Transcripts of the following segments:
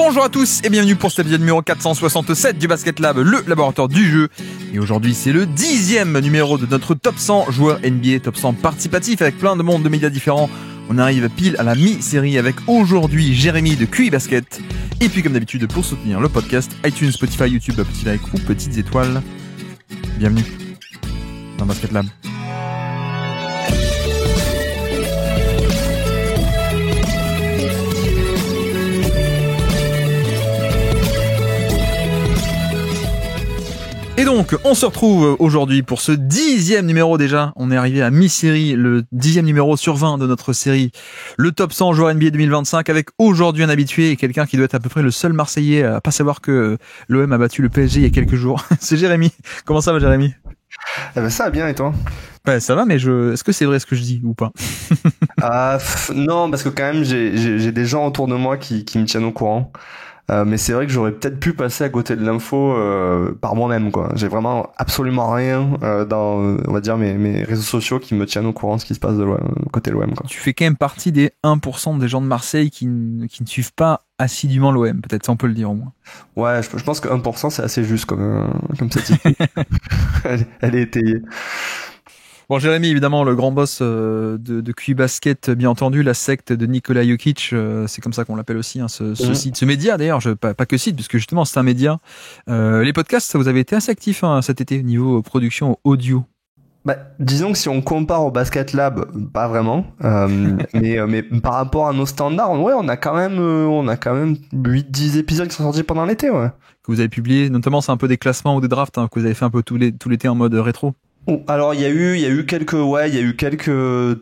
Bonjour à tous et bienvenue pour cet épisode numéro 467 du Basket Lab, le laboratoire du jeu. Et aujourd'hui c'est le 10e numéro de notre top 100 joueurs NBA, top 100 participatif avec plein de mondes de médias différents. On arrive pile à la mi-série avec aujourd'hui Jérémy de QI Basket. Et puis comme d'habitude pour soutenir le podcast, iTunes, Spotify, YouTube, petit like ou petites étoiles. Bienvenue dans Basket Lab. Et donc, on se retrouve aujourd'hui pour ce 10e numéro déjà. On est arrivé à mi-série, le 10e numéro sur 20 de notre série, le top 100 joueurs NBA 2025, avec aujourd'hui un habitué et quelqu'un qui doit être à peu près le seul Marseillais à pas savoir que l'OM a battu le PSG il y a quelques jours. C'est Jérémy. Comment ça va, Jérémy? Eh ben ça va bien, et toi? Ouais, ça va, mais est-ce que c'est vrai ce que je dis ou pas? Non, parce que quand même j'ai des gens autour de moi qui me tiennent au courant. Mais c'est vrai que j'aurais peut-être pu passer à côté de l'info par moi-même, quoi. J'ai vraiment absolument rien dans, on va dire, mes réseaux sociaux qui me tiennent au courant de ce qui se passe côté de l'OM, quoi. Tu fais quand même partie des 1% des gens de Marseille qui ne suivent pas assidûment l'OM, peut-être, ça on peut le dire au moins. Ouais, je pense que 1% c'est assez juste comme statistique. Elle est étayée. Bon, Jérémy, évidemment, le grand boss de QI Basket, bien entendu, la secte de Nikola Jokic, c'est comme ça qu'on l'appelle aussi, hein, ce site, ce média d'ailleurs, pas que site, puisque justement c'est un média. Les podcasts, vous avez été assez actifs cet été au niveau production audio. Bah, disons que si on compare au Basket Lab, pas vraiment, mais par rapport à nos standards, ouais, on a quand même 8-10 épisodes qui sont sortis pendant l'été, ouais. Que vous avez publié, notamment c'est un peu des classements ou des drafts, que vous avez fait un peu tout l'été en mode rétro. Alors il y a eu quelques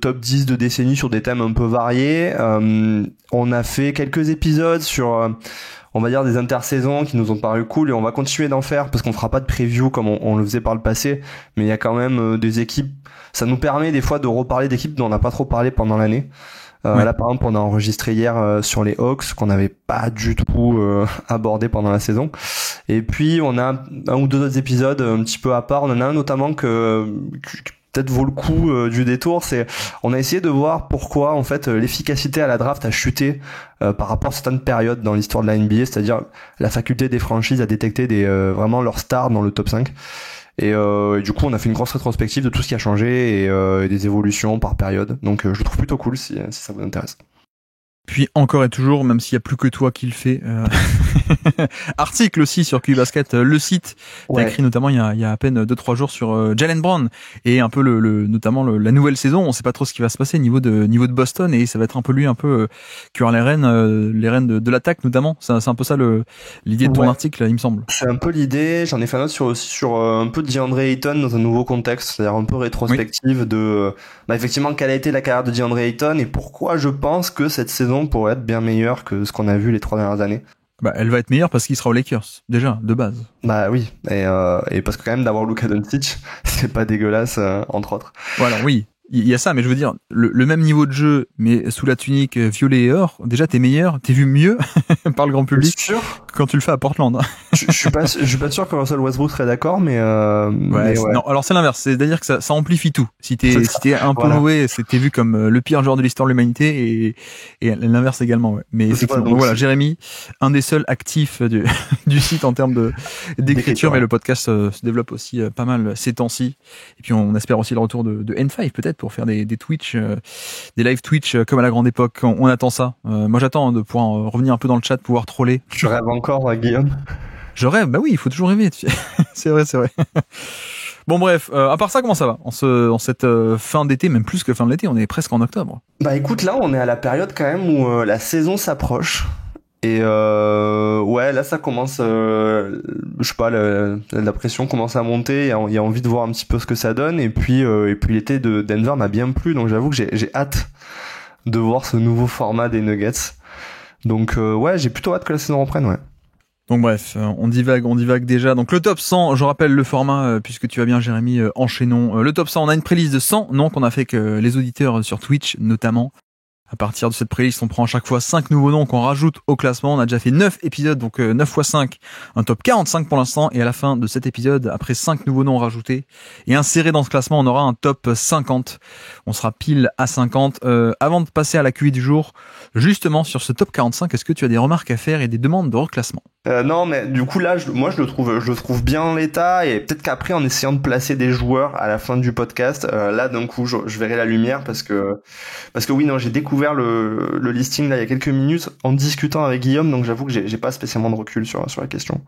top 10 de décennies sur des thèmes un peu variés. On a fait quelques épisodes sur on va dire des intersaisons qui nous ont paru cool et on va continuer d'en faire parce qu'on fera pas de preview comme on le faisait par le passé, mais il y a quand même des équipes, ça nous permet des fois de reparler d'équipes dont on n'a pas trop parlé pendant l'année. Ouais. Là par exemple on a enregistré hier sur les Hawks qu'on n'avait pas du tout abordé pendant la saison, et puis on a un ou deux autres épisodes un petit peu à part. On en a un notamment que peut-être vaut le coup du détour, c'est on a essayé de voir pourquoi en fait l'efficacité à la draft a chuté par rapport à certaines périodes dans l'histoire de la NBA, c'est-à-dire la faculté des franchises à détecter vraiment leurs stars dans le top 5. Et du coup on a fait une grosse rétrospective de tout ce qui a changé et des évolutions par période, donc je le trouve plutôt cool si ça vous intéresse. Puis encore et toujours, même s'il y a plus que toi qui le fais, article aussi sur QI Basket, le site. T'as écrit notamment il y a à peine 2-3 jours sur Jaylen Brown et un peu notamment la nouvelle saison. On sait pas trop ce qui va se passer niveau de Boston, et ça va être un peu lui cuire les rênes de l'attaque notamment. C'est un peu ça l'idée de ton article, il me semble. C'est un peu l'idée. J'en ai fait un autre sur un peu de DeAndre Ayton dans un nouveau contexte, c'est-à-dire un peu rétrospective de effectivement quelle a été la carrière de DeAndre Ayton et pourquoi je pense que cette saison pourrait être bien meilleure que ce qu'on a vu les 3 dernières années. Bah, elle va être meilleure parce qu'il sera aux Lakers, déjà, de base. Bah oui, et parce que quand même d'avoir Luka Doncic, c'est pas dégueulasse, entre autres. Voilà, oui. Il y a ça, mais je veux dire, le même niveau de jeu, mais sous la tunique violet et or, déjà t'es meilleur, t'es vu mieux par le grand public quand tu le fais à Portland. je suis pas sûr que Russell Westbrook serait d'accord, mais ouais. Non, alors c'est l'inverse, c'est-à-dire que ça amplifie tout. Si t'es un peu mauvais, t'es vu comme le pire joueur de l'histoire de l'humanité, et l'inverse également, ouais. Mais effectivement, donc voilà, Jérémy, un des seuls actifs du site en termes d'écriture, mais le podcast se développe aussi pas mal ces temps-ci. Et puis on espère aussi le retour de N5 peut-être, pour faire des Twitch, des live Twitch comme à la grande époque. On attend ça. Moi j'attends de pouvoir revenir un peu dans le chat, pouvoir troller. Tu rêves encore, Guillaume? Je rêve, bah oui, il faut toujours rêver. C'est vrai. Bon bref, à part ça, comment ça va en cette fin d'été, même plus que fin de l'été, on est presque en octobre. Bah écoute, là on est à la période quand même où la saison s'approche. Et ouais, là ça commence, je sais pas, la pression commence à monter, il y a envie de voir un petit peu ce que ça donne, et puis l'été de Denver m'a bien plu, donc j'avoue que j'ai hâte de voir ce nouveau format des Nuggets. Donc ouais, j'ai plutôt hâte que la saison reprenne, ouais. Donc bref, on divague déjà. Donc le top 100, je rappelle le format, puisque tu vas bien Jérémy, enchaînons. Le top 100, on a une playlist de 100 noms qu'on a fait que les auditeurs sur Twitch notamment. À partir de cette playlist, on prend à chaque fois 5 nouveaux noms qu'on rajoute au classement. On a déjà fait 9 épisodes, donc 9 x 5, un top 45 pour l'instant. Et à la fin de cet épisode, après 5 nouveaux noms rajoutés et insérés dans ce classement, on aura un top 50. On sera pile à 50. Avant de passer à la QI du jour, justement sur ce top 45, est-ce que tu as des remarques à faire et des demandes de reclassement? Non, mais du coup là, moi je le trouve bien en l'état, et peut-être qu'après en essayant de placer des joueurs à la fin du podcast, là d'un coup je verrai la lumière parce que oui, non, j'ai découvert le listing là il y a quelques minutes en discutant avec Guillaume, donc j'avoue que j'ai pas spécialement de recul sur la question.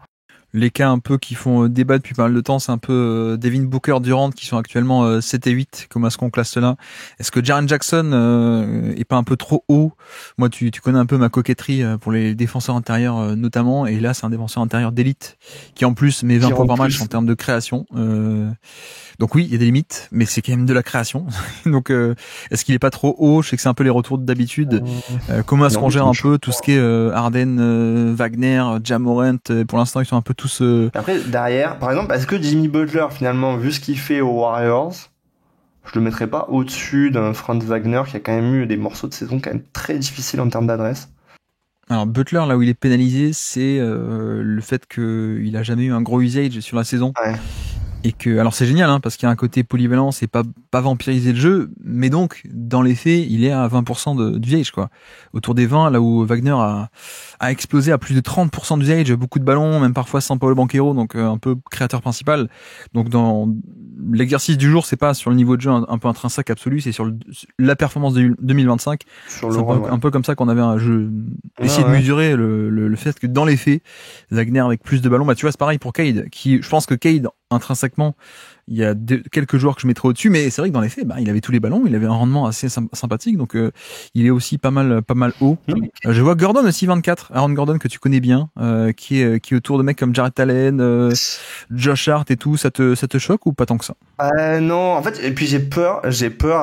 Les cas un peu qui font débat depuis pas mal de temps, c'est un peu Devin Booker, Durant qui sont actuellement 7 et 8. Comment est-ce qu'on classe cela? Est-ce que Jaren Jackson est pas un peu trop haut? Moi, tu connais un peu ma coquetterie pour les défenseurs intérieurs notamment, et là c'est un défenseur intérieur d'élite qui en plus met 20 points par match en termes de création. Donc oui, il y a des limites, mais c'est quand même de la création. Donc est-ce qu'il est pas trop haut? Je sais que c'est un peu les retours d'habitude. Comment est-ce qu'on gère un peu tout ce qui est Harden, Wagner, Ja Morant? Pour l'instant, ils sont un peu tous... Après, derrière, par exemple, est-ce que Jimmy Butler, finalement, vu ce qu'il fait aux Warriors, je le mettrais pas au-dessus d'un Franz Wagner qui a quand même eu des morceaux de saison quand même très difficiles en termes d'adresse? Alors Butler, là où il est pénalisé, c'est le fait qu'il a jamais eu un gros usage sur la saison. Ouais. Et que, alors c'est génial, hein, parce qu'il y a un côté polyvalent, c'est pas vampiriser le jeu, mais donc, dans les faits, il est à 20% d'usage, quoi. Autour des 20, là où Wagner a explosé à plus de 30% d'usage, beaucoup de ballons, même parfois sans Paolo Banchero, donc un peu créateur principal. Donc dans l'exercice du jour, c'est pas sur le niveau de jeu un peu intrinsèque absolu, c'est sur la performance de 2025. Sur c'est un peu comme ça qu'on avait un jeu, essayer de mesurer le fait que dans les faits, Wagner avec plus de ballons, bah tu vois, c'est pareil pour Cade, qui, je pense que Cade, intrinsèquement, il y a quelques joueurs que je mettrais au-dessus, mais c'est vrai que dans les faits, bah, il avait tous les ballons, il avait un rendement assez sympathique, donc il est aussi pas mal haut. Je vois Gordon aussi 24, Aaron Gordon que tu connais bien, qui est autour de mecs comme Jarrett Allen, Josh Hart et tout. Ça te choque ou pas tant que ça? Non, en fait, et puis j'ai peur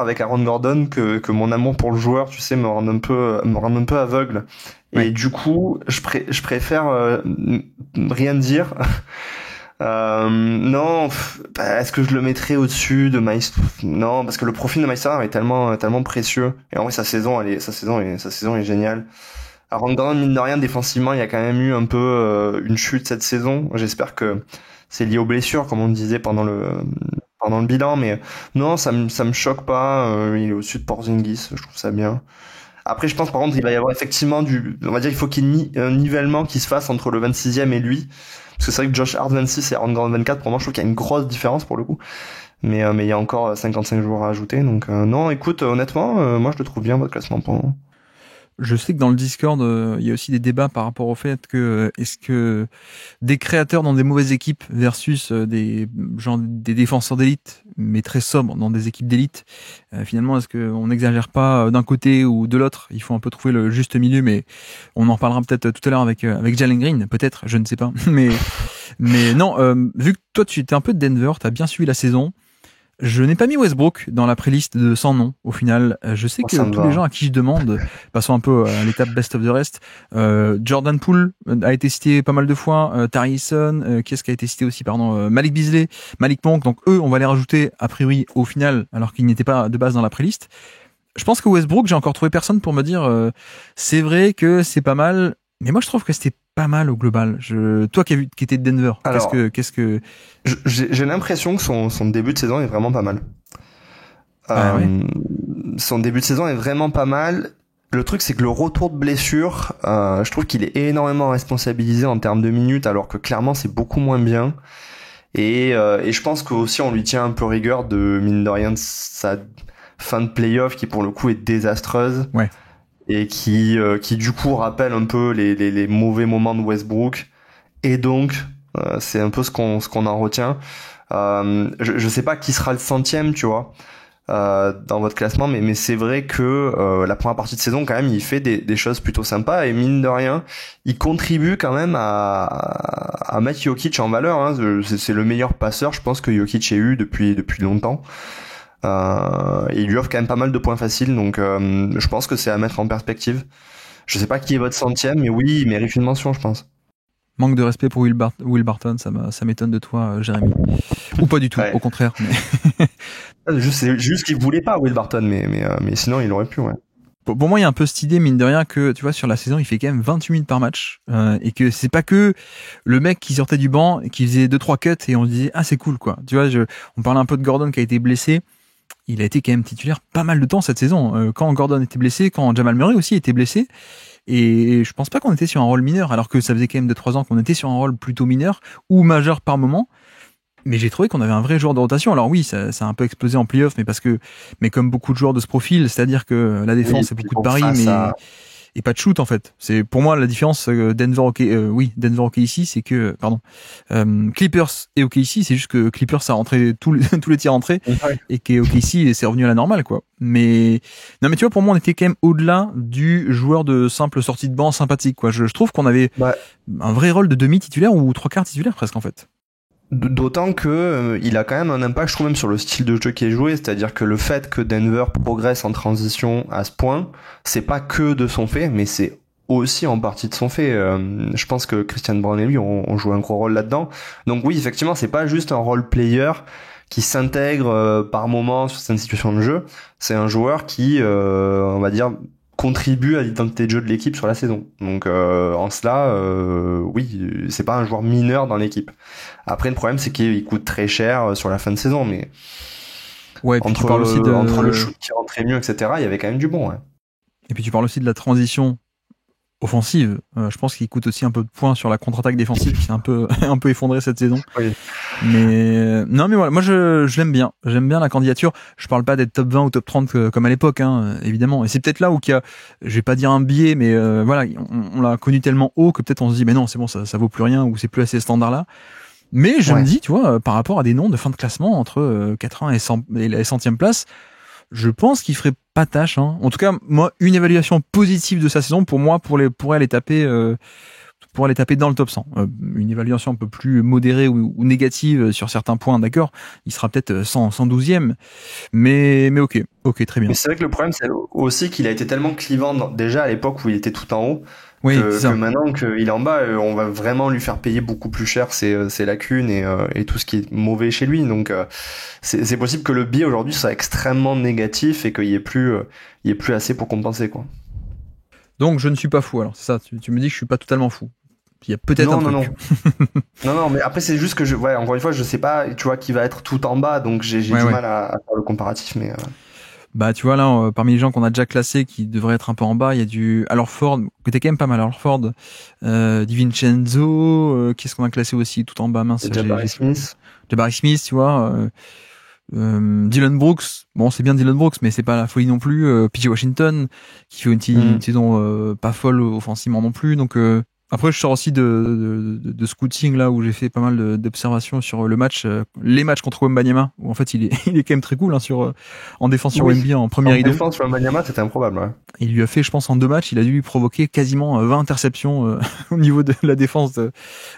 avec Aaron Gordon que mon amour pour le joueur, tu sais, me rende un peu aveugle. Ouais. Et du coup, je préfère rien dire. Non, est-ce que je le mettrais au-dessus de Miles? Non, parce que le profil de Miles est tellement précieux. Et en vrai, sa saison est géniale. Aaron Gordon, mine de rien, défensivement, il y a quand même eu un peu une chute cette saison. J'espère que c'est lié aux blessures, comme on disait pendant le bilan, mais non, ça me choque pas. Il est au-dessus de Porzingis, je trouve ça bien. Après, je pense par contre, il va y avoir effectivement on va dire, il faut qu'il y ait un nivellement qui se fasse entre le 26e et lui. Parce que c'est vrai que Josh Hart 26 et Aaron Gordon 24, pour moi, je trouve qu'il y a une grosse différence pour le coup. Mais il y a encore 55 jours à ajouter. Donc, non, écoute, honnêtement, moi, je le trouve bien, votre classement pour... Je sais que dans le Discord, il y a aussi des débats par rapport au fait que est-ce que des créateurs dans des mauvaises équipes versus des défenseurs d'élite, mais très sobres dans des équipes d'élite, finalement, est-ce qu'on n'exagère pas d'un côté ou de l'autre? Il faut un peu trouver le juste milieu, mais on en reparlera peut-être tout à l'heure avec Jalen Green, peut-être, je ne sais pas. Mais non, vu que toi tu étais un peu de Denver, t'as bien suivi la saison. Je n'ai pas mis Westbrook dans la playlist de 100 noms, au final. Je sais que tous les gens à qui je demande, passons un peu à l'étape best of the rest, Jordan Poole a été cité pas mal de fois, Tari Eason, qui est-ce qui a été cité aussi, Malik Beasley, Malik Monk, donc eux, on va les rajouter a priori au final, alors qu'ils n'étaient pas de base dans la playlist. Je pense que Westbrook, j'ai encore trouvé personne pour me dire, c'est vrai que c'est pas mal, mais moi je trouve que c'était pas mal au global. Toi qui étais de Denver, alors, qu'est-ce que... J'ai l'impression que son début de saison est vraiment pas mal. Ouais. Son début de saison est vraiment pas mal. Le truc, c'est que le retour de blessure, je trouve qu'il est énormément responsabilisé en termes de minutes, alors que clairement c'est beaucoup moins bien. Et je pense qu'aussi on lui tient un peu rigueur de, mine de rien, de sa fin de playoff qui pour le coup est désastreuse. Ouais. Et qui du coup rappelle un peu les mauvais moments de Westbrook, et donc c'est un peu ce qu'on en retient. Je sais pas qui sera le 100e, tu vois, dans votre classement, mais c'est vrai que la première partie de saison quand même il fait des choses plutôt sympas, et mine de rien il contribue quand même à mettre Jokic en valeur, hein. C'est le meilleur passeur, je pense, que Jokic ait eu depuis longtemps. Il lui offre quand même pas mal de points faciles, donc je pense que c'est à mettre en perspective. Je sais pas qui est votre 100e, mais oui, il mérite une mention, je pense. Manque de respect pour Will Barton, ça m'étonne de toi, Jérémy. Ou pas du tout, ouais. Au contraire. C'est juste qu'il voulait pas, Will Barton, mais sinon il aurait pu, ouais. Pour moi, il y a un peu cette idée, mine de rien, que tu vois, sur la saison, il fait quand même 28 minutes par match, et que c'est pas que le mec qui sortait du banc et qui faisait 2-3 cuts et on se disait c'est cool quoi. Tu vois, on parlait un peu de Gordon qui a été blessé. Il a été quand même titulaire pas mal de temps cette saison. Quand Gordon était blessé, quand Jamal Murray aussi était blessé, et je pense pas qu'on était sur un rôle mineur, alors que ça faisait quand même 2-3 ans qu'on était sur un rôle plutôt mineur ou majeur par moment. Mais j'ai trouvé qu'on avait un vrai joueur de rotation. Alors oui, ça a un peu explosé en playoff, mais comme beaucoup de joueurs de ce profil, c'est-à-dire que la défense, c'est beaucoup de paris, et pas de shoot en fait. C'est pour moi la différence Denver OKC, c'est que Clippers et OKC, c'est juste que Clippers a rentré tous les tirs rentrés, et que OKC c'est revenu à la normale quoi. Mais tu vois, pour moi on était quand même au-delà du joueur de simple sortie de banc sympathique quoi. Je trouve qu'on avait un vrai rôle de demi titulaire ou 3/4 titulaire presque en fait. D'autant que il a quand même un impact, je trouve, même sur le style de jeu qui est joué, c'est-à-dire que le fait que Denver progresse en transition à ce point, c'est pas que de son fait, mais c'est aussi en partie de son fait. Je pense que Christian Braun et lui ont joué un gros rôle là-dedans. Donc oui, effectivement, c'est pas juste un role player qui s'intègre par moment sur certaines situations de jeu, c'est un joueur qui, on va dire, contribue à l'identité de jeu de l'équipe sur la saison. Donc en cela, oui, c'est pas un joueur mineur dans l'équipe. Après, le problème, c'est qu'il coûte très cher sur la fin de saison, mais entre le shoot qui rentrait mieux, etc., il y avait quand même du bon. Ouais. Et puis tu parles aussi de la transition offensive. Je pense qu'il coûte aussi un peu de points sur la contre-attaque défensive qui s'est un peu effondré cette saison. Oui. Mais non, mais voilà, moi je l'aime bien. J'aime bien la candidature. Je parle pas d'être top 20 ou top 30 comme à l'époque, évidemment. Et c'est peut-être là où il y a, je vais pas dire un biais, mais voilà, on l'a connu tellement haut que peut-être on se dit mais non, c'est bon, ça vaut plus rien ou c'est plus à ces standards-là. Mais je me dis, tu vois, par rapport à des noms de fin de classement entre 80 et la 100e place, je pense qu'il ferait pas tâche. En tout cas, moi, une évaluation positive de sa saison, pour moi, pourrait aller taper dans le top 100. Une évaluation un peu plus modérée ou négative sur certains points, d'accord, il sera peut-être 112e. Mais ok, très bien. Mais c'est vrai que le problème, c'est aussi qu'il a été tellement clivant déjà à l'époque où il était tout en haut. Oui, que maintenant qu'il est en bas, on va vraiment lui faire payer beaucoup plus cher ses lacunes et tout ce qui est mauvais chez lui. Donc c'est possible que le biais aujourd'hui soit extrêmement négatif et qu'il y ait plus assez pour compenser quoi. Donc je ne suis pas fou alors, c'est ça, tu me dis que je suis pas totalement fou. Il y a peut-être un truc. Non, mais après c'est juste que encore une fois, je sais pas, tu vois, qui va être tout en bas, donc j'ai du mal à faire le comparatif, mais Bah tu vois là, parmi les gens qu'on a déjà classés qui devraient être un peu en bas, il y a du Horford, que t'es quand même pas mal, Horford, DiVincenzo, qu'est-ce qu'on a classé aussi tout en bas, mince, Jabari Smith, tu vois, Dylan Brooks, bon c'est bien Dylan Brooks, mais c'est pas la folie non plus, PJ Washington, qui fait une saison pas folle offensivement non plus, donc après, je sors aussi de scouting là où j'ai fait pas mal d'observations sur les matchs contre Wembanyama où en fait il est quand même très cool en défense sur Wemby en premier rideau. En défense sur Wembanyama, c'était improbable. Ouais. Il lui a fait, je pense, en 2 matchs, il a dû lui provoquer quasiment 20 interceptions au niveau de la défense.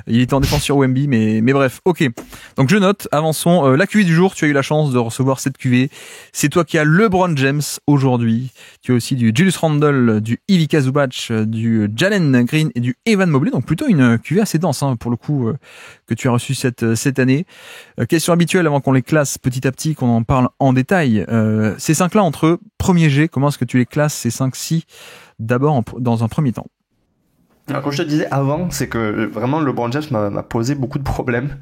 Il était en défense sur Wemby, mais bref, ok. Donc je note, avançons. La QV du jour, tu as eu la chance de recevoir cette QV. C'est toi qui as LeBron James aujourd'hui. Tu as aussi du Julius Randle, du Ivica Zubac, du Jalen Green et du Evan Mobley. Donc plutôt une QV assez dense pour le coup que tu as reçu cette année. Question habituelle avant qu'on les classe petit à petit, qu'on en parle en détail. Ces 5-là entre eux, premier G, comment est-ce que tu les classes ces 5-ci d'abord dans un premier temps? Alors, comme je te disais avant, c'est que vraiment LeBron James m'a posé beaucoup de problèmes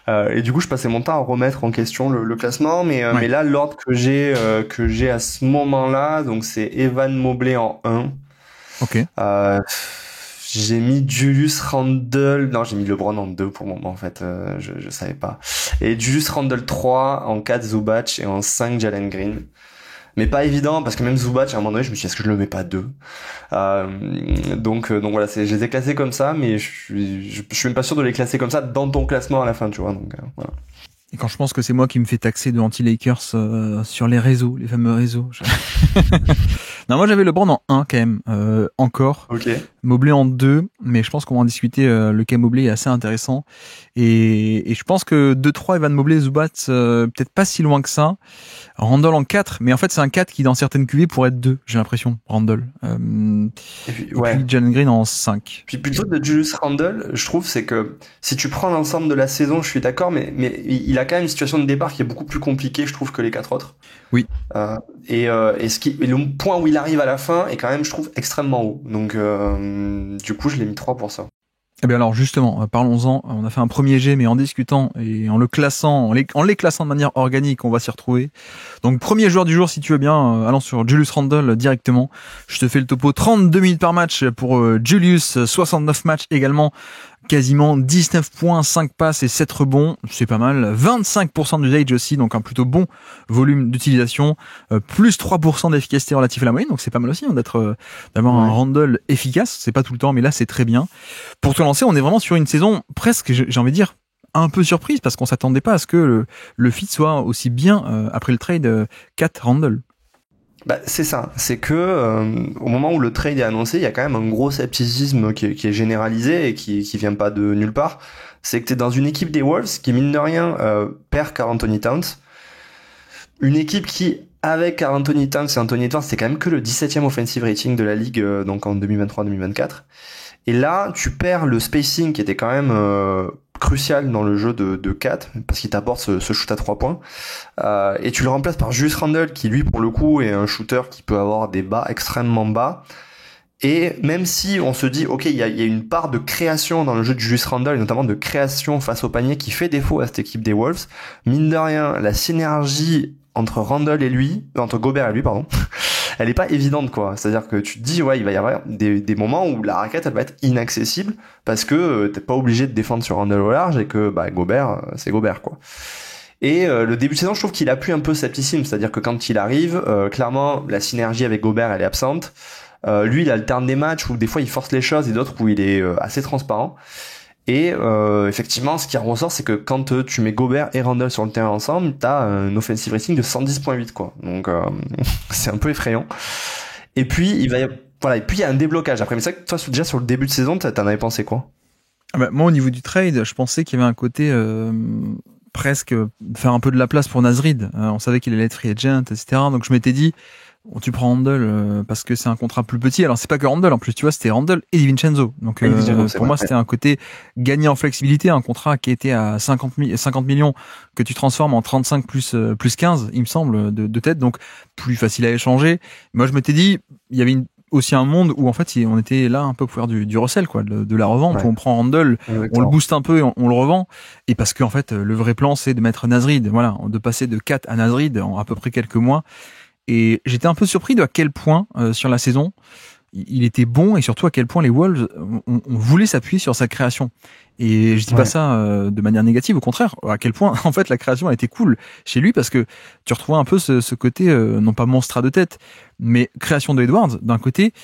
et du coup je passais mon temps à remettre en question le classement, mais là l'ordre que j'ai à ce moment-là, donc c'est Evan Mobley en 1. Ok. J'ai mis Julius Randle, non j'ai mis LeBron en 2 pour le moment en fait, je savais pas. Et Julius Randle 3, en 4 Zubac et en 5 Jalen Green. Mais pas évident parce que même Zubac à un moment donné je me suis dit est-ce que je le mets pas 2 donc voilà, je les ai classés comme ça, mais je suis même pas sûr de les classer comme ça dans ton classement à la fin, tu vois, donc voilà. Et quand je pense que c'est moi qui me fais taxer de anti-Lakers sur les réseaux, les fameux réseaux. Non, moi j'avais LeBron en 1 quand même, encore. Ok. Mobley en 2, mais je pense qu'on va en discuter. Le cas Mobley est assez intéressant. Et je pense que 2-3, Evan Mobley, Zubac, peut-être pas si loin que ça. Randle en 4, mais en fait c'est un 4 qui dans certaines QV pourrait être 2, j'ai l'impression, Randle. Et puis Jalen Green en 5. Puis plutôt de Julius Randle, je trouve, c'est que si tu prends l'ensemble de la saison, je suis d'accord, mais il a quand même une situation de départ qui est beaucoup plus compliquée, je trouve, que les 4 autres. Oui. Et le point où il arrive à la fin est quand même, je trouve, extrêmement haut. Donc du coup, je l'ai mis 3 pour ça. Eh bien alors justement, parlons-en. On a fait un premier jet, mais en discutant et en le classant, en les classant de manière organique, on va s'y retrouver. Donc premier joueur du jour, si tu veux bien, allons sur Julius Randle directement. Je te fais le topo. 32 minutes par match pour Julius, 69 matchs également. Quasiment 19 points, 5 passes et 7 rebonds, c'est pas mal. 25% d'usage aussi, donc un plutôt bon volume d'utilisation. Plus 3% d'efficacité relative à la moyenne, donc c'est pas mal aussi d'avoir un Randle efficace. C'est pas tout le temps, mais là c'est très bien. Pour te lancer, on est vraiment sur une saison presque, j'ai envie de dire, un peu surprise, parce qu'on s'attendait pas à ce que le fit soit aussi bien après le trade 4 Randle. Bah, c'est ça, c'est que au moment où le trade est annoncé, il y a quand même un gros scepticisme qui est généralisé et qui vient pas de nulle part. C'est que t'es dans une équipe des Wolves qui, mine de rien, perd Karl Anthony Towns. Une équipe qui, avec Karl Anthony Towns et Anthony Edwards, c'est quand même que le 17e offensive rating de la ligue, donc en 2023-2024. Et là, tu perds le spacing qui était quand même crucial dans le jeu de 4, parce qu'il t'apporte ce shoot à 3 points. Et tu le remplaces par Julius Randle, qui lui, pour le coup, est un shooter qui peut avoir des bas extrêmement bas. Et même si on se dit, ok, il y a une part de création dans le jeu de Julius Randle, et notamment de création face au panier qui fait défaut à cette équipe des Wolves, mine de rien, la synergie entre Gobert et lui, elle est pas évidente, quoi. C'est-à-dire que tu te dis, ouais, il va y avoir des moments où la raquette, elle va être inaccessible parce que t'es pas obligé de défendre sur Randle au large et que, Gobert, c'est Gobert, quoi. Et le début de saison, je trouve qu'il appuie un peu scepticisme, c'est-à-dire que quand il arrive, clairement, la synergie avec Gobert, elle est absente. Lui, il alterne des matchs où des fois il force les choses et d'autres où il est assez transparent. Et effectivement, ce qui ressort, c'est que quand tu mets Gobert et Randle sur le terrain ensemble, t'as un offensive rating de 110.8, quoi. Donc c'est un peu effrayant. Et puis il y a un déblocage après. Mais c'est vrai que toi, déjà sur le début de saison, t'en avais pensé quoi? Moi, au niveau du trade, je pensais qu'il y avait un côté presque faire un peu de la place pour Naz Reid. On savait qu'il allait être free agent, etc. Donc je m'étais dit, tu prends Randle parce que c'est un contrat plus petit. Alors c'est pas que Randle, en plus tu vois, c'était Randle et DiVincenzo. Donc pour moi c'était un côté gagner en flexibilité, un contrat qui était à 50 millions que tu transformes en 35 plus 15, il me semble, de tête. Donc plus facile à échanger. Moi je m'étais dit, il y avait aussi un monde où en fait on était là un peu pour faire du resell, quoi, de la revente, où on prend Randle, on le booste un peu et on le revend. Et parce que en fait le vrai plan c'est de mettre Naz Reid, voilà, de passer de 4 à Naz Reid en à peu près quelques mois. Et j'étais un peu surpris de à quel point sur la saison il était bon, et surtout à quel point les Wolves on voulait s'appuyer sur sa création. Et je dis pas ça de manière négative, au contraire, à quel point en fait la création a été cool chez lui, parce que tu retrouvais un peu ce côté non pas monstre à deux têtes, mais création de Edwards d'un côté,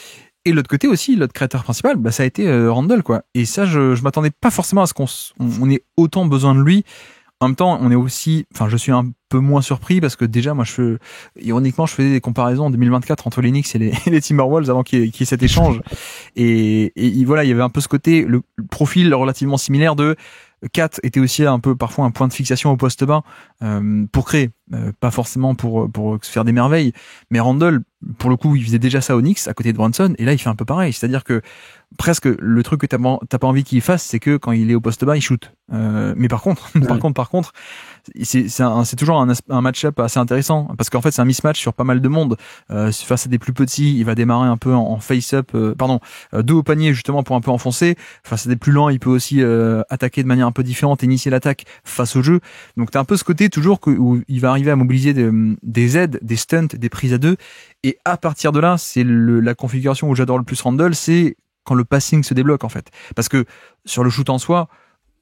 et de l'autre côté aussi l'autre créateur principal, ça a été Randle, quoi. Et ça je m'attendais pas forcément à ce qu'on ait autant besoin de lui. En même temps, je suis un peu moins surpris parce que déjà, moi, ironiquement, je faisais des comparaisons en 2024 entre les Knicks et les Timberwolves avant qu'il y ait cet échange. Et voilà, il y avait un peu ce côté, le profil relativement similaire de Kat était aussi un peu parfois un point de fixation au poste bas pour créer, pas forcément pour faire des merveilles. Mais Randle, pour le coup, il faisait déjà ça au Knicks à côté de Brunson, et là, il fait un peu pareil. C'est-à-dire que presque le truc que t'as pas envie qu'il fasse, c'est que quand il est au poste bas, il shoot. Mais par contre, c'est toujours un match-up assez intéressant, parce qu'en fait c'est un mismatch sur pas mal de monde. Face à des plus petits, il va démarrer un peu en face-up, dos au panier justement pour un peu enfoncer. Face à des plus lents, il peut aussi attaquer de manière un peu différente, initier l'attaque face au jeu. Donc t'as un peu ce côté toujours où il va arriver à mobiliser des aides, des stunts, des prises à deux. Et à partir de là, c'est la configuration où j'adore le plus Randle, c'est quand le passing se débloque, en fait. Parce que sur le shoot en soi,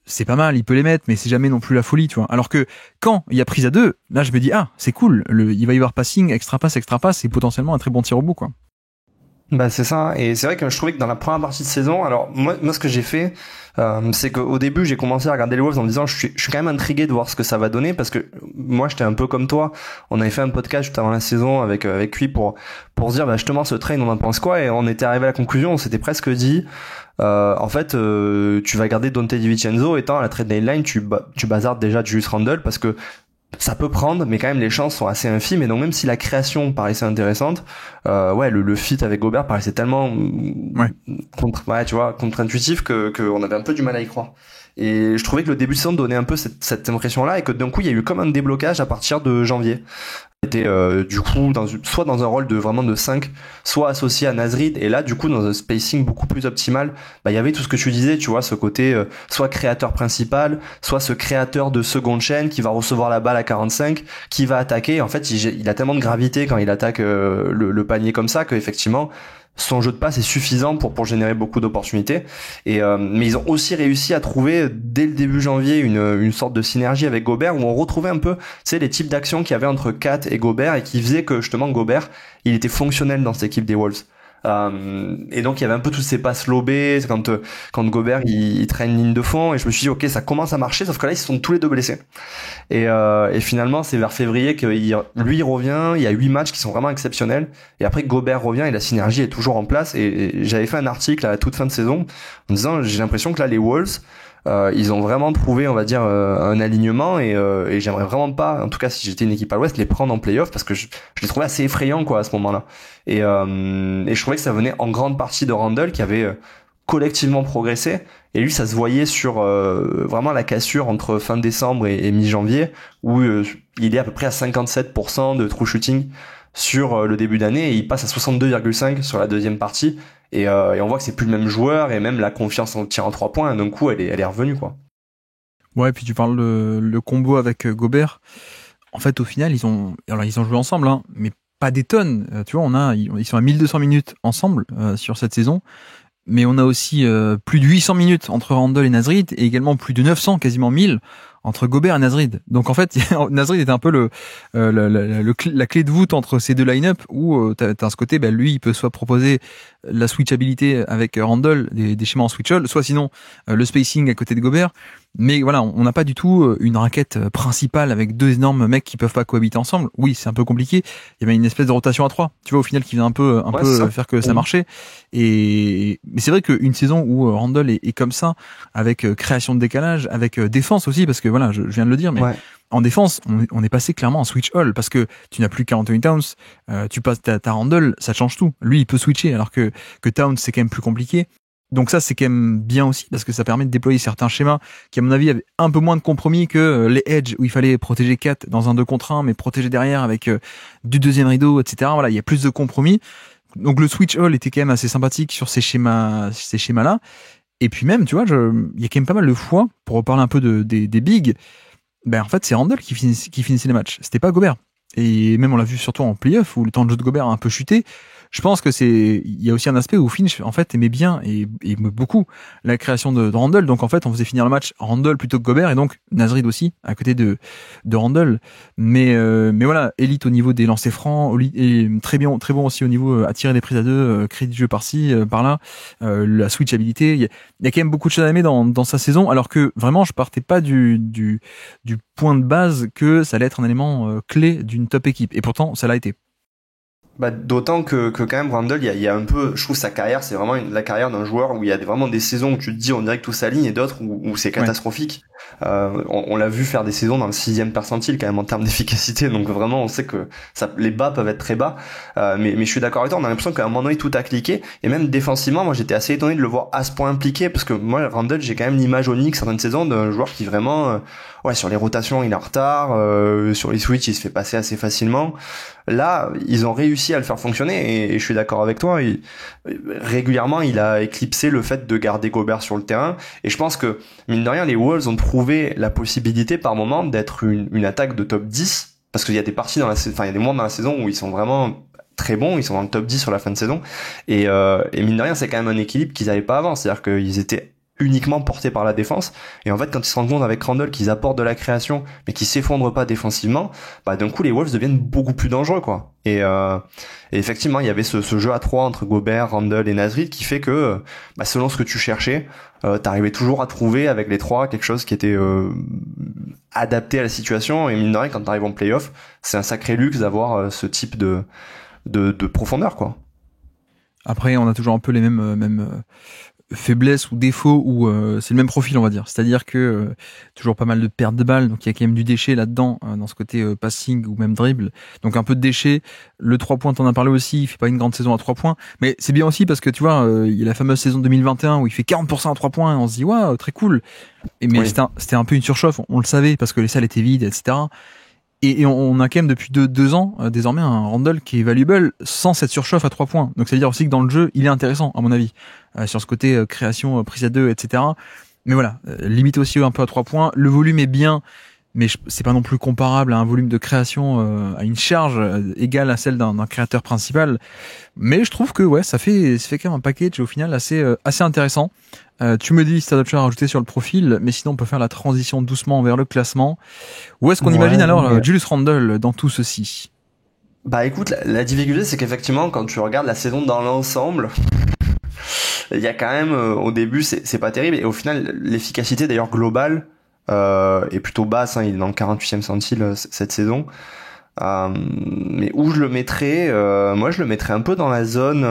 c'est pas mal, il peut les mettre, mais c'est jamais non plus la folie, tu vois. Alors que quand il y a prise à deux, là je me dis, c'est cool, il va y avoir passing, extra passe, et potentiellement un très bon tir au bout, quoi. Bah c'est ça, et c'est vrai que je trouvais que dans la première partie de saison, alors moi ce que j'ai fait, c'est qu'au début j'ai commencé à regarder les Wolves en me disant je suis quand même intrigué de voir ce que ça va donner, parce que moi j'étais un peu comme toi, on avait fait un podcast juste avant la saison avec lui pour se dire bah justement ce train on en pense quoi, et on était arrivé à la conclusion, on s'était presque dit en fait tu vas garder Donte DiVincenzo, étant à la trade deadline tu bazardes déjà Julius Randle, parce que ça peut prendre, mais quand même les chances sont assez infimes, et donc même si la création paraissait intéressante, le fit avec Gobert paraissait tellement contre-intuitif que on avait un peu du mal à y croire. Et je trouvais que le début de saison donnait un peu cette impression-là, et que d'un coup il y a eu comme un déblocage à partir de janvier. Était du coup soit dans un rôle de vraiment de 5, soit associé à Naz Reid, et là du coup dans un spacing beaucoup plus optimal, il y avait tout ce que tu disais, tu vois, ce côté soit créateur principal, soit ce créateur de seconde chaîne qui va recevoir la balle à 45, qui va attaquer. En fait il a tellement de gravité quand il attaque le panier comme ça, que effectivement son jeu de passe est suffisant pour générer beaucoup d'opportunités. Et mais ils ont aussi réussi à trouver dès le début janvier une sorte de synergie avec Gobert, où on retrouvait un peu, tu sais, les types d'actions qu'il y avait entre Kat et Gobert, et qui faisait que justement Gobert il était fonctionnel dans cette équipe des Wolves. Et donc il y avait un peu toutes ces passes lobées quand Gobert il traîne ligne de fond, et je me suis dit ok, ça commence à marcher, sauf que là ils sont tous les deux blessés, et finalement c'est vers février que lui il revient, il y a 8 matchs qui sont vraiment exceptionnels, et après Gobert revient et la synergie est toujours en place, et j'avais fait un article à la toute fin de saison en disant j'ai l'impression que là les Wolves ils ont vraiment trouvé, on va dire, un alignement, et j'aimerais vraiment pas, en tout cas si j'étais une équipe à l'Ouest, les prendre en play-off, parce que je les trouvais assez effrayants quoi à ce moment-là, et je trouvais que ça venait en grande partie de Randle, qui avait collectivement progressé, et lui ça se voyait sur vraiment la cassure entre fin décembre et mi-janvier, où il est à peu près à 57% de true shooting sur le début d'année, et il passe à 62,5 sur la deuxième partie, et on voit que c'est plus le même joueur, et même la confiance en tir en 3 points d'un coup elle est revenue quoi. Ouais, puis tu parles le combo avec Gobert. En fait, au final, ils ont joué ensemble, hein, mais pas des tonnes. Tu vois, ils sont à 1200 minutes ensemble sur cette saison, mais on a aussi plus de 800 minutes entre Randle et Naz Reid, et également plus de 900, quasiment 1000 entre Gobert et Naz Reid. Donc en fait, Naz Reid était un peu la clé de voûte entre ces deux line-up, où t'as ce côté, lui il peut soit proposer la switchabilité avec Randle, des schémas en switch all, soit sinon le spacing à côté de Gobert. Mais voilà, on n'a pas du tout une raquette principale avec deux énormes mecs qui peuvent pas cohabiter ensemble. Oui, c'est un peu compliqué. Il y avait une espèce de rotation à 3, tu vois, au final, qui vient un peu faire que ça marchait. Mais c'est vrai qu'une saison où Randle est comme ça, avec création de décalage, avec défense aussi, parce que voilà, je viens de le dire, mais en défense, on est passé clairement en switch all, parce que tu n'as plus qu'Anthony Towns, tu passes ta Randle, ça change tout. Lui, il peut switcher, alors que Towns, c'est quand même plus compliqué. Donc ça, c'est quand même bien aussi, parce que ça permet de déployer certains schémas qui, à mon avis, avaient un peu moins de compromis que les edge, où il fallait protéger 4 dans un 2 contre 1, mais protéger derrière avec du deuxième rideau, etc. Voilà, il y a plus de compromis. Donc le switch all était quand même assez sympathique sur ces schémas-là. Et puis même, tu vois, il y a quand même pas mal de fois, pour reparler un peu des bigs, en fait, c'est Randle qui finissait les matchs. C'était pas Gobert. Et même on l'a vu surtout en playoff, où le temps de jeu de Gobert a un peu chuté. Je pense que il y a aussi un aspect où Finch, en fait, aimait bien et aimait beaucoup la création de Randle. Donc, en fait, on faisait finir le match Randle plutôt que Gobert, et donc Naz Reid aussi, à côté de Randle. Mais voilà, élite au niveau des lancers francs, et très bon aussi au niveau à tirer des prises à deux, créer du jeu par-ci, par-là, la switchabilité. Il y a quand même beaucoup de choses à aimer dans sa saison, alors que vraiment, je partais pas du point de base que ça allait être un élément clé d'une top équipe. Et pourtant, ça l'a été. D'autant que quand même Randle, il y a un peu, je trouve, sa carrière, c'est vraiment la carrière d'un joueur où il y a vraiment des saisons où tu te dis on dirait que tout s'aligne, et d'autres où c'est catastrophique. On l'a vu faire des saisons dans le 6e percentile quand même en termes d'efficacité, donc vraiment on sait que les bas peuvent être très bas, mais je suis d'accord avec toi, on a l'impression qu'à un moment donné tout a cliqué, et même défensivement, moi j'étais assez étonné de le voir à ce point impliqué, parce que moi Randle, j'ai quand même l'image au Knicks certaines saisons d'un joueur qui vraiment sur les rotations il est en retard, sur les switches il se fait passer assez facilement. Là, ils ont réussi à le faire fonctionner, et je suis d'accord avec toi. Régulièrement, il a éclipsé le fait de garder Gobert sur le terrain. Et je pense que, mine de rien, les Wolves ont trouvé la possibilité par moment d'être une attaque de top 10. Parce qu'il y a des parties il y a des moments dans la saison où ils sont vraiment très bons. Ils sont dans le top 10 sur la fin de saison. Et mine de rien, c'est quand même un équilibre qu'ils n'avaient pas avant. C'est-à-dire qu'ils étaient uniquement portés par la défense. Et en fait, quand ils se rendent compte avec Randle qu'ils apportent de la création, mais qu'ils s'effondrent pas défensivement, d'un coup, les Wolves deviennent beaucoup plus dangereux, quoi. Et effectivement, il y avait ce jeu à 3 entre Gobert, Randle et Naz Reid qui fait que, selon ce que tu cherchais, t'arrivais toujours à trouver avec les 3 quelque chose qui était adapté à la situation. Et mine de rien, quand t'arrives en playoff, c'est un sacré luxe d'avoir ce type de profondeur, quoi. Après, on a toujours un peu les mêmes faiblesses ou défauts, ou c'est le même profil, on va dire. C'est-à-dire que toujours pas mal de pertes de balles, donc il y a quand même du déchet là-dedans, dans ce côté passing ou même dribble. Donc un peu de déchet. Le 3 points, t'en as parlé aussi, il fait pas une grande saison à 3 points, mais c'est bien aussi parce que tu vois, il y a la fameuse saison 2021 où il fait 40% à 3 points, et on se dit waouh, très cool. Mais c'était un peu une surchauffe, on le savait parce que les salles étaient vides, etc. Et on a quand même depuis deux ans désormais un Randle qui est valuable sans cette surchauffe à 3 points. Donc ça veut dire aussi que dans le jeu, il est intéressant à mon avis, sur ce côté création, prise à 2, etc. Mais voilà, limite aussi un peu à 3 points. Le volume est bien, mais c'est pas non plus comparable à un volume de création, à une charge égale à celle d'un créateur principal. Mais je trouve que ouais, ça fait quand même un package au final assez intéressant. Tu me dis si t'as d'autres choses à rajouter sur le profil, mais sinon on peut faire la transition doucement vers le classement. Où est-ce qu'on imagine alors Julius Randle dans tout ceci? Écoute, la difficulté c'est qu'effectivement quand tu regardes la saison dans l'ensemble, il y a quand même au début c'est pas terrible, et au final l'efficacité d'ailleurs globale est plutôt basse, il est dans le 48e centile cette saison. Mais où je le mettrais, moi je le mettrais un peu dans la zone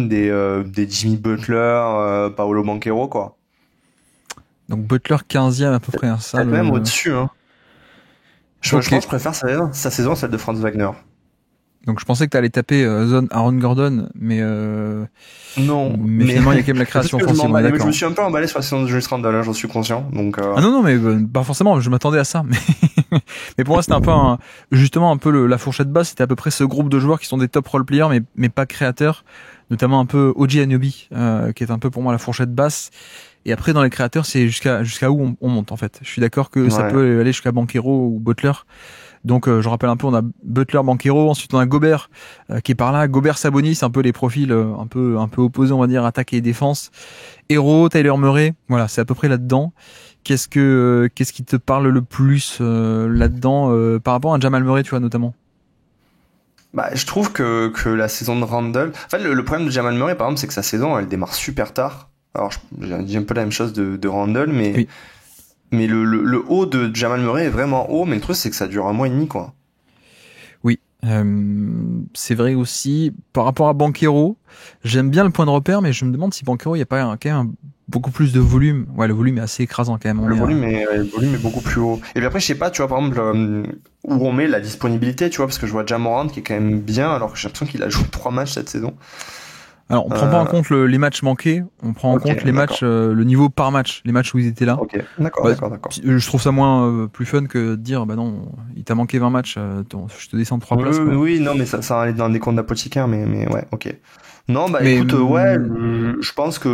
des Jimmy Butler, Paolo Banchero, quoi. Donc Butler 15e à peu près, ça. Même au-dessus, hein. Je pense que je préfère sa saison à celle de Franz Wagner. Donc je pensais que t'allais taper zone Aaron Gordon, mais non. Mais finalement il y a quand même la création offensive. Je me suis un peu emballé sur la saison de Julius Randle, j'en suis conscient. Donc Ah non, mais pas forcément. Je m'attendais à ça, mais pour moi c'était un peu justement un peu la fourchette basse. C'était à peu près ce groupe de joueurs qui sont des top role players, mais pas créateurs. Notamment un peu OG Anunoby, qui est un peu pour moi la fourchette basse. Et après dans les créateurs, c'est jusqu'à où on monte en fait. Je suis d'accord que ça peut aller jusqu'à Banchero ou Butler. Donc je rappelle un peu, on a Butler, Banchero, ensuite on a Gobert qui est par là, Gobert, Sabonis, un peu les profils un peu opposés, on va dire, attaque et défense. Hero, Tyler Murray, voilà, c'est à peu près là-dedans. Qu'est-ce qui te parle le plus là-dedans par rapport à Jamal Murray, tu vois, notamment? Je trouve que la saison de Randle, en fait le problème de Jamal Murray par exemple, c'est que sa saison elle démarre super tard. Alors j'ai dit un peu la même chose de Randle, mais oui. Mais le haut de Jamal Murray est vraiment haut, mais le truc c'est que ça dure 1 mois et demi, quoi. Oui, c'est vrai aussi. Par rapport à Banchero, j'aime bien le point de repère, mais je me demande si Banchero, il n'y a pas quand même beaucoup plus de volume. Ouais, le volume est assez écrasant quand même. Le volume est beaucoup plus haut. Et puis après, je sais pas, tu vois, par exemple, où on met la disponibilité, tu vois, parce que je vois Ja Morant qui est quand même bien, alors que j'ai l'impression qu'il a joué 3 matchs cette saison. Alors, on prend pas en compte les matchs manqués, on prend en compte les matchs, le niveau par match, les matchs où ils étaient là. Ok, d'accord. Je trouve ça moins plus fun que de dire, non, il t'a manqué 20 matchs, je te descends de 3 places. Quoi. Oui, non, mais ça allait dans des comptes d'apothicaire, mais ouais, ok. Non, écoute, je pense que,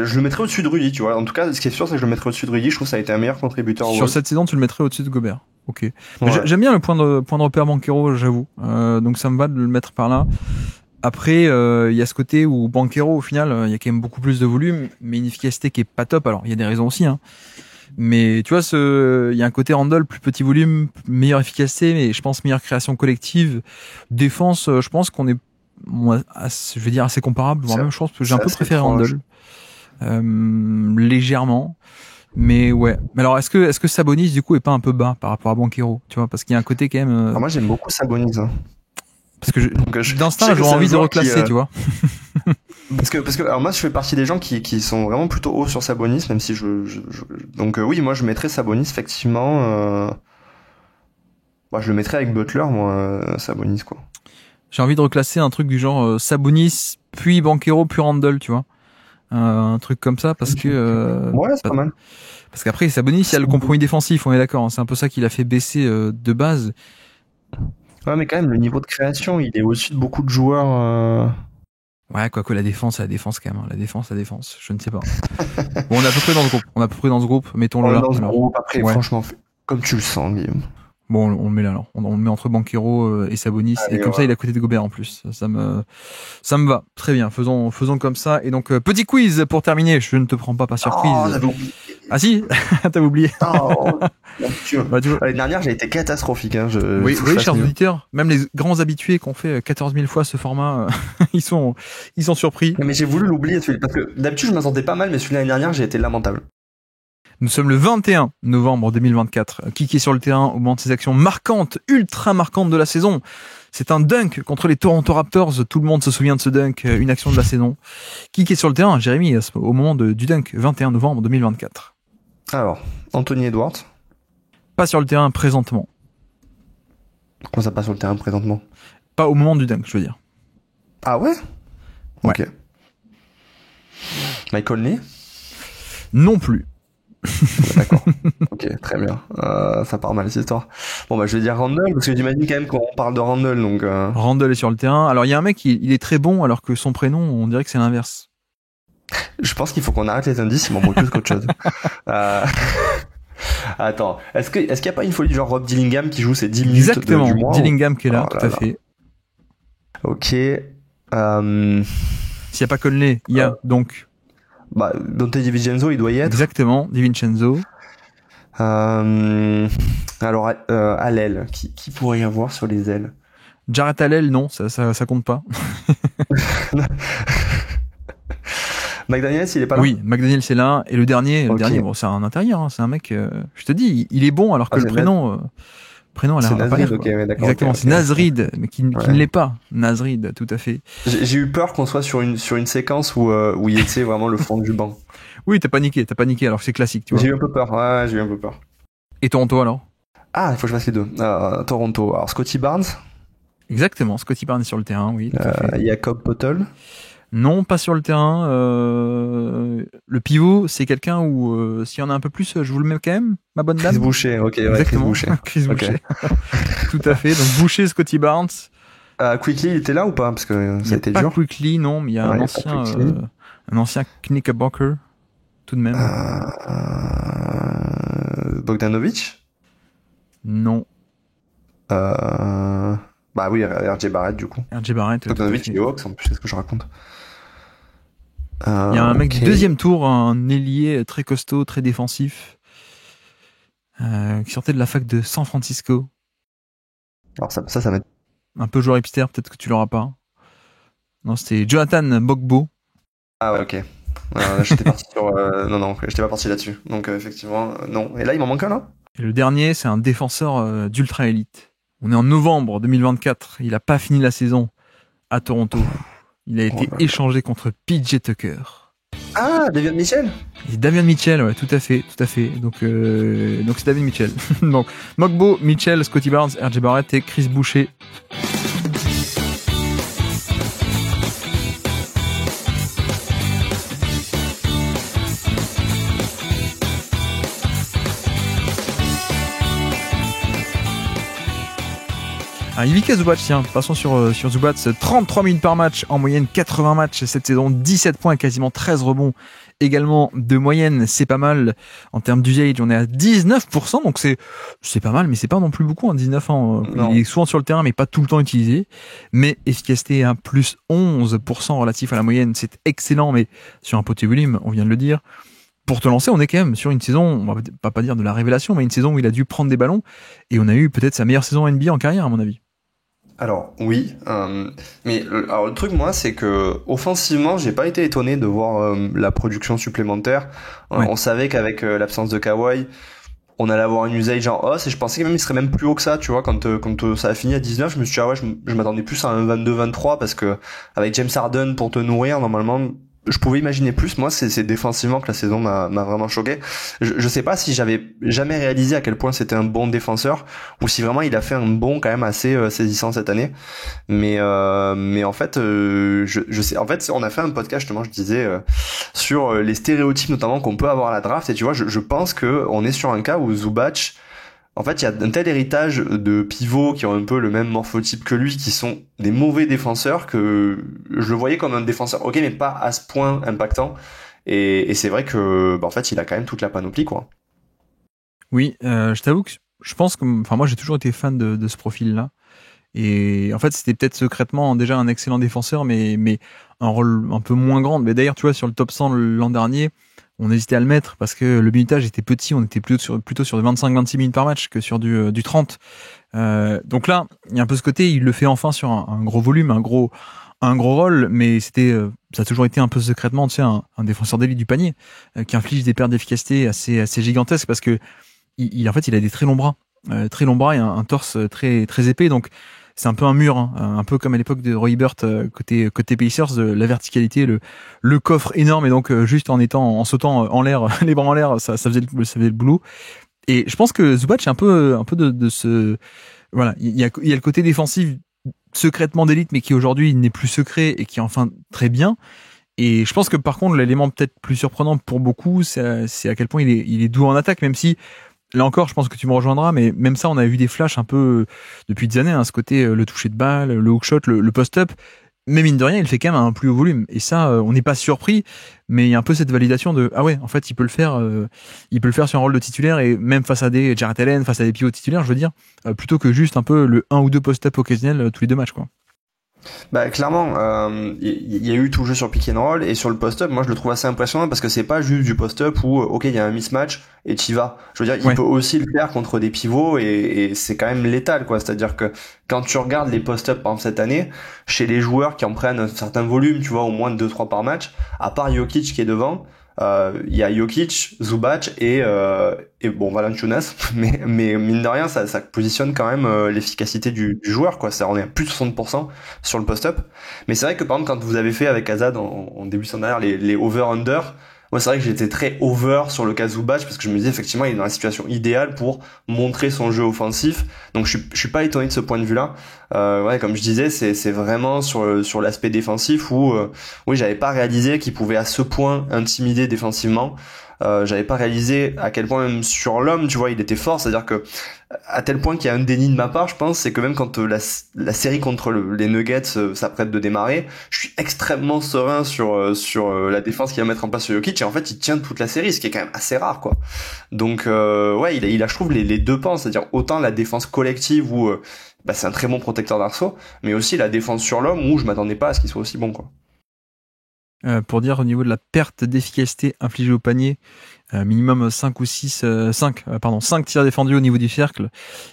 je le mettrais au-dessus de Rudy, tu vois. En tout cas, ce qui est sûr, c'est que je le mettrais au-dessus de Rudy, je trouve que ça a été un meilleur contributeur. Sur cette saison, tu le mettrais au-dessus de Gobert. Ok. Ouais. J'aime bien le point de repère Banchero, j'avoue. Donc ça me va de le mettre par là. Après, il y a ce côté où Banchero, au final, il y a quand même beaucoup plus de volume, mais une efficacité qui est pas top. Alors, il y a des raisons aussi, hein. Mais tu vois, il y a un côté Randle, plus petit volume, meilleure efficacité, mais je pense meilleure création collective. Défense, je pense qu'on est, je vais dire assez comparable, voire même, je pense que j'ai un peu préféré Randle. Légèrement. Mais ouais. Mais alors, est-ce que Sabonis, du coup, est pas un peu bas par rapport à Banchero, tu vois, parce qu'il y a un côté quand même. Alors moi, j'aime beaucoup Sabonis, hein. Parce que d'instinct, j'aurais envie de reclasser, tu vois. parce que alors moi je fais partie des gens qui sont vraiment plutôt hauts sur Sabonis, même si donc oui, moi je mettrais Sabonis effectivement. Je le mettrais avec Butler, moi, Sabonis, quoi. J'ai envie de reclasser un truc du genre Sabonis, puis Banchero, puis Randle, tu vois. Un truc comme ça, parce que ouais, c'est pas mal. Parce qu'après Sabonis, il y a le compromis défensif, on est d'accord, hein, c'est un peu ça qui l'a fait baisser de base. Ouais, mais quand même, le niveau de création, il est au-dessus de beaucoup de joueurs. Ouais, quoique la défense quand même. La défense, je ne sais pas. Bon, on est à peu près dans ce groupe. Mettons-le là. Dans ce groupe, après, franchement, comme tu le sens, Guillaume. Bon, on le met là alors. On le met entre Banchero et Sabonis. Allez, et comme ça, il est à côté de Gobert en plus. Ça me va. Très bien. Faisons comme ça. Et donc, petit quiz pour terminer. Je ne te prends pas par surprise. J'avais oublié. Ah si, t'as oublié. L'année dernière, j'ai été catastrophique. Hein. Oui, chers auditeurs, même les grands habitués qui ont fait 14 000 fois ce format, ils sont surpris. Mais j'ai voulu l'oublier, parce que d'habitude, je me sentais pas mal, mais celui de l'année dernière, j'ai été lamentable. Nous sommes le 21 novembre 2024. Qui est sur le terrain au moment de ces actions marquantes, ultra marquantes de la saison? C'est un dunk contre les Toronto Raptors. Tout le monde se souvient de ce dunk, une action de la saison. Qui est sur le terrain, Jérémy, au moment du dunk, 21 novembre 2024? Alors, Anthony Edwards. Pas sur le terrain présentement. Comment ça, pas sur le terrain présentement? Pas au moment du dunk, je veux dire. Ah ouais? Ok. Ouais. Mike Conley? Non plus. D'accord. Ok, très bien. Ça part mal cette histoire. Bon bah je vais dire Randle parce que j'imagine quand même qu'on parle de Randle donc. Randle est sur le terrain. Alors il y a un mec, il est très bon alors que son prénom, on dirait que c'est l'inverse. Je pense qu'il faut qu'on arrête les indices, il m'en manque plus qu'autre chose. Attends, est-ce qu'il y a pas une folie genre Rob Dillingham qui joue ses 10 minutes Exactement, du mois? Dillingham qui est là, tout à fait. Ok. S'il n'y a pas Conley, il y a donc. Bah, Dante DiVincenzo, il doit y être. Exactement, DiVincenzo. Alors, à l'aile, qui pourrait y avoir sur les ailes? Jarrett Hallel, non, ça compte pas. McDaniels, il est pas là? Oui, McDaniels c'est là. Et le dernier, bon, c'est un intérieur, hein, c'est un mec, je te dis, il est bon alors que le prénom a l'air pas Nazrid, okay, exactement, c'est Nazrid, mais qui ne l'est pas. Nazrid, tout à fait. J'ai eu peur qu'on soit sur une séquence où il était vraiment le fond du banc. Oui, t'as paniqué alors que c'est classique, tu vois. J'ai eu un peu peur, j'ai eu un peu peur. Et Toronto alors? Ah, il faut que je fasse les deux. Toronto. Alors, Scottie Barnes? Exactement, Scottie Barnes est sur le terrain, oui. Jakob Poeltl? Non, pas sur le terrain. Le pivot, c'est quelqu'un où, s'il y en a un peu plus, je vous le mets quand même, ma bonne dame. Chris Boucher, ok. Exactement. Ouais, Chris Boucher. Tout à fait. Donc Boucher, Scottie Barnes. Quickly, il était là ou pas? Parce que ça a été dur. Pas Quickly, non, mais il y a un ancien Knickerbocker, tout de même. Bogdanovic? Non. Bah oui, RJ Barrett, du coup. RJ Barrett. Bogdanovic, il est Hawks, en plus, c'est ce que je raconte. Il y a un mec du deuxième tour, un ailier très costaud, très défensif, qui sortait de la fac de San Francisco. Alors ça va être... Un peu joueur hipster, peut-être que tu l'auras pas. Non, c'était Jonathan Bogbo. Ah ouais, ok. J'étais parti sur... Non, j'étais pas parti là-dessus. Donc effectivement, non. Et là, il m'en manque un, là? Et le dernier, c'est un défenseur d'ultra élite. On est en novembre 2024. Il a pas fini la saison à Toronto. Il a été échangé contre PJ Tucker. Ah, Davion Mitchell? Et Davion Mitchell, ouais, tout à fait. Donc c'est Davion Mitchell. Donc, Mogbo, Mitchell, Scottie Barnes, RJ Barrett et Chris Boucher. Ivica Zubac, tiens, passons sur Zubac, 33 minutes par match, en moyenne 80 matchs cette saison, 17 points, quasiment 13 rebonds également de moyenne, c'est pas mal. En termes d'usage, on est à 19%, donc c'est pas mal, mais c'est pas non plus beaucoup, 19 ans. Il est souvent sur le terrain, mais pas tout le temps utilisé. Mais efficacité à plus 11% relatif à la moyenne, c'est excellent, mais sur un poté volume, on vient de le dire. Pour te lancer, on est quand même sur une saison, on va pas dire de la révélation, mais une saison où il a dû prendre des ballons, et on a eu peut-être sa meilleure saison NBA en carrière, à mon avis. Alors oui, mais le truc moi c'est que offensivement j'ai pas été étonné de voir la production supplémentaire. Ouais. On savait qu'avec l'absence de Kawhi, on allait avoir une usage en hausse et je pensais que même il serait même plus haut que ça, tu vois, quand ça a fini à 19, je me suis dit ah ouais, je m'attendais plus à un 22-23 parce que avec James Harden pour te nourrir normalement je pouvais imaginer plus. Moi, c'est défensivement que la saison m'a vraiment choqué. Je sais pas si j'avais jamais réalisé à quel point c'était un bon défenseur ou si vraiment il a fait un bond quand même assez saisissant cette année. Mais en fait, je sais. En fait, on a fait un podcast justement, je disais sur les stéréotypes notamment qu'on peut avoir à la draft. Et tu vois, je pense que on est sur un cas où Zubac, en fait, il y a un tel héritage de pivots qui ont un peu le même morphotype que lui, qui sont des mauvais défenseurs, que je le voyais comme un défenseur, ok, mais pas à ce point impactant. Et c'est vrai que, en fait, il a quand même toute la panoplie, quoi. Oui, je t'avoue que je pense que, enfin, moi, j'ai toujours été fan de ce profil-là. Et en fait, c'était peut-être secrètement déjà un excellent défenseur, mais un rôle un peu moins grand. Mais d'ailleurs, tu vois, sur le top 100 l'an dernier, on hésitait à le mettre parce que le minutage était petit. On était plutôt sur des 25-26 minutes par match que sur du 30. Donc là, il y a un peu ce côté, il le fait enfin sur un gros volume, un gros rôle, mais c'était, ça a toujours été un peu secrètement, tu sais, un défenseur d'élite du panier qui inflige des pertes d'efficacité assez gigantesques parce que en fait, il a des très longs bras et un torse très épais. Donc c'est un peu un mur, hein, un peu comme à l'époque de Roy Hibbert côté Pacers, la verticalité, le coffre énorme, et donc juste en sautant en l'air, les bras en l'air, ça faisait le boulot. Et je pense que Zubac est un peu de ce, voilà, il y a le côté défensif secrètement d'élite, mais qui aujourd'hui n'est plus secret et qui est enfin très bien. Et je pense que par contre l'élément peut-être plus surprenant pour beaucoup, c'est à quel point il est doux en attaque, même si là encore, je pense que tu me rejoindras, mais même ça, on a vu des flashs un peu depuis des années, hein, ce côté le toucher de balle, le hook shot, le post-up. Mais mine de rien, il fait quand même un plus haut volume. Et ça, on n'est pas surpris, mais il y a un peu cette validation de ah ouais, en fait, il peut le faire sur un rôle de titulaire, et même face à des Jarrett Allen, face à des pivots titulaires, je veux dire, plutôt que juste un peu le 1 ou 2 post-up occasionnels tous les 2 matchs, quoi. Bah clairement, y a eu tout le jeu sur pick and roll, et sur le post-up, moi je le trouve assez impressionnant parce que c'est pas juste du post-up où ok, il y a un mismatch et t'y vas. Je veux dire, il peut aussi le faire contre des pivots, et c'est quand même létal, quoi. C'est-à-dire que quand tu regardes les post-up par exemple cette année, chez les joueurs qui en prennent un certain volume, tu vois, au moins de 2-3 par match, à part Jokic qui est devant, il y a Jokic, Zubac et bon, Valanciunas, mais mine de rien, ça positionne quand même l'efficacité du joueur, quoi. Ça, on est à plus de 60% sur le post-up. Mais c'est vrai que par exemple, quand vous avez fait avec Azad en début de saison dernière les over-under, moi c'est vrai que j'étais très over sur le cas Zubac parce que je me disais effectivement il est dans la situation idéale pour montrer son jeu offensif. Donc je suis pas étonné de ce point de vue-là. Ouais, comme je disais, c'est vraiment sur l'aspect défensif où oui, j'avais pas réalisé qu'il pouvait à ce point intimider défensivement. J'avais pas réalisé à quel point même sur l'homme, tu vois, il était fort. C'est-à-dire que à tel point qu'il y a un déni de ma part, je pense, c'est que même quand la série contre les Nuggets s'apprête de démarrer, je suis extrêmement serein sur la défense qu'il va mettre en place sur Jokic, et en fait il tient toute la série, ce qui est quand même assez rare, quoi. Donc ouais, il a je trouve les deux pans, c'est-à-dire autant la défense collective où bah, c'est un très bon protecteur d'arceau, mais aussi la défense sur l'homme où je m'attendais pas à ce qu'il soit aussi bon, quoi. Pour dire au niveau de la perte d'efficacité infligée au panier, minimum 5 tirs défendus au niveau du cercle.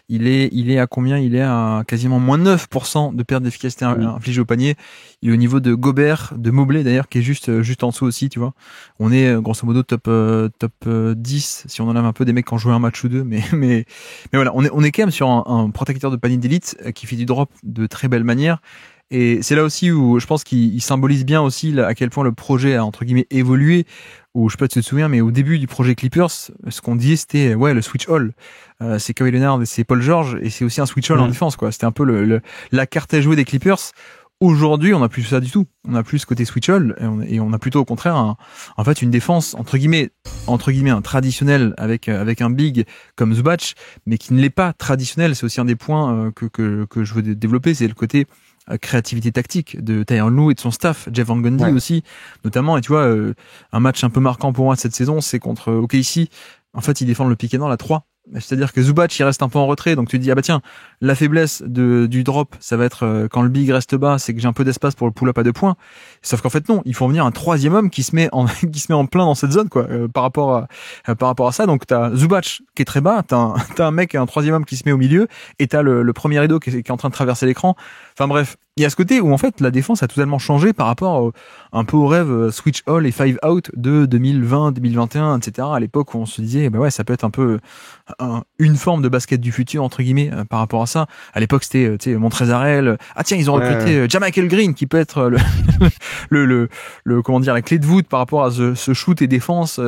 Il est à combien? Il est à quasiment moins 9% de perte d'efficacité infligée au panier. Il est au niveau de Gobert, de Mobley d'ailleurs, qui est juste en dessous aussi, tu vois. On est grosso modo top 10 si on enlève un peu des mecs qui ont joué un match ou deux, mais voilà, on est quand même sur un protecteur de panier d'élite qui fait du drop de très belle manière. Et c'est là aussi où je pense qu'il symbolise bien aussi à quel point le projet a entre guillemets évolué. Où je sais pas si tu te souviens, mais au début du projet Clippers, ce qu'on disait c'était ouais, le switch all. C'est Kawhi Leonard et c'est Paul George, et c'est aussi un switch all en défense, quoi. C'était un peu la carte à jouer des Clippers. Aujourd'hui, on n'a plus ça du tout. On n'a plus ce côté switch all, et on a plutôt au contraire en fait une défense entre guillemets un traditionnel avec un big comme Zubac, mais qui ne l'est pas traditionnel. C'est aussi un des points que je veux développer, c'est le côté créativité tactique de Tyronn Lue et de son staff, Jeff Van Gundy aussi notamment. Et tu vois, un match un peu marquant pour moi cette saison, c'est contre OKC. En fait, ils défendent le pick and roll à 3. C'est-à-dire que Zubac, il reste un peu en retrait, donc tu te dis ah bah tiens, la faiblesse du drop, ça va être quand le big reste bas, c'est que j'ai un peu d'espace pour le pull-up à 2 points. Sauf qu'en fait non, il faut venir un troisième homme qui se met en plein dans cette zone, quoi. Par rapport à ça, donc t'as Zubac qui est très bas, t'as un mec, un troisième homme qui se met au milieu, et t'as le premier rideau qui est en train de traverser l'écran. Enfin bref, il y a ce côté où en fait la défense a totalement changé par rapport un peu au rêve switch all et 5 out de 2020, 2021, etc. À l'époque où on se disait bah ouais, ça peut être un peu une forme de basket du futur entre guillemets par rapport à ça. À l'époque c'était tu sais Montrezl, ah tiens ils ont recruté Jamichael Green qui peut être le comment dire, la clé de voûte par rapport à ce shoot et défense.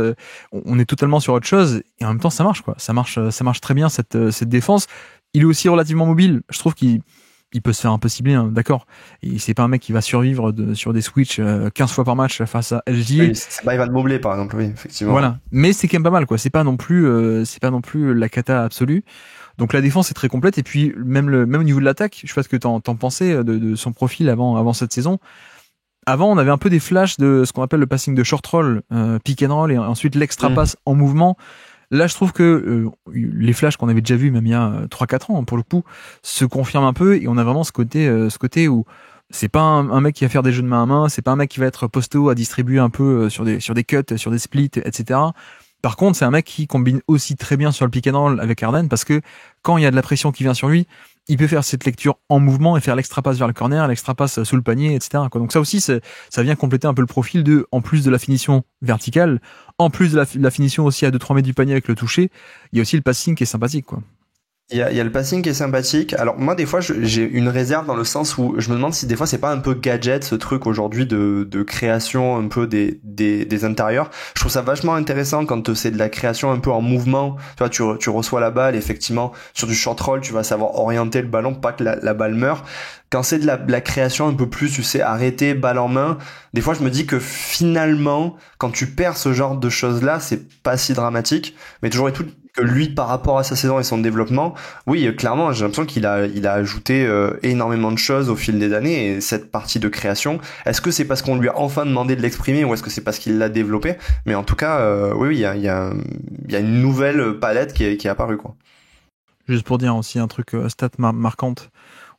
On est totalement sur autre chose, et en même temps ça marche, quoi. Ça marche très bien cette défense. Il est aussi relativement mobile. Je trouve qu'il peut se faire un peu cibler, hein, d'accord. Et c'est pas un mec qui va survivre sur des switches 15 fois par match face à SGA. Oui, c'est pas Ivan Mobley par exemple, oui, effectivement. Voilà, mais c'est quand même pas mal, quoi. C'est pas non plus la cata absolue. Donc la défense est très complète, et puis même au niveau de l'attaque, je sais pas ce que t'en pensais de son profil avant cette saison. Avant, on avait un peu des flashs de ce qu'on appelle le passing de short roll, pick and roll, et ensuite l'extra pass en mouvement. Là, je trouve que les flashs qu'on avait déjà vus, même il y a 3-4 ans, pour le coup, se confirment un peu, et on a vraiment ce côté où c'est pas un mec qui va faire des jeux de main à main, c'est pas un mec qui va être posto à distribuer un peu sur des cuts, sur des splits, etc. Par contre, c'est un mec qui combine aussi très bien sur le pick and roll avec Harden, parce que quand il y a de la pression qui vient sur lui, il peut faire cette lecture en mouvement et faire l'extra passe vers le corner, l'extra passe sous le panier, etc. Donc ça aussi, ça vient compléter un peu le profil en plus de la finition verticale, en plus de la finition aussi à 2-3 mètres du panier avec le toucher, il y a aussi le passing qui est sympathique, quoi. Il y a le passing qui est sympathique. Alors moi des fois j'ai une réserve dans le sens où je me demande si des fois c'est pas un peu gadget ce truc aujourd'hui de création un peu des intérieurs. Je trouve ça vachement intéressant quand c'est de la création un peu en mouvement. Tu vois, tu reçois la balle, effectivement sur du short roll tu vas savoir orienter le ballon, pas que la balle meure. Quand c'est de la création un peu plus, tu sais, arrêter, balle en main, des fois je me dis que finalement, quand tu perds ce genre de choses-là, c'est pas si dramatique, mais toujours et tout que lui, par rapport à sa saison et son développement, oui, clairement, j'ai l'impression qu'il a ajouté énormément de choses au fil des années, et cette partie de création, est-ce que c'est parce qu'on lui a enfin demandé de l'exprimer, ou est-ce que c'est parce qu'il l'a développé? Mais en tout cas, oui, il y a une nouvelle palette qui est apparue, quoi. Juste pour dire aussi un truc, stat marquante,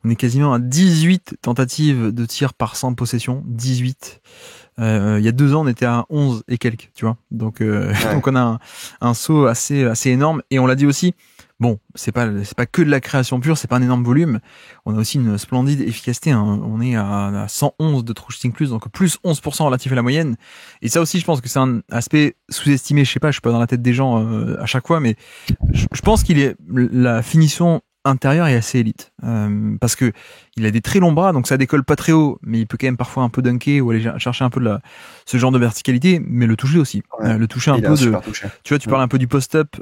on est quasiment à 18 tentatives de tir par 100 possessions, 18. Il y a 2 ans, on était à 11 et quelques, tu vois. Donc, donc on a un saut assez énorme. Et on l'a dit aussi, bon, c'est pas que de la création pure, c'est pas un énorme volume. On a aussi une splendide efficacité, hein. On est à 111 de true shooting plus, donc plus 11% relatif à la moyenne. Et ça aussi, je pense que c'est un aspect sous-estimé. Je sais pas, je suis pas dans la tête des gens à chaque fois, mais je pense la finition intérieur est assez élite, parce que il a des très longs bras, donc ça décolle pas très haut, mais il peut quand même parfois un peu dunker ou aller chercher un peu ce genre de verticalité, mais le toucher aussi, le toucher un peu tu vois, tu parles un peu du post-up,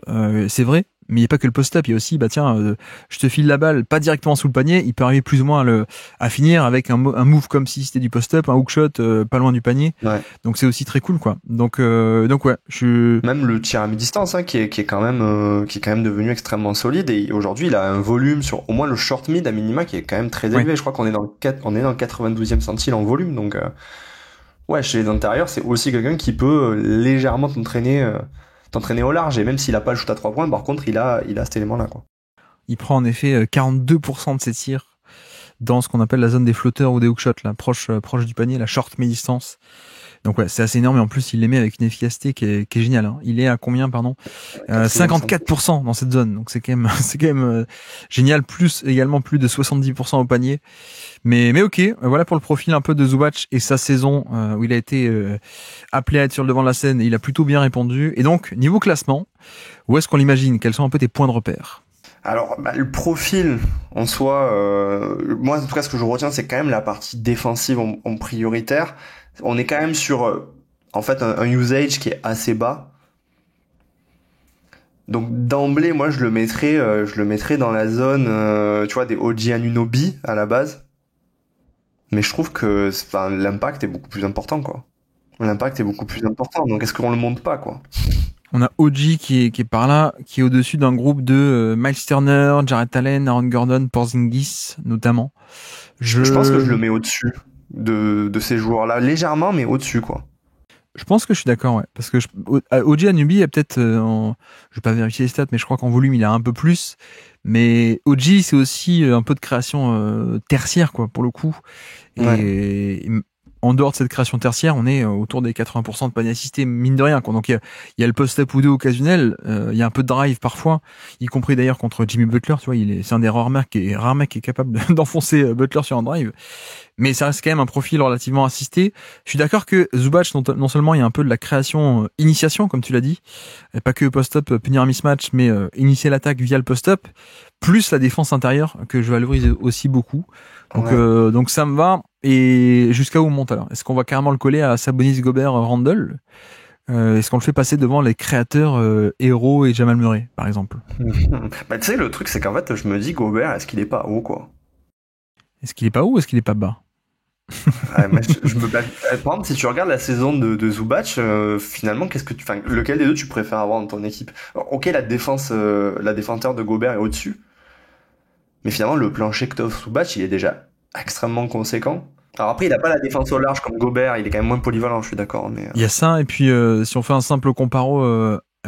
c'est vrai, mais il n'y a pas que le post-up, il y a aussi, je te file la balle, pas directement sous le panier, il peut arriver plus ou moins à finir avec un move comme si c'était du post-up, un hookshot pas loin du panier. Ouais. Donc c'est aussi très cool, quoi. Donc ouais, même le tir à mi-distance, hein, qui est quand même devenu extrêmement solide, et aujourd'hui il a un volume sur au moins le short mid à minima qui est quand même très élevé. Je crois qu'on est dans le 92e centile en volume, donc ouais, chez les intérieurs, c'est aussi quelqu'un qui peut légèrement t'entraîner au large, et même s'il a pas le shoot à 3 points, par contre il a cet élément là, quoi. Il prend en effet 42% de ses tirs dans ce qu'on appelle la zone des flotteurs ou des hook shots, là, proche du panier, la short mi-distance. Donc ouais, c'est assez énorme, et en plus il les met avec une efficacité qui est géniale, hein. Il est à combien, pardon, 54% dans cette zone. Donc c'est quand même génial, plus également plus de 70% au panier. Mais ok, voilà pour le profil un peu de Zubac et sa saison où il a été appelé à être sur le devant de la scène, et il a plutôt bien répondu. Et donc niveau classement, où est-ce qu'on l'imagine? Quels sont un peu tes points de repère? Alors, le profil en soi, moi en tout cas ce que je retiens, c'est quand même la partie défensive en prioritaire. On est quand même sur en fait un usage qui est assez bas. Donc d'emblée, moi je le mettrais dans la zone tu vois, des OG Anunoby à la base. Mais je trouve que l'impact est beaucoup plus important, quoi. L'impact est beaucoup plus important. Donc est-ce qu'on le monte pas, quoi? On a OG qui est par là, qui est au-dessus d'un groupe de Miles Turner, Jarrett Allen, Aaron Gordon, Porzingis notamment. Je pense que je le mets au-dessus de ces joueurs-là, légèrement, mais au-dessus, quoi. Je pense que je suis d'accord, ouais. Parce que OG Anunoby, il y a peut-être, je vais pas vérifier les stats, mais je crois qu'en volume, il a un peu plus. Mais OG, c'est aussi un peu de création tertiaire, quoi, pour le coup. Et en dehors de cette création tertiaire, on est autour des 80% de paniers assistés, mine de rien, quoi. Donc il y a le post-up ou deux occasionnel, il y a un peu de drive parfois, y compris d'ailleurs contre Jimmy Butler, tu vois, c'est un des rares mecs qui est capable d'enfoncer Butler sur un drive. Mais ça reste quand même un profil relativement assisté. Je suis d'accord que Zubac, non seulement il y a un peu de la création, initiation, comme tu l'as dit, pas que post-up, punir un mismatch, mais initier l'attaque via le post-up, plus la défense intérieure, que je valorise aussi beaucoup. Donc ça me va. Et jusqu'à où on monte alors? Est-ce qu'on va carrément le coller à Sabonis, Gobert, Randle? Est-ce qu'on le fait passer devant les créateurs Hero et Jamal Murray, par exemple? Bah tu sais, le truc c'est qu'en fait je me dis Gobert, est-ce qu'il est pas haut, quoi? Est-ce qu'il est pas haut ou est-ce qu'il est pas bas? Par exemple, si tu regardes la saison de Zubac, finalement, lequel des deux tu préfères avoir dans ton équipe? Ok, la défenseur de Gobert est au-dessus, mais finalement le plancher que t'offre Zubac, il est déjà extrêmement conséquent. Alors après, il a pas la défense au large comme Gobert, il est quand même moins polyvalent, je suis d'accord. Mais il y a ça, et puis si on fait un simple comparo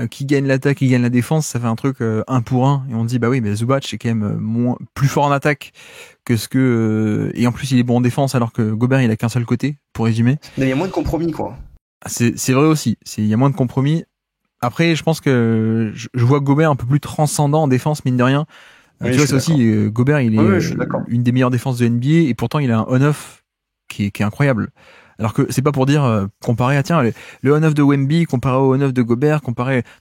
qui gagne l'attaque, qui gagne la défense, ça fait un truc 1 pour 1. Et on dit, bah oui, mais Zubac est quand même plus fort en attaque que ce que... et en plus, il est bon en défense, alors que Gobert, il a qu'un seul côté, pour résumer. Mais il y a moins de compromis, quoi. C'est vrai aussi. Il y a moins de compromis. Après, je pense que je vois Gobert un peu plus transcendant en défense, mine de rien. Oui, tu vois, c'est aussi, Gobert, il est une des meilleures défenses de NBA, et pourtant, il a un on-off qui est incroyable. Alors que c'est pas pour dire, comparer à, tiens, le on-off de Wemby, comparé au on-off de Gobert,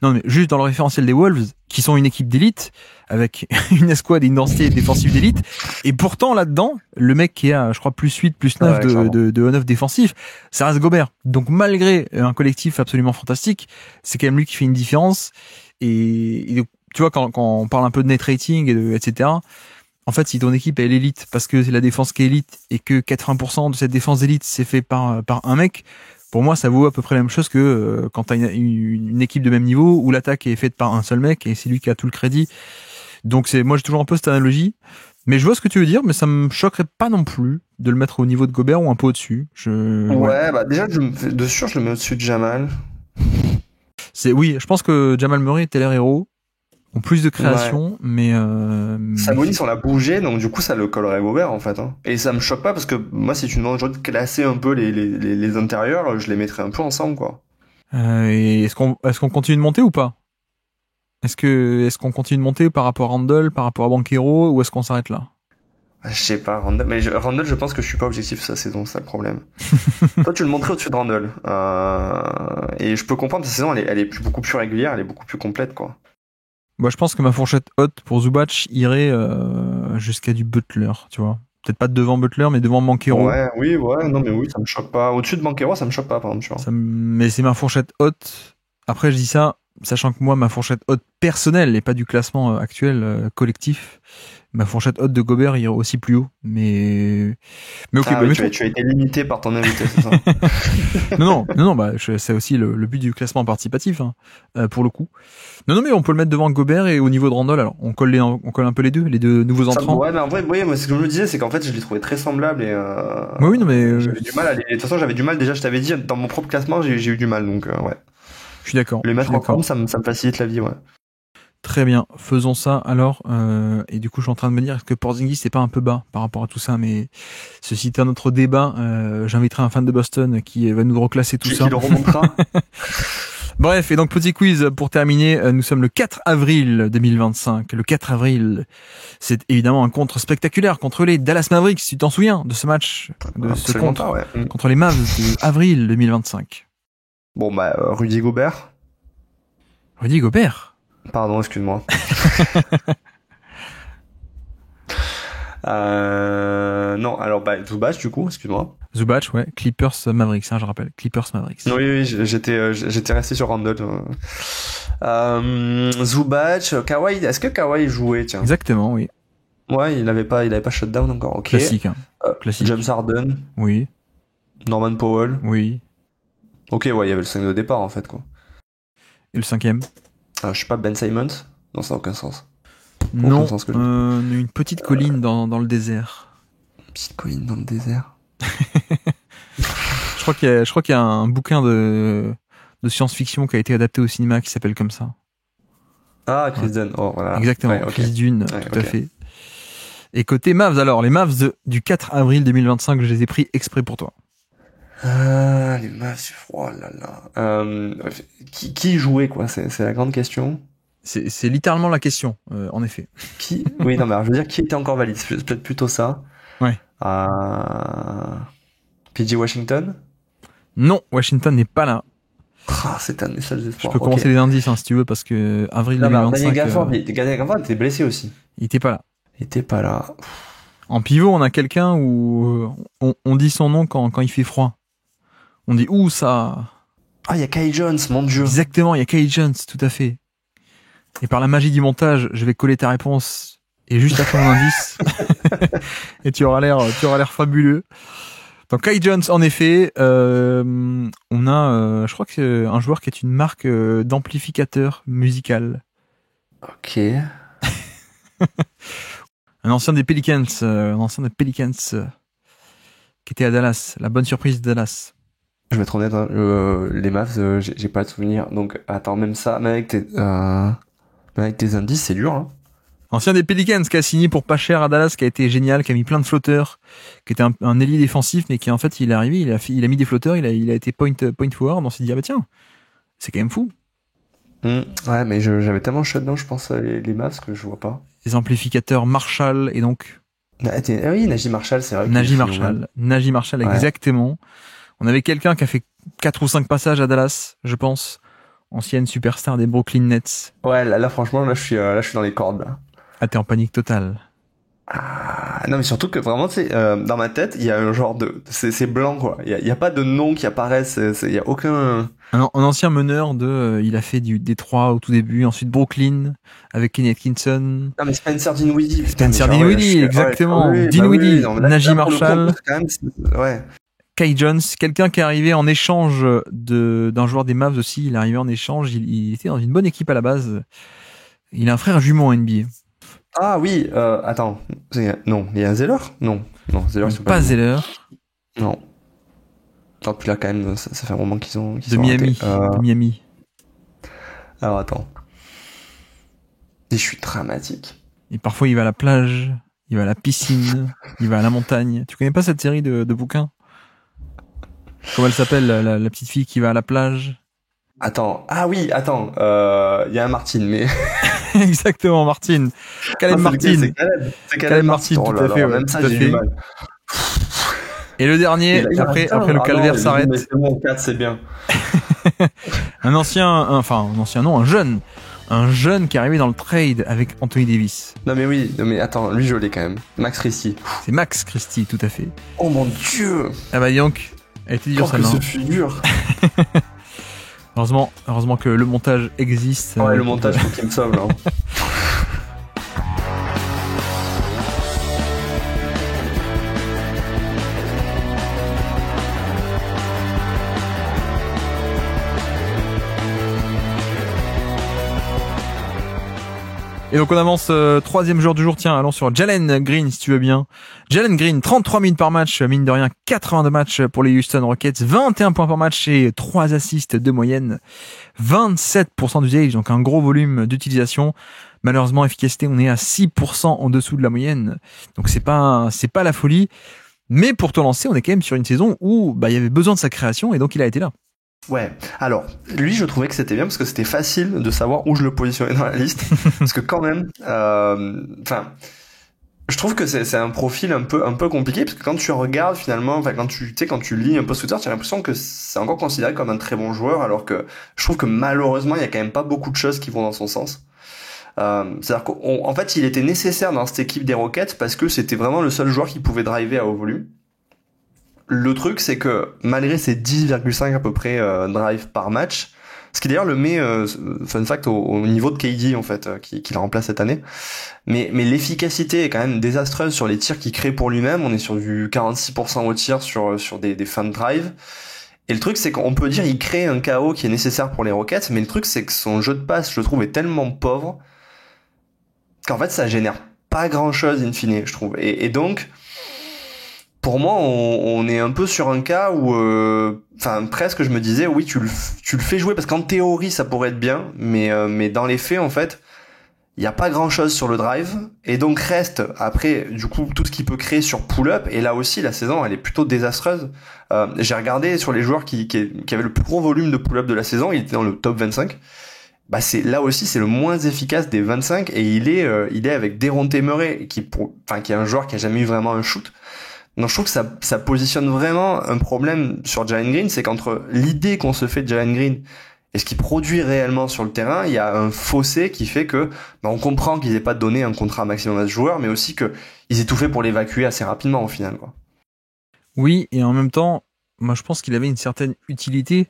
non, mais juste dans le référentiel des Wolves, qui sont une équipe d'élite, avec une escouade et une densité défensive d'élite, et pourtant, là-dedans, le mec qui a, je crois, plus 8, plus 9 de on-off défensif, ça reste Gobert. Donc, malgré un collectif absolument fantastique, c'est quand même lui qui fait une différence, et tu vois, quand on parle un peu de net rating, etc., en fait, si ton équipe est l'élite parce que c'est la défense qui est élite et que 80% de cette défense d'élite c'est fait par un mec, pour moi, ça vaut à peu près la même chose que quand t'as une équipe de même niveau où l'attaque est faite par un seul mec et c'est lui qui a tout le crédit. Donc moi j'ai toujours un peu cette analogie, mais je vois ce que tu veux dire, mais ça me choquerait pas non plus de le mettre au niveau de Gobert ou un peu au-dessus. Bah déjà je le mets au-dessus de Jamal. Oui, je pense que Jamal Murray était leur héros. Ont plus de création, mais Sabonis on l'a bougé, donc du coup ça le collerait Gobert en fait. Hein. Et ça me choque pas parce que moi si tu me demandes aujourd'hui de classer un peu les intérieurs, je les mettrais un peu ensemble quoi. Et est-ce qu'on continue de monter ou pas? Est-ce qu'on continue de monter par rapport à Randle, par rapport à Banchero, ou est-ce qu'on s'arrête là? Je sais pas, Randle, mais Randle, je pense que je suis pas objectif sa saison, c'est ça le problème. Toi, tu le montrais au-dessus de Randle. Et je peux comprendre, sa saison, elle est beaucoup plus régulière, elle est beaucoup plus complète, quoi. Moi, je pense que ma fourchette haute pour Zubac irait jusqu'à du Butler, tu vois. Peut-être pas devant Butler, mais devant Banchero. Non, mais oui, ça me choque pas. Au-dessus de Banchero, ça me choque pas, par exemple, tu vois. Mais c'est ma fourchette haute. Après, je dis ça, sachant que moi, ma fourchette haute personnelle, et pas du classement actuel collectif, ma fourchette haute de Gobert irait aussi plus haut. Mais ok. Tu as été limité par ton invité, c'est ça? non, c'est aussi le but du classement participatif, hein, pour le coup. Non, mais on peut le mettre devant Gobert et au niveau de Randle, alors on colle un peu les deux nouveaux entrants. Ouais, mais en vrai, moi, ce que je me disais, c'est qu'en fait, je les trouvais très semblables et. Oui, non, mais. J'avais du mal de toute façon, j'avais du mal, déjà, je t'avais dit, dans mon propre classement, j'ai eu du mal, donc, ouais. Je suis d'accord. Les mettre ensemble, ça me facilite la vie, ouais. Très bien, faisons ça alors. Et du coup, je suis en train de me dire, est-ce que Porzingis c'est pas un peu bas par rapport à tout ça? Mais ceci est un autre débat. J'inviterai un fan de Boston qui va nous reclasser tout ça. Qui le remontera. Bref, et donc petit quiz pour terminer. Nous sommes le 4 avril 2025. Le 4 avril, c'est évidemment un contre spectaculaire contre les Dallas Mavericks. Tu t'en souviens de ce match, de ce contre, contre les Mavs de avril 2025? Bon bah Rudy Gobert. Rudy Gobert. Pardon, excuse-moi. Non, alors Zubac du coup, excuse-moi. Zubac, ouais. Clippers Mavericks, je rappelle. Clippers Mavericks. Oui, j'étais resté sur Randle. Zubac, Kawhi, est-ce que Kawhi jouait, tiens? Exactement, oui. Ouais, il avait pas shutdown encore, ok. Classique, hein. Classique. James Harden. Oui. Norman Powell. Oui. Ok, ouais, il y avait le 5 de départ, en fait, quoi. Et le 5e? Je sais pas, Ben Simmons? Non, ça n'a aucun sens. Non, une petite colline dans le désert. Une petite colline dans le désert. Je crois qu'il y a un bouquin de science-fiction qui a été adapté au cinéma qui s'appelle comme ça. Ah, Chris Dunn. Oh, voilà. Exactement, ouais, Chris Dunn, tout à fait. Et côté Mavs, alors, les Mavs du 4 avril 2025, je les ai pris exprès pour toi. Les Mavs, oh là là. Qui jouait, quoi? C'est la grande question. C'est littéralement la question, en effet. Qui? Oui, non, mais alors, je veux dire, qui était encore valide? C'est peut-être plutôt ça. Ouais. PJ Washington? Non, Washington n'est pas là. C'est un message d'espoir. Je peux commencer les indices, hein, si tu veux, parce que avril 2025. Daniel Gafford était blessé aussi. Il était pas là. Il était pas là. En pivot, on a quelqu'un où on dit son nom quand il fait froid. On dit ouh ça. Ah, il y a Kai Jones, mon Dieu. Exactement, il y a Kai Jones, tout à fait. Et par la magie du montage, je vais coller ta réponse et juste après mon indice. Et tu auras l'air fabuleux. Donc Kai Jones, en effet, on a, je crois que c'est un joueur qui est une marque d'amplificateur musical. Ok. Un ancien des Pelicans, qui était à Dallas, la bonne surprise de Dallas. Je vais être honnête, hein, les Mavs, j'ai pas de souvenir. Donc, attends, même avec tes indices, c'est dur, hein. Ancien des Pelicans qui a signé pour pas cher à Dallas, qui a été génial, qui a mis plein de flotteurs, qui était un ailier défensif, mais qui en fait il est arrivé, il a mis des flotteurs, il a été point forward, on s'est dit ah bah tiens, c'est quand même fou. Ouais, mais j'avais tellement shutdown, je pense, les Mavs que je vois pas. Les amplificateurs Marshall et donc. Oui, Najee Marshall, c'est vrai. Najee Marshall, ouais. Exactement. On avait quelqu'un qui a fait 4 ou 5 passages à Dallas, je pense. Ancienne superstar des Brooklyn Nets. Ouais, là franchement, je suis dans les cordes, là. Ah, t'es en panique totale. Ah, non, mais surtout que vraiment, tu sais, dans ma tête, il y a un genre c'est blanc, quoi. Il y a pas de nom qui apparaissent, il y a aucun... Un ancien meneur il a fait du Détroit au tout début, ensuite Brooklyn, avec Kenny Atkinson. Non, mais Spencer Dinwiddie. Spencer Dinwiddie, exactement. Dinwiddie, Najee Marshall. Ouais. Kai Jones, quelqu'un qui est arrivé en échange d'un joueur des Mavs aussi, il est arrivé en échange, il était dans une bonne équipe à la base. Il a un frère jumeau en NBA. Ah oui, attends, non, il y a un Zeller ? Non, Zeller, c'est pas Zeller. Non. Non, puis là quand même, ça fait un moment qu'ils sont Miami. De Miami. Alors attends. Et je suis dramatique. Et parfois il va à la plage, il va à la piscine, il va à la montagne. Tu connais pas cette série de bouquins ? Comment elle s'appelle, la petite fille qui va à la plage ? Attends, il y a un Martin, mais... Exactement, Martin. Caleb Martin. C'est Caleb Martin, tout à fait. Même ça, j'ai du mal. Et le dernier, après le calvaire s'arrête. Mais c'est bon, 4, c'est bien. un jeune qui est arrivé dans le trade avec Anthony Davis. Non mais attends, lui je l'ai quand même. Max Christie. C'est Max Christie, tout à fait. Oh mon Dieu. Ah bah donc, elle était dure celle-là. Ce fut dur. Heureusement que le montage existe. Ouais, le montage, faut qu'il me sauve, là. Et donc on avance, troisième joueur du jour, tiens, allons sur Jalen Green si tu veux bien. Jalen Green, 33 minutes par match, mine de rien, 82 matchs pour les Houston Rockets, 21 points par match et 3 assists de moyenne, 27% d'usage, donc un gros volume d'utilisation. Malheureusement, efficacité, on est à 6% en dessous de la moyenne, donc c'est pas la folie. Mais pour te lancer, on est quand même sur une saison où il y avait besoin de sa création et donc il a été là. Ouais, alors, lui, je trouvais que c'était bien parce que c'était facile de savoir où je le positionnais dans la liste. Parce que quand même, je trouve que c'est un profil un peu compliqué parce que quand tu regardes finalement, quand tu lis un peu Twitter, tu as l'impression que c'est encore considéré comme un très bon joueur alors que je trouve que malheureusement, il y a quand même pas beaucoup de choses qui vont dans son sens. C'est-à-dire qu'en fait, il était nécessaire dans cette équipe des Rockets parce que c'était vraiment le seul joueur qui pouvait driver à haut volume. Le truc, c'est que malgré ses 10,5 à peu près drive par match, ce qui d'ailleurs le met, fun fact, au niveau de KD en fait, qui le remplace cette année. Mais l'efficacité est quand même désastreuse sur les tirs qu'il crée pour lui-même. On est sur du 46% au tir sur des fins de drive. Et le truc, c'est qu'on peut dire il crée un chaos qui est nécessaire pour les Rockets, mais le truc, c'est que son jeu de passe, je le trouve, est tellement pauvre qu'en fait, ça génère pas grand-chose in fine, je trouve. Et donc, pour moi, on est un peu sur un cas où, presque, je me disais, oui, tu le fais jouer parce qu'en théorie, ça pourrait être bien, mais dans les faits, en fait, il y a pas grand chose sur le drive, et donc reste après, du coup, tout ce qu'il peut créer sur pull-up, et là aussi, la saison, elle est plutôt désastreuse. J'ai regardé sur les joueurs qui avaient le plus gros volume de pull-up de la saison, il était dans le top 25. Là aussi, c'est le moins efficace des 25, et il est avec Dejounte Murray, qui est un joueur qui a jamais eu vraiment un shoot. Donc je trouve que ça positionne vraiment un problème sur Jalen Green, c'est qu'entre l'idée qu'on se fait de Jalen Green et ce qu'il produit réellement sur le terrain, il y a un fossé qui fait que on comprend qu'ils aient pas donné un contrat maximum à ce joueur, mais aussi que ils aient tout fait pour l'évacuer assez rapidement au final, quoi. Oui, et en même temps, moi je pense qu'il avait une certaine utilité,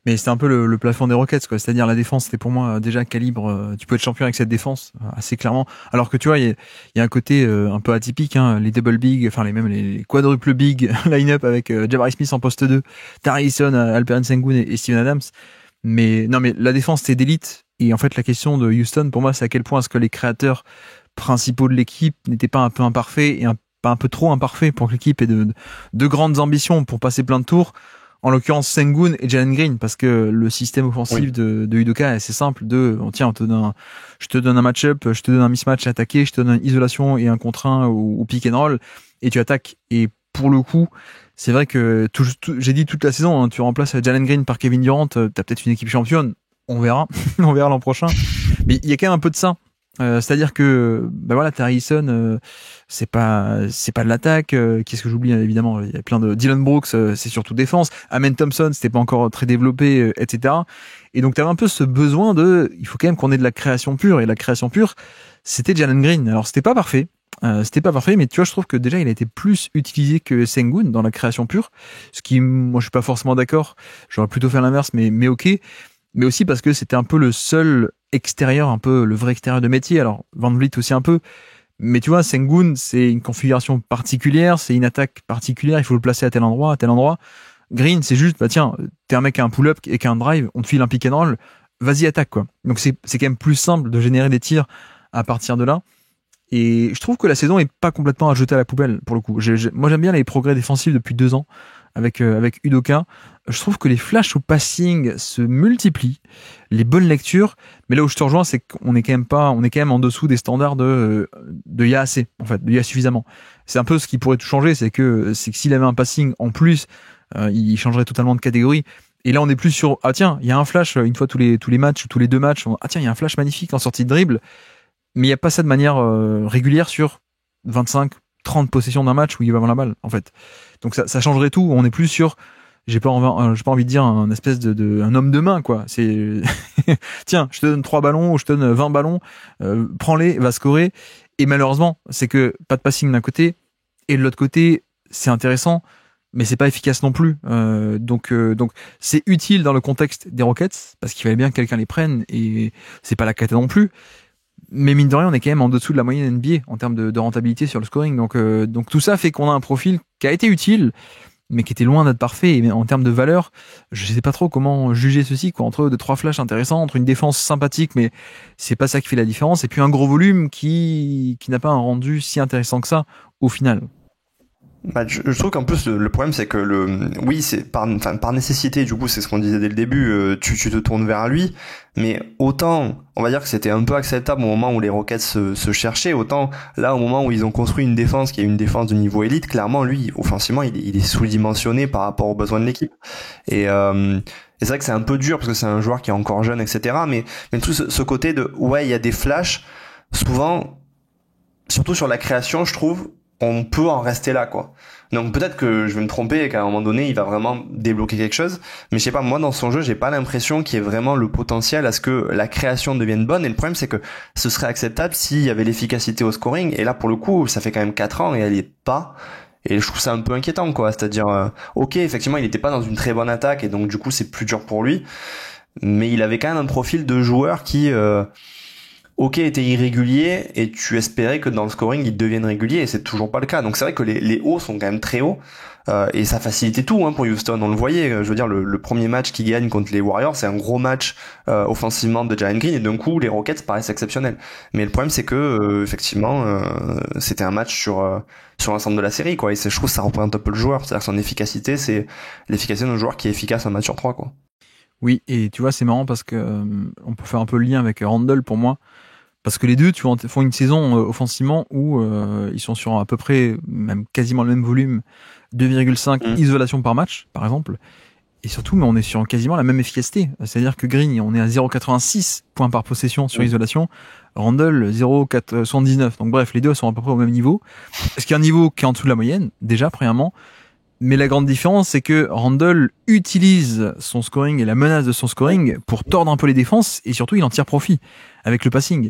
mais c'était un peu le plafond des Rockets, quoi. C'est-à-dire la défense, c'était pour moi déjà calibre. Tu peux être champion avec cette défense, assez clairement. Alors que tu vois, il y a un côté un peu atypique, hein, les double big, les quadruple big line-up avec Jabari Smith en poste 2, Tari Eason, Alperen Sengun et Steven Adams. Mais non, mais la défense c'était d'élite. Et en fait, la question de Houston, pour moi, c'est à quel point est-ce que les créateurs principaux de l'équipe n'étaient pas un peu imparfaits et pas un peu trop imparfaits pour que l'équipe ait de grandes ambitions pour passer plein de tours. en l'occurrence Sengun et Jalen Green, parce que le système offensif de Udoka est assez simple tiens, je te donne un match-up, je te donne un mismatch à attaquer, je te donne une isolation et un contre 1 ou pick and roll, et tu attaques. Et pour le coup, c'est vrai que j'ai dit toute la saison, hein, tu remplaces Jalen Green par Kevin Durant, t'as peut-être une équipe championne, on verra l'an prochain. Mais il y a quand même un peu de ça. C'est-à-dire que Tari Eason, c'est pas de l'attaque. Qu'est-ce que j'oublie, évidemment, il y a plein de Dylan Brooks, c'est surtout défense. Amen Thompson, c'était pas encore très développé, etc. Et donc t'avais un peu ce besoin il faut quand même qu'on ait de la création pure, et la création pure, c'était Jalen Green. Alors c'était pas parfait, mais tu vois, je trouve que déjà il a été plus utilisé que Sengun dans la création pure, ce qui, moi je suis pas forcément d'accord, j'aurais plutôt fait l'inverse, mais ok. Mais aussi parce que c'était un peu le seul extérieur, un peu le vrai extérieur de métier. Alors Van Vliet aussi un peu, mais tu vois, Sengun, c'est une configuration particulière, c'est une attaque particulière, il faut le placer à tel endroit, à tel endroit. Green, c'est juste, tiens, t'es un mec à un pull-up et qu'un drive, on te file un pick and roll, vas-y, attaque, quoi. Donc c'est quand même plus simple de générer des tirs à partir de là. Et je trouve que la saison est pas complètement à jeter à la poubelle, pour le coup. Moi, j'aime bien les progrès défensifs depuis 2 ans avec Udoka. Je trouve que les flashs au passing se multiplient, les bonnes lectures, mais là où je te rejoins, c'est qu'on est quand même en dessous des standards de y a assez, en fait, de y a suffisamment. C'est un peu ce qui pourrait tout changer, c'est que s'il avait un passing en plus, il changerait totalement de catégorie. Et là, on est plus sur, tiens, il y a un flash une fois tous les matchs, tous les 2 matchs, tiens, il y a un flash magnifique en sortie de dribble, mais il n'y a pas ça de manière régulière sur 25, 30 possessions d'un match où il va avoir la balle, en fait. Donc ça changerait tout. On est plus sur, j'ai pas envie de dire un espèce un homme de main, quoi. C'est tiens, je te donne 3 ballons ou je te donne 20 ballons, prends-les, va scorer. Et malheureusement, c'est que pas de passing d'un côté, et de l'autre côté, c'est intéressant, mais c'est pas efficace non plus. Donc c'est utile dans le contexte des Rockets, parce qu'il fallait bien que quelqu'un les prenne, et c'est pas la cata non plus. Mais mine de rien, on est quand même en dessous de la moyenne NBA en termes de rentabilité sur le scoring. Donc tout ça fait qu'on a un profil qui a été utile, mais qui était loin d'être parfait. Et en termes de valeur, je sais pas trop comment juger ceci, quoi. Entre 2-3 flashs intéressants, entre une défense sympathique, mais c'est pas ça qui fait la différence, et puis un gros volume qui n'a pas un rendu si intéressant que ça au final. Je trouve qu'en plus le problème c'est que oui, c'est par nécessité, du coup c'est ce qu'on disait dès le début, tu te tournes vers lui, mais autant on va dire que c'était un peu acceptable au moment où les Rockets se cherchaient, autant là au moment où ils ont construit une défense qui est une défense de niveau élite, clairement lui offensivement il est sous-dimensionné par rapport aux besoins de l'équipe, et c'est vrai que c'est un peu dur parce que c'est un joueur qui est encore jeune, etc. Mais tout ce côté de il y a des flashs, souvent surtout sur la création, je trouve on peut en rester là, quoi. Donc peut-être que je vais me tromper et qu'à un moment donné, il va vraiment débloquer quelque chose. Mais je sais pas, moi dans son jeu, j'ai pas l'impression qu'il y ait vraiment le potentiel à ce que la création devienne bonne. Et le problème, c'est que ce serait acceptable s'il y avait l'efficacité au scoring. Et là, pour le coup, ça fait quand même 4 ans et elle y est pas. Et je trouve ça un peu inquiétant, quoi. C'est-à-dire, ok, effectivement, il était pas dans une très bonne attaque et donc du coup, c'est plus dur pour lui. Mais il avait quand même un profil de joueur qui... était irrégulier et tu espérais que dans le scoring il devienne régulier, et c'est toujours pas le cas. Donc c'est vrai que les hauts sont quand même très hauts, et ça facilitait tout pour Houston, on le voyait. Je veux dire, le premier match qu'ils gagnent contre les Warriors, c'est un gros match offensivement de Jalen Green, et d'un coup les Rockets paraissent exceptionnels. Mais le problème c'est que effectivement c'était un match sur l'ensemble de la série, quoi, et je trouve que ça représente un peu le joueur, c'est-à-dire que son efficacité, c'est l'efficacité d'un joueur qui est efficace un match sur 3, quoi. Oui, et tu vois, c'est marrant parce que on peut faire un peu le lien avec Randle pour moi. Parce que les deux, tu vois, font une saison offensivement où ils sont sur à peu près, même quasiment le même volume, 2,5 isolations par match, par exemple. Et surtout, mais on est sur quasiment la même efficacité. C'est-à-dire que Green, on est à 0,86 points par possession sur isolation. Randle, 0,79. Donc bref, les deux sont à peu près au même niveau. Est-ce qu'il y a un niveau qui est en dessous de la moyenne, déjà, premièrement. Mais la grande différence, c'est que Randle utilise son scoring et la menace de son scoring pour tordre un peu les défenses, et surtout il en tire profit avec le passing.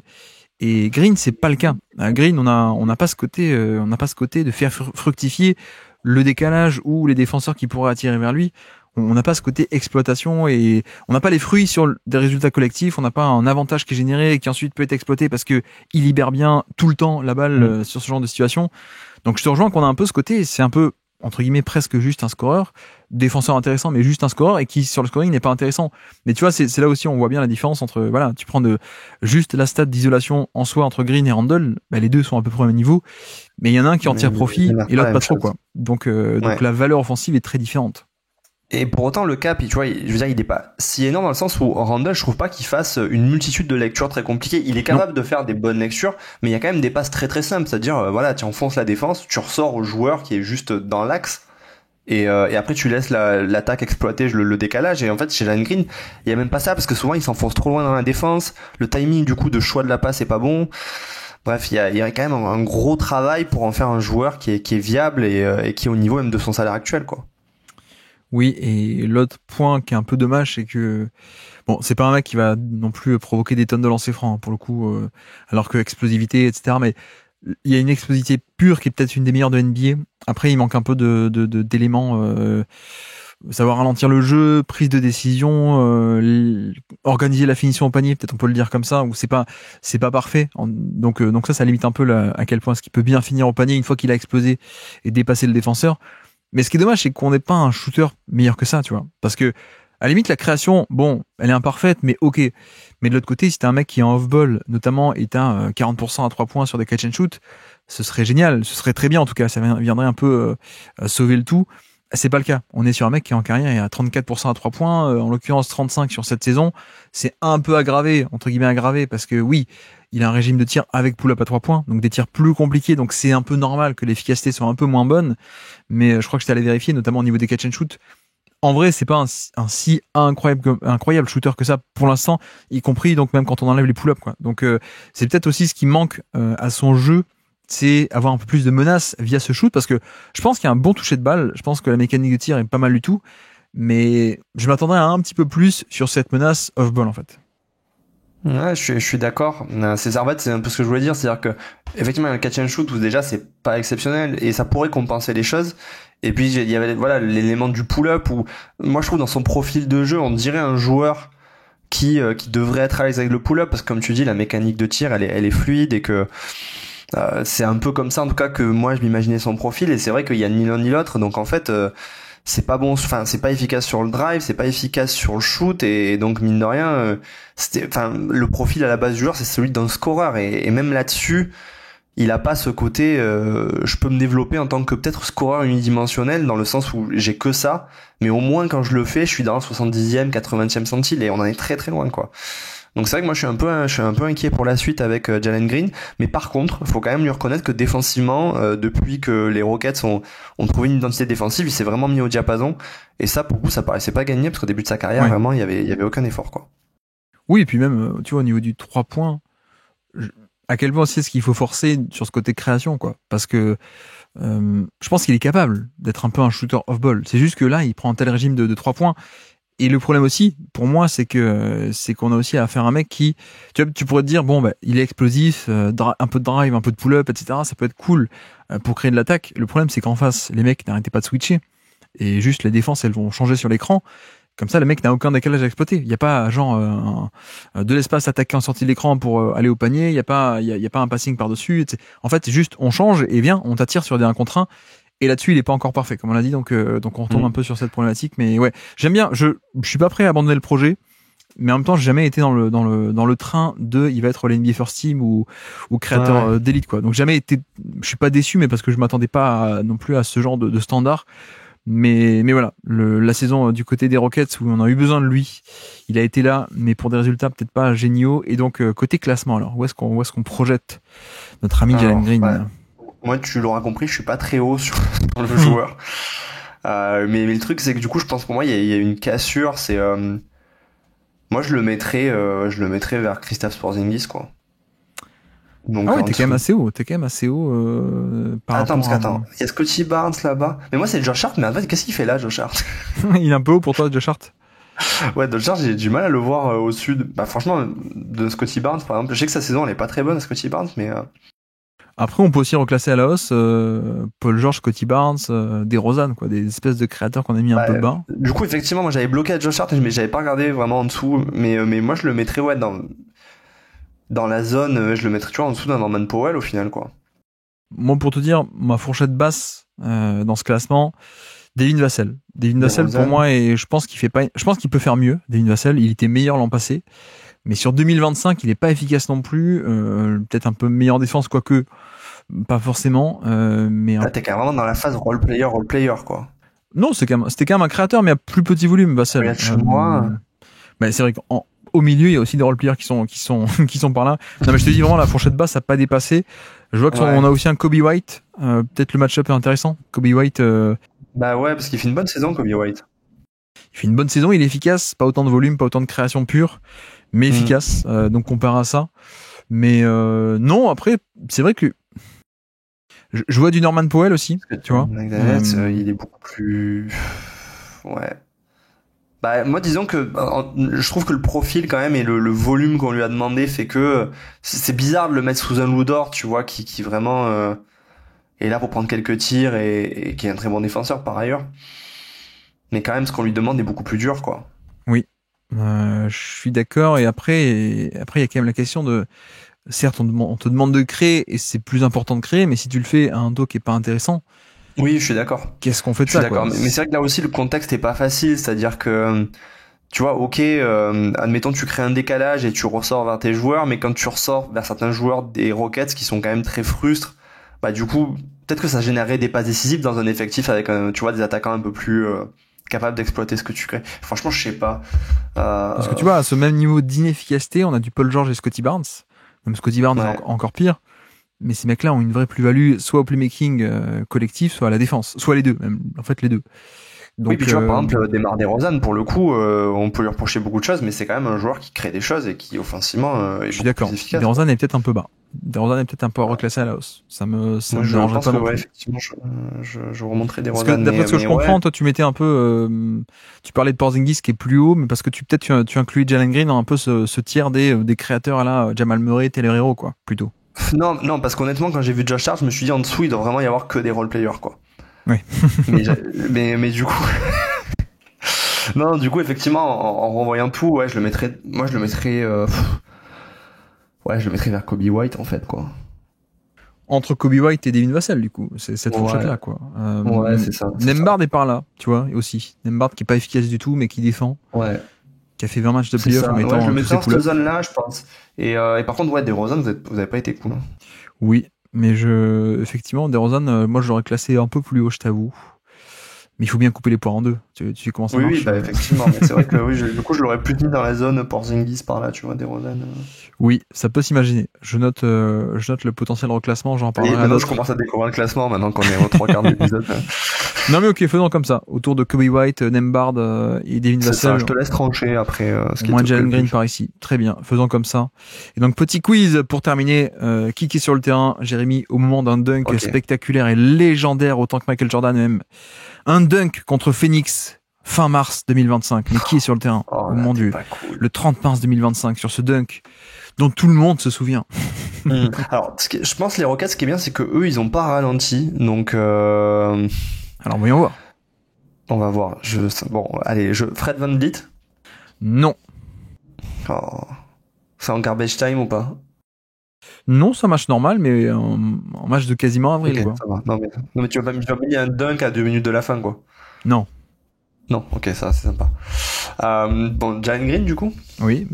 Et Green, c'est pas le cas. À Green, on n'a pas ce côté, de faire fructifier le décalage ou les défenseurs qui pourraient attirer vers lui. On n'a pas ce côté exploitation, et on n'a pas les fruits sur des résultats collectifs. On n'a pas un avantage qui est généré et qui ensuite peut être exploité parce que il libère bien tout le temps la balle sur ce genre de situation. Donc je te rejoins qu'on a un peu ce côté, c'est un peu entre guillemets presque juste un scoreur, défenseur intéressant mais juste un scoreur, et qui sur le scoring n'est pas intéressant. Mais tu vois, c'est là aussi on voit bien la différence entre, voilà, tu prends juste la stat d'isolation en soi entre Green et Randle, les deux sont à peu près au même niveau, mais il y en a un qui en tire profit et l'autre pas trop, quoi. Donc la valeur offensive est très différente. Et pour autant, le cap, tu vois, je veux dire, il est pas si énorme dans le sens où Randle, je trouve pas qu'il fasse une multitude de lectures très compliquées. Il est capable de faire des bonnes lectures, mais il y a quand même des passes très très simples. C'est-à-dire, voilà, tu enfonces la défense, tu ressors au joueur qui est juste dans l'axe, et après tu laisses l'attaque exploiter le décalage. Et en fait, chez Jalen Green, il y a même pas ça, parce que souvent il s'enfonce trop loin dans la défense. Le timing du coup de choix de la passe est pas bon. Bref, il y a quand même un gros travail pour en faire un joueur qui est viable et qui est au niveau même de son salaire actuel, quoi. Oui, et l'autre point qui est un peu dommage, c'est que bon, c'est pas un mec qui va non plus provoquer des tonnes de lancers francs, hein, pour le coup, alors que explosivité, etc. Mais il y a une explosivité pure qui est peut-être une des meilleures de NBA. Après, il manque un peu d'éléments, savoir ralentir le jeu, prise de décision, organiser la finition au panier, peut-être on peut le dire comme ça, ou c'est pas parfait. Donc ça limite un peu à quel point ce qu'il peut bien finir au panier une fois qu'il a explosé et dépassé le défenseur. Mais ce qui est dommage, c'est qu'on n'est pas un shooter meilleur que ça, tu vois. Parce que, à la limite, la création, bon, elle est imparfaite, mais ok. Mais de l'autre côté, si t'as un mec qui est en off-ball, notamment, et t'as 40% à 3 points sur des catch and shoot, ce serait génial. Ce serait très bien, en tout cas. Ça viendrait un peu sauver le tout. C'est pas le cas. On est sur un mec qui est en carrière et à 34% à 3 points, en l'occurrence 35 sur cette saison. C'est un peu aggravé, entre guillemets aggravé, parce que oui, il a un régime de tir avec pull-up à 3 points, donc des tirs plus compliqués, donc c'est un peu normal que l'efficacité soit un peu moins bonne, mais je crois que j'étais allé vérifier, notamment au niveau des catch and shoot. En vrai, c'est pas un si incroyable shooter que ça pour l'instant, y compris donc même quand on enlève les pull-ups, quoi. Donc c'est peut-être aussi ce qui manque à son jeu, c'est avoir un peu plus de menace via ce shoot, parce que je pense qu'il y a un bon toucher de balle, je pense que la mécanique de tir est pas mal du tout, mais je m'attendrais à un petit peu plus sur cette menace off-ball, en fait. Ouais, je suis d'accord. César Bat, c'est un peu ce que je voulais dire, c'est-à-dire que effectivement, il y a le catch and shoot où déjà c'est pas exceptionnel et ça pourrait compenser les choses. Et puis il y avait voilà l'élément du pull-up où moi je trouve dans son profil de jeu, on dirait un joueur qui devrait être à l'aise avec le pull-up parce que comme tu dis, la mécanique de tir, elle est fluide et que c'est un peu comme ça en tout cas que moi je m'imaginais son profil et c'est vrai qu'il y a ni l'un ni l'autre, donc en fait c'est pas bon, enfin c'est pas efficace sur le drive, c'est pas efficace sur le shoot et donc mine de rien le profil à la base du joueur c'est celui d'un scoreur et même là-dessus il a pas ce côté je peux me développer en tant que peut-être scoreur unidimensionnel dans le sens où j'ai que ça, mais au moins quand je le fais je suis dans le 70e 80e centile et on en est très très loin, quoi. Donc c'est vrai que moi je suis un peu inquiet pour la suite avec Jalen Green, mais par contre, faut quand même lui reconnaître que défensivement, depuis que les Rockets ont trouvé une identité défensive, il s'est vraiment mis au diapason. Et ça, pour le coup, ça paraissait pas gagné parce qu'au début de sa carrière, vraiment, il y avait aucun effort, quoi. Oui, et puis même, tu vois, au niveau du 3 points, à quel point aussi est-ce qu'il faut forcer sur ce côté création, quoi. Parce que je pense qu'il est capable d'être un peu un shooter off-ball. C'est juste que là, il prend un tel régime de 3 points. Et le problème aussi, pour moi, c'est qu'on a aussi à faire un mec qui, tu pourrais te dire, bon, bah, il est explosif, un peu de drive, un peu de pull-up, etc. Ça peut être cool pour créer de l'attaque. Le problème, c'est qu'en face, les mecs n'arrêtaient pas de switcher. Et juste, les défenses, elles vont changer sur l'écran. Comme ça, le mec n'a aucun décalage à exploiter. Il n'y a pas, genre, de l'espace attaqué en sortie de l'écran pour aller au panier. Il n'y a pas un passing par-dessus. En fait, c'est juste, on change et viens, on t'attire sur des 1 contre 1. Et là-dessus, il est pas encore parfait, comme on l'a dit, donc on retombe un peu sur cette problématique. Mais ouais, j'aime bien. Je suis pas prêt à abandonner le projet, mais en même temps, j'ai jamais été dans le train de il va être l'NBA First Team ou créateur d'élite, quoi. Donc jamais été. Je suis pas déçu, mais parce que je m'attendais pas non plus à ce genre de standard. Mais voilà, la saison du côté des Rockets où on a eu besoin de lui, il a été là, mais pour des résultats peut-être pas géniaux. Et donc côté classement, alors où est-ce qu'on projette notre ami Jalen Green? Ouais. Moi, tu l'auras compris, je suis pas très haut sur le joueur. Mais le truc, c'est que du coup, je pense pour moi, il y a une cassure. C'est moi, je le mettrais vers Kristaps Porzingis, quoi. Donc, ah ouais, t'es quand même assez haut. Attends, il y a Scottie Barnes là-bas. Mais moi, c'est Josh Hart. Mais en fait, qu'est-ce qu'il fait là, Josh Hart? Il est un peu haut pour toi, Josh Hart? Ouais, Josh Hart, j'ai du mal à le voir au sud. Bah, franchement, de Scottie Barnes, par exemple, je sais que sa saison, elle est pas très bonne, Scottie Barnes, mais après, on peut aussi reclasser à la hausse Paul George, Scottie Barnes, DeRozan, quoi, des espèces de créateurs qu'on a mis un peu bas. Du coup, effectivement, moi j'avais bloqué à Josh Hart, mais j'avais pas regardé vraiment en dessous. Mais moi, je le mettrais dans la zone, je le mettrais tu vois en dessous d'un Norman Powell au final, quoi. Moi, pour te dire, ma fourchette basse dans ce classement, Devin Vassell. Devin Vassell pour moi, et je pense qu'il peut faire mieux. Devin Vassell, il était meilleur l'an passé. Mais sur 2025, il est pas efficace non plus. Peut-être un peu meilleure défense, quoique pas forcément. Mais là, t'es carrément dans la phase role player, quoi. Non, c'était quand même un créateur, mais à plus petit volume, Vassal. Mais c'est vrai qu'au milieu, il y a aussi des role-players qui sont par là. Non, mais je te dis vraiment, la fourchette basse, ça n'a pas dépassé. Je vois qu'on a aussi un Kobe White. Peut-être le match-up est intéressant. Kobe White. Bah ouais, parce qu'il fait une bonne saison, Kobe White. Il fait une bonne saison, il est efficace. Pas autant de volume, pas autant de création pure, mais efficace. Donc, comparé à ça. Mais non, après, c'est vrai que je vois du Norman Powell aussi, tu vois. Il est beaucoup plus... Ouais. Bah, moi, disons que je trouve que le profil, quand même, et le volume qu'on lui a demandé fait que c'est bizarre de le mettre sous un loup d'or, tu vois, qui vraiment est là pour prendre quelques tirs et qui est un très bon défenseur, par ailleurs. Mais quand même, ce qu'on lui demande est beaucoup plus dur, quoi. Oui. Je suis d'accord. Et après, il y a quand même la question de... Certes, on te demande de créer et c'est plus important de créer, mais si tu le fais à un dos qui est pas intéressant. Oui, je suis d'accord. Qu'est-ce qu'on fait de ça, quoi ? Mais c'est vrai que là aussi, le contexte est pas facile. C'est-à-dire que, tu vois, admettons, tu crées un décalage et tu ressors vers tes joueurs, mais quand tu ressors vers certains joueurs des Rockets qui sont quand même très frustres, bah, du coup, peut-être que ça générerait des passes décisives dans un effectif avec, tu vois, des attaquants un peu plus, capables d'exploiter ce que tu crées. Franchement, je sais pas. Parce que tu vois, à ce même niveau d'inefficacité, on a du Paul George et Scotty Barnes. Même Scotty Barnes, encore pire. Mais ces mecs-là ont une vraie plus-value, soit au playmaking collectif, soit à la défense. Soit les deux, même. En fait, les deux. Donc, oui, puis tu vois, par exemple, DeMar DeRozan, pour le coup, on peut lui reprocher beaucoup de choses, mais c'est quand même un joueur qui crée des choses et qui, offensivement, est je suis d'accord. Plus efficace. DeRozan est peut-être un peu bas. DeRozan est peut-être un peu reclassé à la hausse. Ça me dérange pas non plus. Effectivement, je remonterai DeRozan. Parce que d'après ce que je comprends, toi, tu mettais un peu, tu parlais de Porzingis qui est plus haut, mais parce que tu incluais Jalen Green dans un peu ce tiers des créateurs à la Jamal Murray, Tyler Hero, quoi, plutôt. Non, parce qu'honnêtement, quand j'ai vu Josh Hart, je me suis dit en dessous, il doit vraiment y avoir que des role-players, quoi. Oui. mais du coup, non, du coup, effectivement, en renvoyant tout, ouais, je le mettrais vers Kobe White, en fait, quoi. Entre Kobe White et Devin Vassell, du coup, c'est cette fourchette-là, quoi. Ouais, c'est ça. Nembhard est par là, tu vois, aussi. Nembhard qui est pas efficace du tout, mais qui défend. Ouais. Qui a fait 20 matchs de playoff en mettant je le mettrais dans cette zone-là, je pense. Et par contre, ouais, DeRozan, vous avez pas été cool. Hein. Oui, mais effectivement, DeRozan, moi, je l'aurais classé un peu plus haut, je t'avoue. Mais il faut bien couper les poires en deux. Tu sais comment ça marche. Oui, bah, effectivement. Mais c'est vrai que du coup, je l'aurais plus mis dans la zone Porzingis par là, tu vois, DeRozan. Oui, ça peut s'imaginer. Je note le potentiel reclassement, j'en parlerai. Et maintenant, je commence à découvrir le classement, maintenant qu'on est aux 3/4 de l'épisode. Non, mais ok, faisons comme ça. Autour de Kobe White, Nembhard et Devin Vassell. Je te laisse trancher après. Moins Jalen Green par ici. Très bien, faisons comme ça. Et donc, petit quiz pour terminer. Qui est sur le terrain, Jérémy, au moment d'un dunk spectaculaire et légendaire, autant que Michael Jordan même. Un dunk contre Phoenix, fin mars 2025. Mais qui est sur le terrain? Oh mon Dieu. Cool. Le 30 mars 2025, sur ce dunk dont tout le monde se souvient. Alors, je pense les Rockets, ce qui est bien, c'est que eux, ils ont pas ralenti. Donc, alors, voyons voir. On va voir. Fred VanVleet? Non. Oh. C'est en garbage time ou pas? Non, c'est un match normal, mais un match de quasiment avril. Okay, quoi. Ça va. Non, mais tu vas pas mettre un dunk à 2 minutes de la fin, quoi. Non. Non, ok, ça c'est sympa. Jalen Green, du coup? Oui.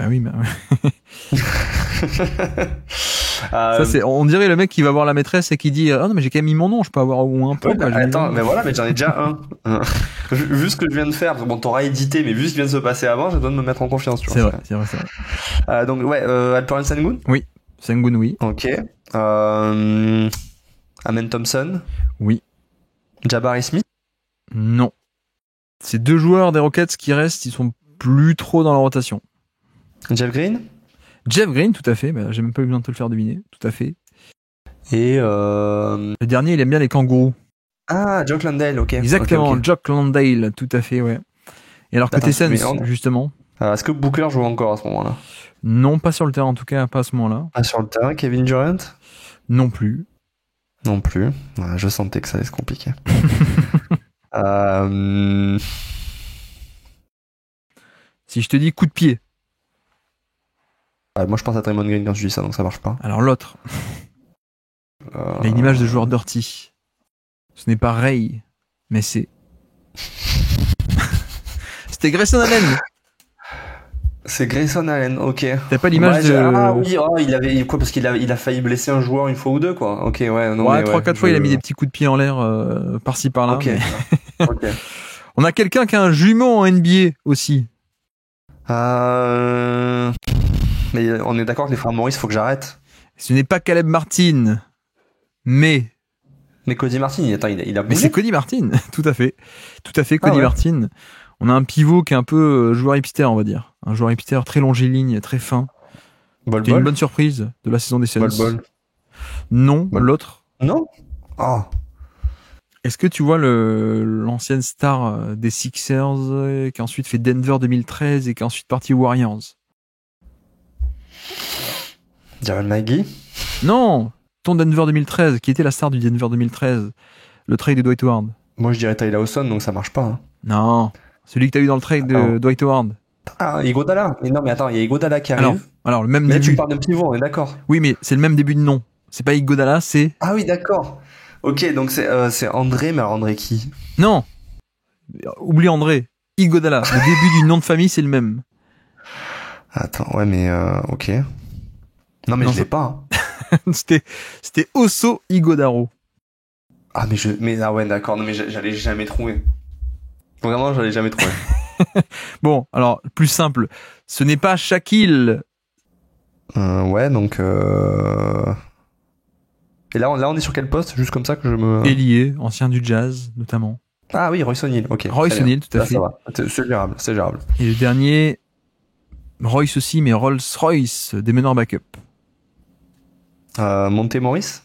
Ça, on dirait le mec qui va voir la maîtresse et qui dit non mais j'ai quand même mis mon nom, je peux avoir un point. Attends, mais voilà, mais j'en ai déjà un. Vu ce que je viens de faire, bon, t'auras édité, mais vu ce qui vient de se passer avant, j'ai besoin de me mettre en confiance. Tu vois, c'est vrai. Donc ouais, Alperen Sengun. Oui, Sengun, oui. Ok. Amen Thompson. Oui. Jabari Smith. Non. Ces deux joueurs des Rockets qui restent, ils sont plus trop dans la rotation. Jeff Green. Jeff Green, tout à fait. Bah, j'ai même pas eu besoin de te le faire deviner. Tout à fait. Et le dernier, il aime bien les kangourous. Ah, Jock Landale, ok. Exactement, okay. Jock Landale, tout à fait, ouais. Et alors côté Suns, justement. Est-ce que Booker joue encore à ce moment-là? Non, pas sur le terrain, en tout cas, pas à ce moment-là. Pas sur le terrain, Kevin Durant? Non plus. Non plus. Ouais, je sentais que ça allait se compliquer. Si je te dis coup de pied. Moi je pense à Draymond Green quand je dis ça, donc ça marche pas. Alors l'autre. Il a une image de joueur dirty. Ce n'est pas Ray, mais c'est... C'était Grayson Allen. C'est Grayson Allen, ok. T'as pas l'image de... Ah oui, il avait quoi, parce qu'il a failli blesser un joueur une fois ou deux, quoi. Ok, ouais. Non, ouais, 3-4 fois il a mis des petits coups de pied en l'air par-ci par-là. Ok. Mais... ok. On a quelqu'un qui a un jumeau en NBA aussi. Mais on est d'accord que les frères Maurice, faut que j'arrête. Ce n'est pas Caleb Martin, mais Cody Martin, il a bougé. Mais c'est Cody Martin, tout à fait, Cody Martin. On a un pivot qui est un peu joueur hipster, on va dire, un joueur hipster très longiligne, très fin. C'est une bonne surprise de la saison des Suns. Non, l'autre. Non. Oh. Est-ce que tu vois l'ancienne star des Sixers qui a ensuite fait Denver 2013 et qui a ensuite parti aux Warriors? Javel McGee? Non, ton Denver 2013, qui était la star du Denver 2013, le trade de Dwight Howard. Moi je dirais Tyler Lawson, donc ça marche pas. Hein. Non, celui que t'as eu dans le trade de Dwight Howard. Ah, Iguodala. Mais non, mais attends, il y a Iguodala qui arrive. Alors le même mais début. Là, tu parles de pivot, on est d'accord. Oui, mais c'est le même début de nom. C'est pas Iguodala, c'est... Ah oui, d'accord. Ok, donc c'est André, mais alors André qui? Non. Oublie André. Iguodala. Le début du nom de famille, c'est le même. Attends, ouais, mais ok. Non, mais je l'ai pas. Hein. C'était Oso Ighodaro. Ah, ah ouais, d'accord. Non, mais j'allais jamais trouver. Vraiment, j'allais jamais trouver. Bon, alors, plus simple. Ce n'est pas Shaquille. Ouais, donc... Et là, on est sur quel poste? Juste comme ça que je me... Ailier, ancien du Jazz, notamment. Ah oui, Royce O'Neal, ok. Royce O'Neal, tout à fait. Ça va. C'est gérable. Et le dernier, Royce aussi, mais Rolls-Royce, des meneurs backup. Monte Morris?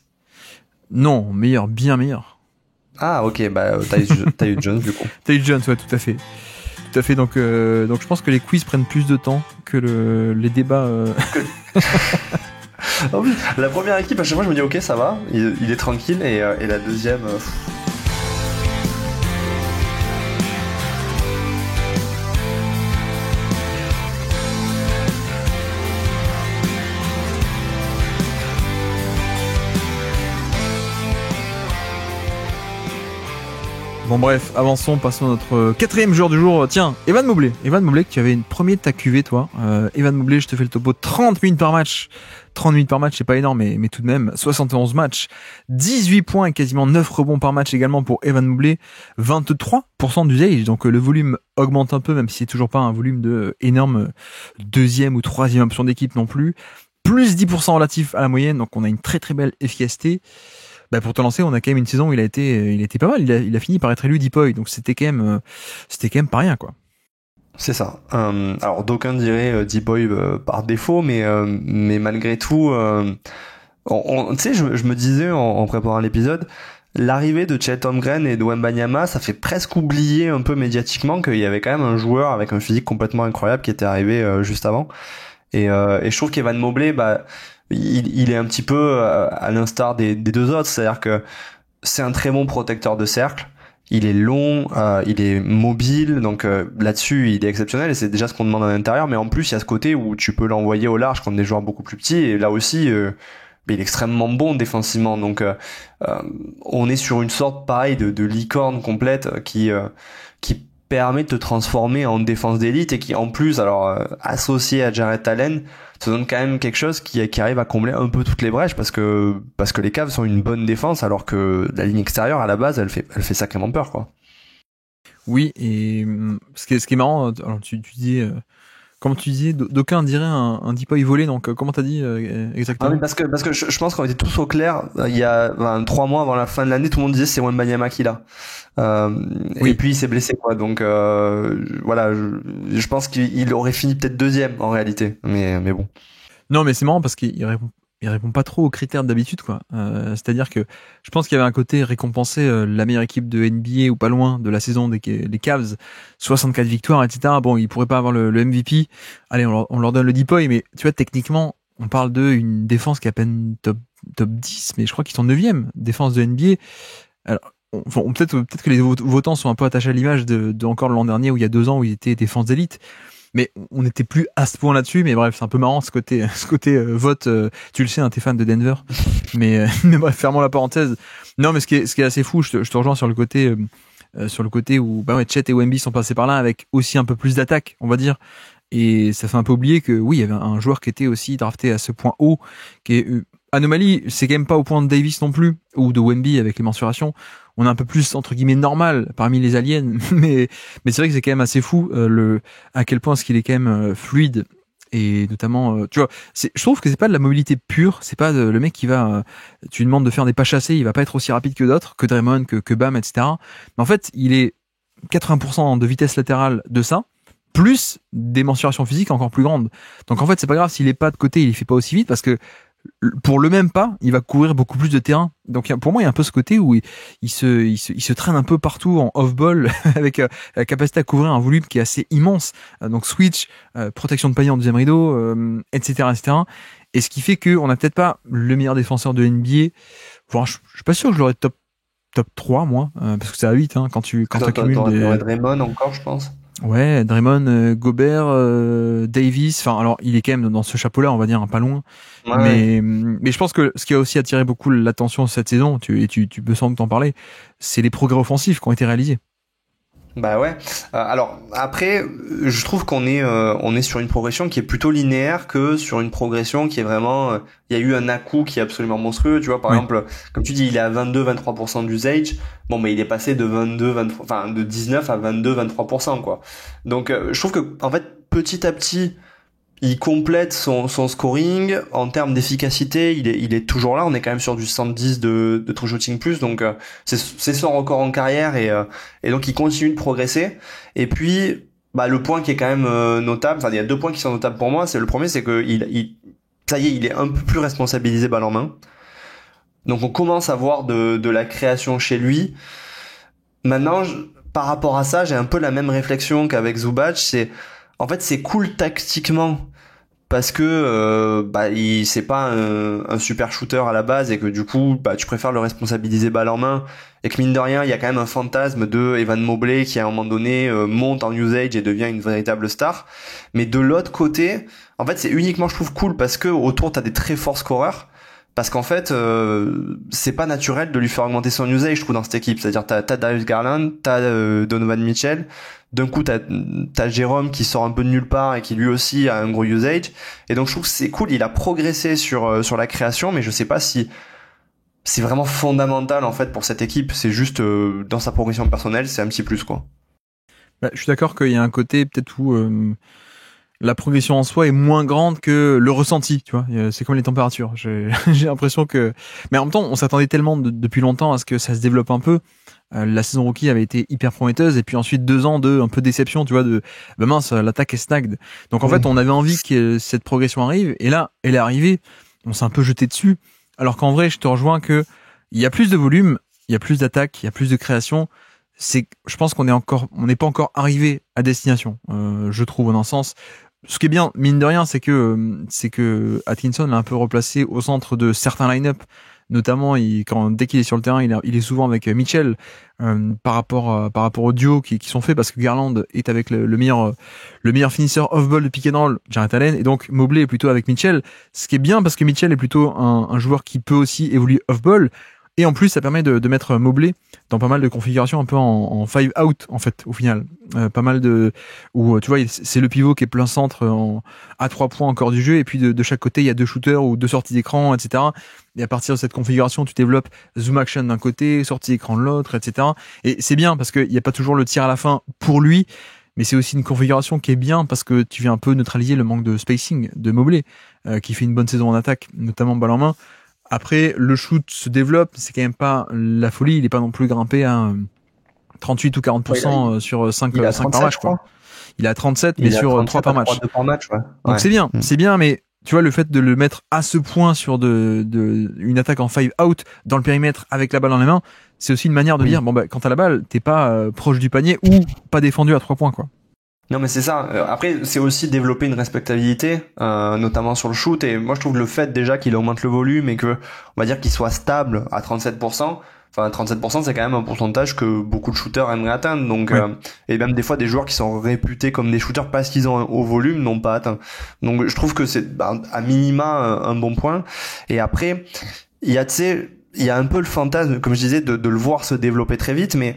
Non, meilleur, bien meilleur. Ah, ok, bah, Tyus Jones, du coup. Tyus Jones, ouais, tout à fait. Tout à fait, donc je pense que les quiz prennent plus de temps que les débats. Oh oui, la première équipe, à chaque fois, je me dis, ok, ça va, il est tranquille, et la deuxième... Bon bref, avançons, passons à notre quatrième joueur du jour. Tiens, Evan Mobley. Evan Mobley, tu avais une première de ta cuvée, toi. Evan Mobley, je te fais le topo. 30 minutes par match. 30 minutes par match, c'est pas énorme, mais tout de même. 71 matchs. 18 points et quasiment 9 rebonds par match également pour Evan Mobley. 23% d'usage. Donc le volume augmente un peu, même si c'est toujours pas un volume de énorme deuxième ou troisième option d'équipe non plus. Plus 10% relatif à la moyenne. Donc on a une très très belle efficacité. Bah pour te lancer, on a quand même une saison où il a été pas mal. Il a fini par être élu Deep-Boy, donc c'était quand même pas rien, quoi. C'est ça. Alors d'aucuns diraient Deep-Boy par défaut, mais malgré tout, tu sais, je me disais en préparant l'épisode, l'arrivée de Chet Holmgren et de Wembanyama, ça fait presque oublier un peu médiatiquement qu'il y avait quand même un joueur avec un physique complètement incroyable qui était arrivé juste avant. Et je trouve qu'Evan Mobley, bah il est un petit peu à l'instar des deux autres, c'est-à-dire que c'est un très bon protecteur de cercle, il est long, il est mobile, donc là-dessus il est exceptionnel et c'est déjà ce qu'on demande à l'intérieur, mais en plus il y a ce côté où tu peux l'envoyer au large contre des joueurs beaucoup plus petits, et là aussi il est extrêmement bon défensivement, donc on est sur une sorte pareil de licorne complète qui permet de te transformer en défense d'élite et qui en plus, alors associé à Jarrett Allen, te donne quand même quelque chose qui arrive à combler un peu toutes les brèches, parce que les Cavs sont une bonne défense alors que la ligne extérieure à la base elle fait sacrément peur, quoi. Oui, et ce qui est marrant, alors tu dis comment tu disais, d'aucuns diraient un Deep-Boy volé, donc comment t'as dit exactement? Ah oui, parce que je pense qu'on était tous au clair, il y a 3 mois avant la fin de l'année, tout le monde disait c'est Wembanyama qui l'a. Oui. Et puis il s'est blessé, quoi, donc voilà, je pense qu'il aurait fini peut-être deuxième en réalité, mais bon. Non, mais c'est marrant parce qu'il répond pas trop aux critères d'habitude, quoi. C'est-à-dire que je pense qu'il y avait un côté récompenser la meilleure équipe de NBA ou pas loin de la saison des Cavs, 64 victoires, etc. Bon, il pourrait pas avoir le MVP. Allez, on leur donne le Deep-Boy, mais tu vois, techniquement, on parle d'une défense qui est à peine top 10, mais je crois qu'ils sont 9e défense de NBA. Alors, peut-être que les votants sont un peu attachés à l'image de encore l'an dernier, où il y a 2 ans où ils étaient défense d'élite. Mais on n'était plus à ce point là-dessus, mais bref, c'est un peu marrant ce côté vote. Tu le sais, hein, t'es fan de Denver, mais bref, fermons la parenthèse. Non, mais ce qui est assez fou, je te rejoins sur le côté où Chet et Wemby sont passés par là avec aussi un peu plus d'attaque, on va dire. Et ça fait un peu oublier que oui, il y avait un joueur qui était aussi drafté à ce point haut, qui est anomalie, c'est quand même pas au point de Davis non plus, ou de Wemby avec les mensurations. On est un peu plus, entre guillemets, normal parmi les aliens, mais c'est vrai que c'est quand même assez fou, à quel point est-ce qu'il est quand même fluide. Et notamment, tu vois, je trouve que c'est pas de la mobilité pure, c'est pas le mec qui va, tu lui demandes de faire des pas chassés, il va pas être aussi rapide que d'autres, que Draymond, que Bam, etc. Mais en fait, il est 80% de vitesse latérale de ça, plus des mensurations physiques encore plus grandes. Donc en fait, c'est pas grave s'il est pas de côté, il fait pas aussi vite, parce que pour le même pas, il va couvrir beaucoup plus de terrain. Donc pour moi, il y a un peu ce côté où il se traîne un peu partout en off-ball avec la capacité à couvrir un volume qui est assez immense. Donc switch, protection de panier en deuxième rideau, etc., etc. Et ce qui fait qu'on n'a peut-être pas le meilleur défenseur de NBA. Enfin, je suis pas sûr que je l'aurais top 3, moi, parce que c'est à 8, hein, quand tu accumules des... Draymond encore, je pense. Ouais, Draymond, Gobert, Davis. Enfin, alors il est quand même dans ce chapeau-là, on va dire, pas loin. Ouais. Mais je pense que ce qui a aussi attiré beaucoup l'attention cette saison, tu peux sans doute en parler, c'est les progrès offensifs qui ont été réalisés. Bah ouais. Alors après, je trouve qu'on est sur une progression qui est plutôt linéaire que sur une progression qui est vraiment. Il y a eu un à-coup qui est absolument monstrueux. Tu vois, par exemple, comme tu dis, il est à 22-23% d'usage. Bon, mais il est passé de 19 à 22-23%, quoi. Donc, je trouve que en fait, petit à petit, il complète son scoring. En termes d'efficacité, il est toujours là. On est quand même sur du 110 de true shooting plus, donc c'est son record en carrière et donc il continue de progresser. Et puis le point qui est quand même notable, enfin il y a deux points qui sont notables pour moi. C'est le premier, c'est que ça y est, il est un peu plus responsabilisé balle en main. Donc on commence à voir de la création chez lui. Maintenant, par rapport à ça, j'ai un peu la même réflexion qu'avec Zubac. En fait, c'est cool tactiquement parce que c'est pas un super shooter à la base et que du coup tu préfères le responsabiliser balle en main, et que mine de rien il y a quand même un fantasme de Evan Mobley qui à un moment donné monte en usage et devient une véritable star. Mais de l'autre côté, en fait c'est uniquement, je trouve, cool parce que autour t'as des très forts scoreurs. Parce qu'en fait, c'est pas naturel de lui faire augmenter son usage, je trouve, dans cette équipe. C'est-à-dire, t'as Darius Garland, t'as Donovan Mitchell. D'un coup, t'as Jérôme qui sort un peu de nulle part et qui lui aussi a un gros usage. Et donc, je trouve que c'est cool. Il a progressé sur la création, mais je sais pas si c'est vraiment fondamental, en fait, pour cette équipe. C'est juste, dans sa progression personnelle, c'est un petit plus, quoi. Je suis d'accord qu'il y a un côté, peut-être, où, la progression en soi est moins grande que le ressenti, tu vois. C'est comme les températures. J'ai l'impression que, mais en même temps, on s'attendait tellement depuis longtemps à ce que ça se développe un peu. La saison rookie avait été hyper prometteuse, et puis ensuite 2 ans de un peu déception, tu vois, mince, l'attaque est snagged. Donc en fait, on avait envie que cette progression arrive, et là, elle est arrivée. On s'est un peu jeté dessus. Alors qu'en vrai, je te rejoins que il y a plus de volume, il y a plus d'attaque, il y a plus de création. Je pense qu'on n'est pas encore arrivé à destination. Je trouve, dans un sens. Ce qui est bien, mine de rien, c'est que Atkinson l'a un peu replacé au centre de certains line-up. Notamment, dès qu'il est sur le terrain, il est souvent avec Mitchell, par rapport aux duos qui sont faits, parce que Garland est avec le meilleur finisseur off-ball de pick and roll, Jarrett Allen, et donc Mobley est plutôt avec Mitchell. Ce qui est bien, parce que Mitchell est plutôt un joueur qui peut aussi évoluer off-ball. Et en plus, ça permet de mettre Mobley dans pas mal de configurations un peu en 5 out, en fait, au final. Pas mal où, tu vois, c'est le pivot qui est plein centre à 3 points encore du jeu, et puis de chaque côté, il y a 2 shooters ou 2 sorties d'écran, etc. Et à partir de cette configuration, tu développes zoom action d'un côté, sortie d'écran de l'autre, etc. Et c'est bien, parce qu'il n'y a pas toujours le tir à la fin pour lui, mais c'est aussi une configuration qui est bien, parce que tu viens un peu neutraliser le manque de spacing de Mobley, qui fait une bonne saison en attaque, notamment balle en main. Après, le shoot se développe, c'est quand même pas la folie, il est pas non plus grimpé à 38 ou 40% sur 5 par match, quoi. Il est à 37, mais sur 3 par match. Ouais. Donc c'est bien, mais tu vois, le fait de le mettre à ce point sur une attaque en 5 out dans le périmètre avec la balle dans les mains, c'est aussi une manière de dire, quand t'as la balle, t'es pas proche du panier ou pas défendu à 3 points, quoi. Non, mais c'est ça. Après, c'est aussi développer une respectabilité, notamment sur le shoot. Et moi, je trouve le fait déjà qu'il augmente le volume et que, on va dire qu'il soit stable à 37%. Enfin, 37%, c'est quand même un pourcentage que beaucoup de shooters aimeraient atteindre. Donc, et même des fois, des joueurs qui sont réputés comme des shooters parce qu'ils ont un haut volume n'ont pas atteint. Donc, je trouve que c'est à minima un bon point. Et après, il y a un peu le fantasme, comme je disais, de le voir se développer très vite, mais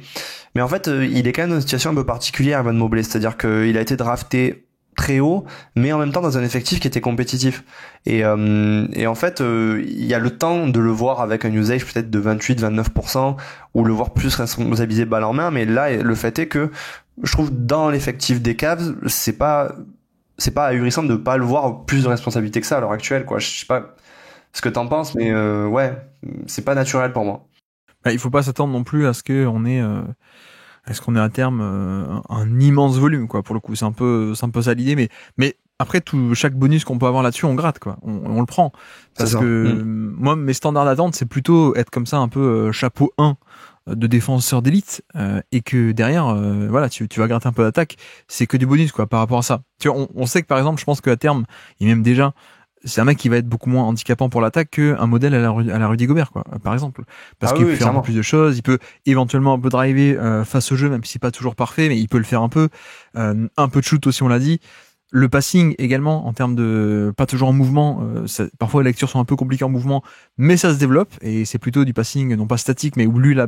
en fait, il est quand même dans une situation un peu particulière, Evan Mobley. C'est-à-dire qu'il a été drafté très haut, mais en même temps dans un effectif qui était compétitif. Et en fait, il y a le temps de le voir avec un usage peut-être de 28-29%, ou le voir plus responsabilisé balle en main, mais là, le fait est que je trouve dans l'effectif des Cavs, c'est pas ahurissant de pas le voir plus de responsabilité que ça à l'heure actuelle, quoi. Je sais pas ce que t'en penses, mais ouais, c'est pas naturel pour moi. Il faut pas s'attendre non plus à ce qu'on ait à terme un immense volume, quoi. Pour le coup, c'est un peu ça l'idée, mais après chaque bonus qu'on peut avoir là-dessus, on gratte, quoi. On le prend parce que moi, mes standards d'attente, c'est plutôt être comme ça un peu chapeau 1 de défenseur d'élite, et que derrière, voilà, tu vas gratter un peu d'attaque, c'est que du bonus, quoi, par rapport à ça. Tu vois, on sait que par exemple, je pense qu'à terme, et même déjà, c'est un mec qui va être beaucoup moins handicapant pour l'attaque qu'un modèle à la Rudy Gobert, quoi, par exemple. Parce qu'il peut faire un peu plus de choses, il peut éventuellement un peu driver face au jeu, même si c'est pas toujours parfait, mais il peut le faire un peu de shoot aussi, on l'a dit. Le passing également, en termes de pas toujours en mouvement, parfois les lectures sont un peu compliquées en mouvement, mais ça se développe, et c'est plutôt du passing non pas statique, mais où lui à la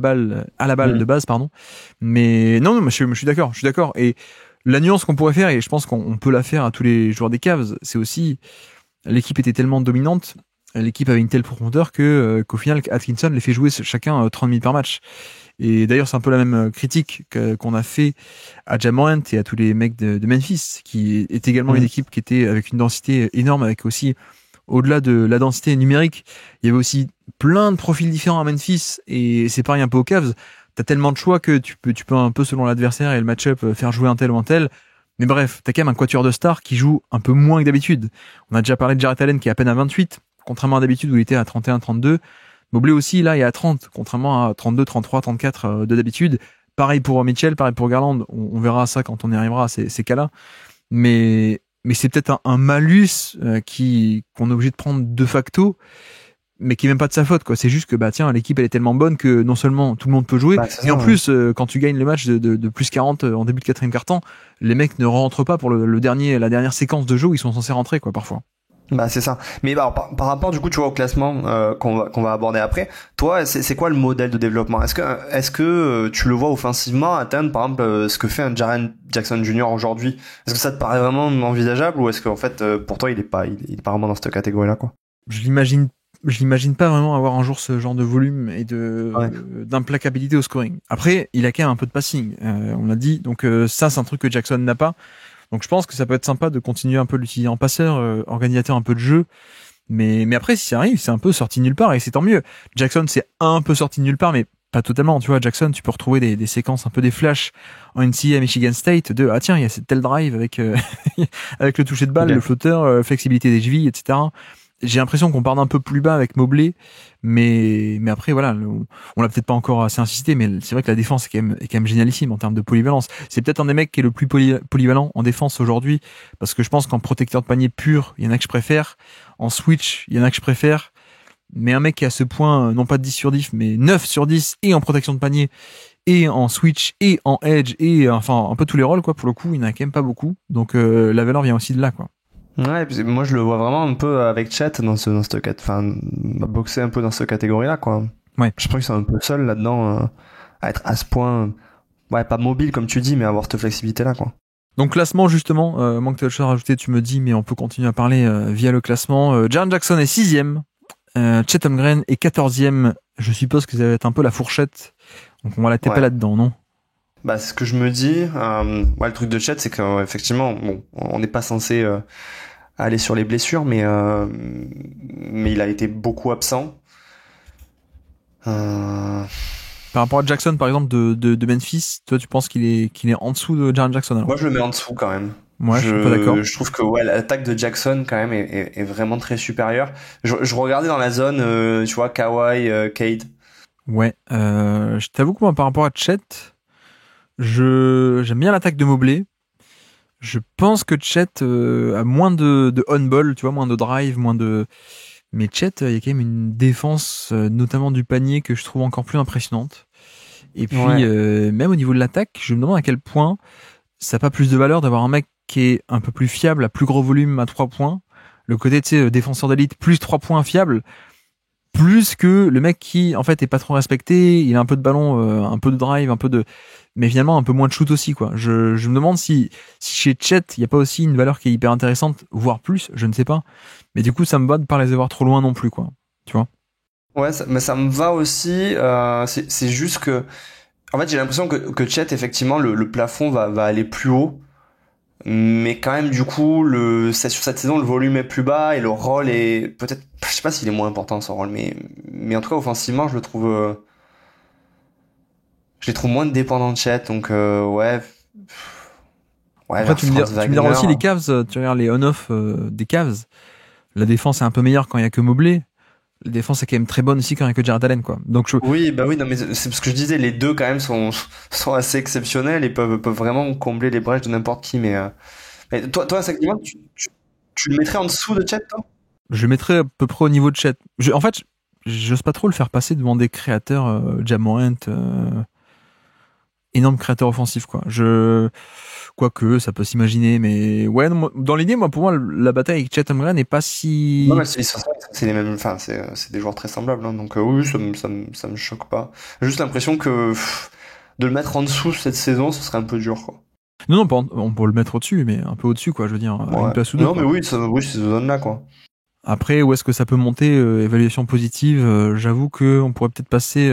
balle de base, pardon. Mais non, je suis d'accord. Et la nuance qu'on pourrait faire, et je pense qu'on peut la faire à tous les joueurs des Cavs, c'est aussi l'équipe était tellement dominante, l'équipe avait une telle profondeur qu'au final Atkinson les fait jouer chacun 30 minutes par match. Et d'ailleurs c'est un peu la même critique qu'on a fait à Ja Morant et à tous les mecs de Memphis, qui est également une équipe qui était avec une densité énorme, avec aussi, au-delà de la densité numérique, il y avait aussi plein de profils différents à Memphis, et c'est pareil un peu aux Cavs. T'as tellement de choix que tu peux un peu selon l'adversaire et le match-up faire jouer un tel ou un tel. Mais bref, t'as quand même un quatuor de stars qui joue un peu moins que d'habitude. On a déjà parlé de Jarrett Allen qui est à peine à 28, contrairement à d'habitude où il était à 31, 32. Mobley aussi, là, il est à 30, contrairement à 32, 33, 34 de d'habitude. Pareil pour Mitchell, pareil pour Garland. On verra ça quand on y arrivera à ces cas-là. Mais c'est peut-être un malus qu'on est obligé de prendre de facto, mais qui est même pas de sa faute, quoi. C'est juste que l'équipe elle est tellement bonne que non seulement tout le monde peut jouer, et en plus quand tu gagnes le match de plus 40 en début de quatrième quart-temps, les mecs ne rentrent pas pour la dernière séquence de jeu où ils sont censés rentrer, quoi, parfois. Bah c'est ça. Mais par rapport du coup, tu vois, au classement qu'on va aborder après, toi, c'est quoi le modèle de développement? Est-ce que tu le vois offensivement atteindre par exemple ce que fait un Jaren Jackson Jr. aujourd'hui? Est-ce que ça te paraît vraiment envisageable, ou est-ce qu'en fait pour toi il est pas vraiment dans cette catégorie-là, quoi? Je l'imagine pas vraiment avoir un jour ce genre de volume et d'implacabilité au scoring. Après, il a quand même un peu de passing, on l'a dit, donc ça c'est un truc que Jackson n'a pas. Donc je pense que ça peut être sympa de continuer un peu l'utiliser en passeur, organisateur un peu de jeu. Mais après, si ça arrive, c'est un peu sorti nulle part, et c'est tant mieux. Jackson, c'est un peu sorti nulle part, mais pas totalement. Tu vois, Jackson, tu peux retrouver des séquences un peu des flashs en NCAA à Michigan State de tiens, il y a cette telle drive avec avec le toucher de balle, le flotteur, flexibilité des chevilles, etc. J'ai l'impression qu'on part d'un peu plus bas avec Mobley, mais après voilà, on l'a peut-être pas encore assez insisté, mais c'est vrai que la défense est quand même génialissime en termes de polyvalence. C'est peut-être un des mecs qui est le plus polyvalent en défense aujourd'hui, parce que je pense qu'en protecteur de panier pur, il y en a que je préfère. En switch, il y en a que je préfère. Mais un mec qui a ce point, non pas 10 sur 10, mais 9 sur 10, et en protection de panier, et en switch, et en edge, et enfin un peu tous les rôles, quoi, pour le coup, il n'y en a quand même pas beaucoup. Donc la valeur vient aussi de là, quoi. Ouais, moi je le vois vraiment un peu avec Chet dans cette boxer un peu dans cette catégorie-là, quoi. Ouais. Je crois que c'est un peu seul là-dedans à être à ce point, ouais, pas mobile comme tu dis, mais avoir cette flexibilité-là, quoi. Donc classement justement, manque de choses à rajouter, tu me dis, mais on peut continuer à parler via le classement. Jaren Jackson est 6e, Chet Holmgren est 14e. Je suppose que ça va être un peu la fourchette, donc on va la taper là-dedans, non? Bah c'est ce que je me dis. Le truc de Chet, c'est qu'effectivement, bon, on n'est pas censé aller sur les blessures, mais il a été beaucoup absent. Par rapport à Jackson, par exemple, de Memphis, toi, tu penses qu'il est en dessous de Jaren Jackson, alors? Moi, je le mets en dessous quand même. Ouais, je suis pas d'accord. Je trouve que l'attaque de Jackson quand même est vraiment très supérieure. Je regardais dans la zone, tu vois, Kawhi, Cade. Ouais, je t'avoue que moi, par rapport à Chet, j'aime bien l'attaque de Mobley. Je pense que Chet a moins de on-ball, tu vois, moins de drive, mais Chet, il y a quand même une défense, notamment du panier, que je trouve encore plus impressionnante. Et puis, même au niveau de l'attaque, je me demande à quel point ça n'a pas plus de valeur d'avoir un mec qui est un peu plus fiable, à plus gros volume à 3 points. Le côté, tu sais, défenseur d'élite, plus 3 points fiable, plus que le mec qui en fait est pas trop respecté, il a un peu de ballon, un peu de drive, mais finalement un peu moins de shoot aussi quoi. Je me demande si chez Chet il y a pas aussi une valeur qui est hyper intéressante, voire plus, je ne sais pas. Mais du coup ça me va de pas les avoir trop loin non plus quoi. Tu vois. Ouais, mais ça me va aussi. C'est juste que, en fait, j'ai l'impression que Chet, effectivement, le plafond va aller plus haut. Mais quand même, du coup, sur cette saison, le volume est plus bas et le rôle est peut-être, je sais pas s'il est moins important son rôle, mais en tout cas, offensivement, je les trouve moins dépendants de Chet. Donc, ouais. Ouais, Après tu me diras aussi les Cavs, tu regardes les on-off des Cavs, la défense est un peu meilleure quand il y a que Mobley. La défense est quand même très bonne aussi quand il y a que Jarrett Allen quoi. Donc oui, bah oui, non mais c'est ce que je disais, les deux quand même sont assez exceptionnels et peuvent vraiment combler les brèches de n'importe qui. Mais toi, Sakima, tu le mettrais en dessous de Chet, toi? Je le mettrais à peu près au niveau de Chet. En fait, j'ose pas trop le faire passer devant des créateurs Ja Morant, énorme créateur offensif quoi. Quoique ça peut s'imaginer, mais ouais, non, dans l'idée, pour moi, la bataille avec Chet Holmgren n'est pas si. Non, mais c'est les mêmes, enfin, c'est des joueurs très semblables, hein, donc oui, ça me choque pas. J'ai juste l'impression que de le mettre en dessous cette saison, ce serait un peu dur, quoi. Non, on peut le mettre au-dessus, mais un peu au-dessus, quoi. Je veux dire, ouais. une place ou deux. Non, quoi. Mais oui, c'est cette zone-là, quoi. Après, où est-ce que ça peut monter évaluation positive, j'avoue que on pourrait peut-être passer,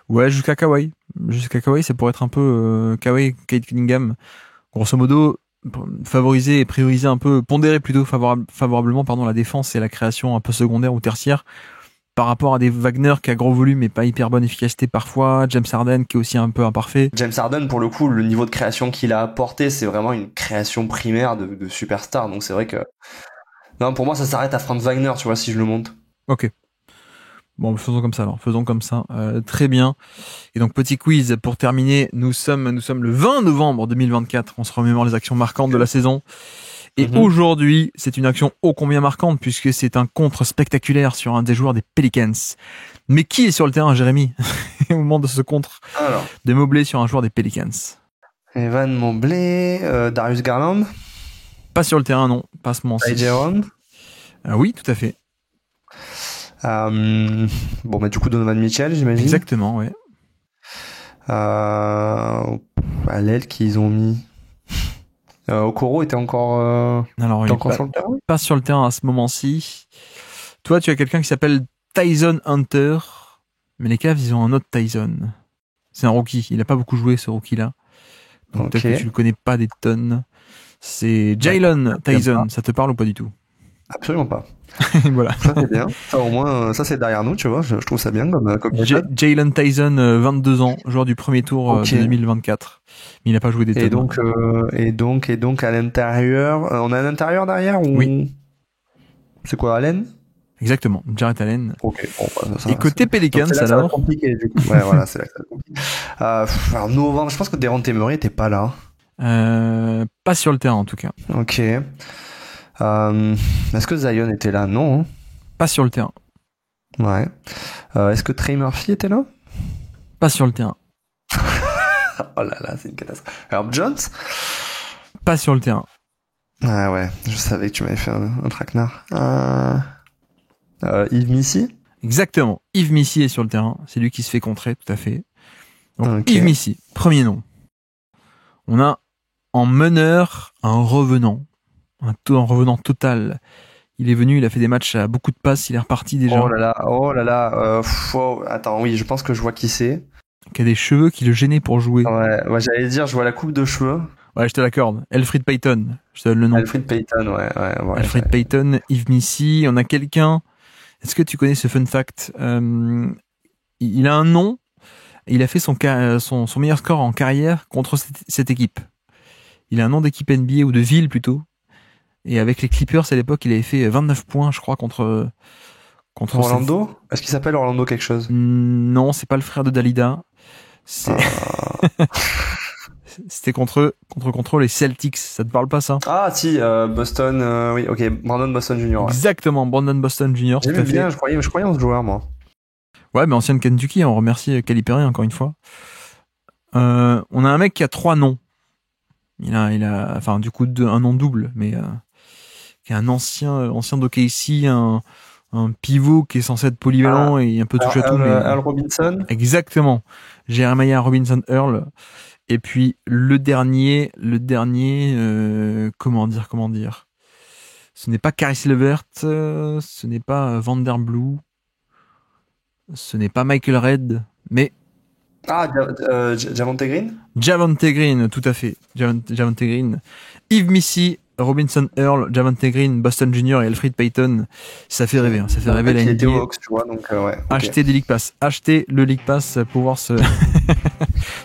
ouais, jusqu'à Kawhi. Jusqu'à Kawhi, ça pourrait être un peu Kawhi, Kate Cunningham. Grosso modo, favoriser et prioriser un peu, pondérer plutôt favorablement, la défense et la création un peu secondaire ou tertiaire par rapport à des Wagner qui a gros volume et pas hyper bonne efficacité parfois, James Harden qui est aussi un peu imparfait. James Harden, pour le coup, le niveau de création qu'il a apporté, c'est vraiment une création primaire de superstar. Donc c'est vrai que, non, pour moi, ça s'arrête à Franz Wagner, tu vois, si je le monte. Ok. Bon, faisons comme ça alors. Faisons comme ça. Très bien. Et donc, petit quiz pour terminer. Nous sommes le 20 novembre 2024. On se remémore les actions marquantes de la saison. Et aujourd'hui, c'est une action ô combien marquante puisque c'est un contre spectaculaire sur un des joueurs des Pelicans. Mais qui est sur le terrain, Jérémy, au moment de ce contre de Mobley sur un joueur des Pelicans? Evan Mobley, Darius Garland. Pas sur le terrain, non. Pas ce moment-ci. Jérôme. Oui, tout à fait. Bon, bah, du coup, Donovan Mitchell, j'imagine. Exactement, ouais. À l'aile qu'ils ont mis. Okoro était encore, Alors, était encore sur le terrain? Pas sur le terrain à ce moment-ci. Toi, tu as quelqu'un qui s'appelle Tyson Hunter. Mais les Cavs, ils ont un autre Tyson. C'est un rookie. Il a pas beaucoup joué, ce rookie-là. Donc, peut-être que tu le connais pas des tonnes. C'est Jalen Tyson. Ça te parle ou pas du tout? Absolument pas. Voilà. Ça c'est bien. Ça au moins, ça c'est derrière nous, tu vois. Je trouve ça bien comme Jalen Tyson, 22 ans, joueur du premier tour de 2024. Mais il n'a pas joué des tonnes. Et donc à l'intérieur, on a un intérieur derrière ou... Oui. C'est quoi, Allen? Exactement, Jarrett Allen. Ok. Bon, et côté Pelicans, alors. Ça va être compliqué, du coup. Ouais, voilà, c'est là que ça va être compliqué. Alors novembre, je pense que Dejounte Murray était pas là. Pas sur le terrain en tout cas. Ok. Est-ce que Zion était là? Non. Pas sur le terrain. Ouais. Est-ce que Trey Murphy était là? Pas sur le terrain. Oh là là, c'est une catastrophe. Herb Jones? Pas sur le terrain. Ah ouais, je savais que tu m'avais fait un traquenard. Yves Missy? Exactement. Yves Missy est sur le terrain. C'est lui qui se fait contrer, tout à fait. Donc, Yves Missy, premier nom. On a en meneur un revenant. Un revenant total. Il est venu, il a fait des matchs à beaucoup de passes, il est reparti déjà. Oh là là. Attends, oui, je pense que je vois qui c'est. Qui a des cheveux qui le gênaient pour jouer. Ouais, j'allais dire, je vois la coupe de cheveux. Ouais, je te l'accorde. Elfrid Payton, je te donne le nom. Elfrid Payton, ouais. Elfrid Payton, Yves Missy, on a quelqu'un. Est-ce que tu connais ce fun fact? Il a un nom. Il a fait son meilleur score en carrière contre cette équipe. Il a un nom d'équipe NBA ou de ville plutôt. Et avec les Clippers à l'époque, il avait fait 29 points, je crois, contre Orlando. Est-ce qu'il s'appelle Orlando quelque chose? Non, c'est pas le frère de Dalida. C'était contre les Celtics. Ça te parle pas, ça? Ah si, Boston. Oui, ok, Brandon Boston Jr. Ouais. Exactement, Brandon Boston Jr. J'aimais bien. Je croyais en ce joueur, moi. Ouais, mais ancienne Kentucky. On remercie Calipari encore une fois. On a un mec qui a 3 noms. Il a, enfin, du coup, un nom double, mais qui est un ancien d'OKC, un un pivot qui est censé être polyvalent et un peu touche à tout. Al Robinson. Exactement. Jeremiah Robinson Earl. Et puis le dernier, comment dire. Ce n'est pas Caris LeVert, ce n'est pas Vanderblue, ce n'est pas Michael Redd, mais Javonte Green. Javonte Green, tout à fait. Javonte Green. Yves Missy, Robinson Earl, Javonte Green, Boston Junior et Elfrid Payton. Ça fait rêver, ça fait rêver la NBA. Hawks, tu vois, donc, ouais, okay. Achetez des League Pass. Achetez le League Pass pour voir ce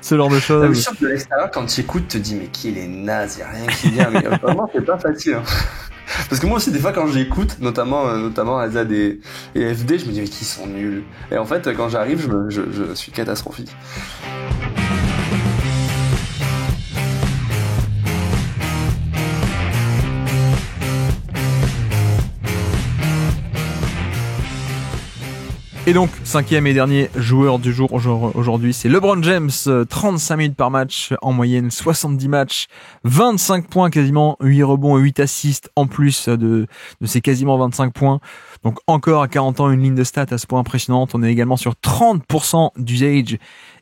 genre de choses. Je suis sûr que de l'extérieur, quand tu écoutes, tu te dis, mais qu'il est naze, y a rien qui vient. Mais vraiment, c'est pas facile. Hein. Parce que moi aussi, des fois, quand j'écoute, notamment Azad et FD, je me dis, mais qu'ils sont nuls. Et en fait, quand j'arrive, je suis catastrophique. Et donc, 5e et dernier joueur du jour aujourd'hui, c'est LeBron James, 35 minutes par match, en moyenne 70 matchs, 25 points quasiment, 8 rebonds et 8 assists en plus de ces quasiment 25 points. Donc encore à 40 ans, une ligne de stats à ce point impressionnante. On est également sur 30% d'usage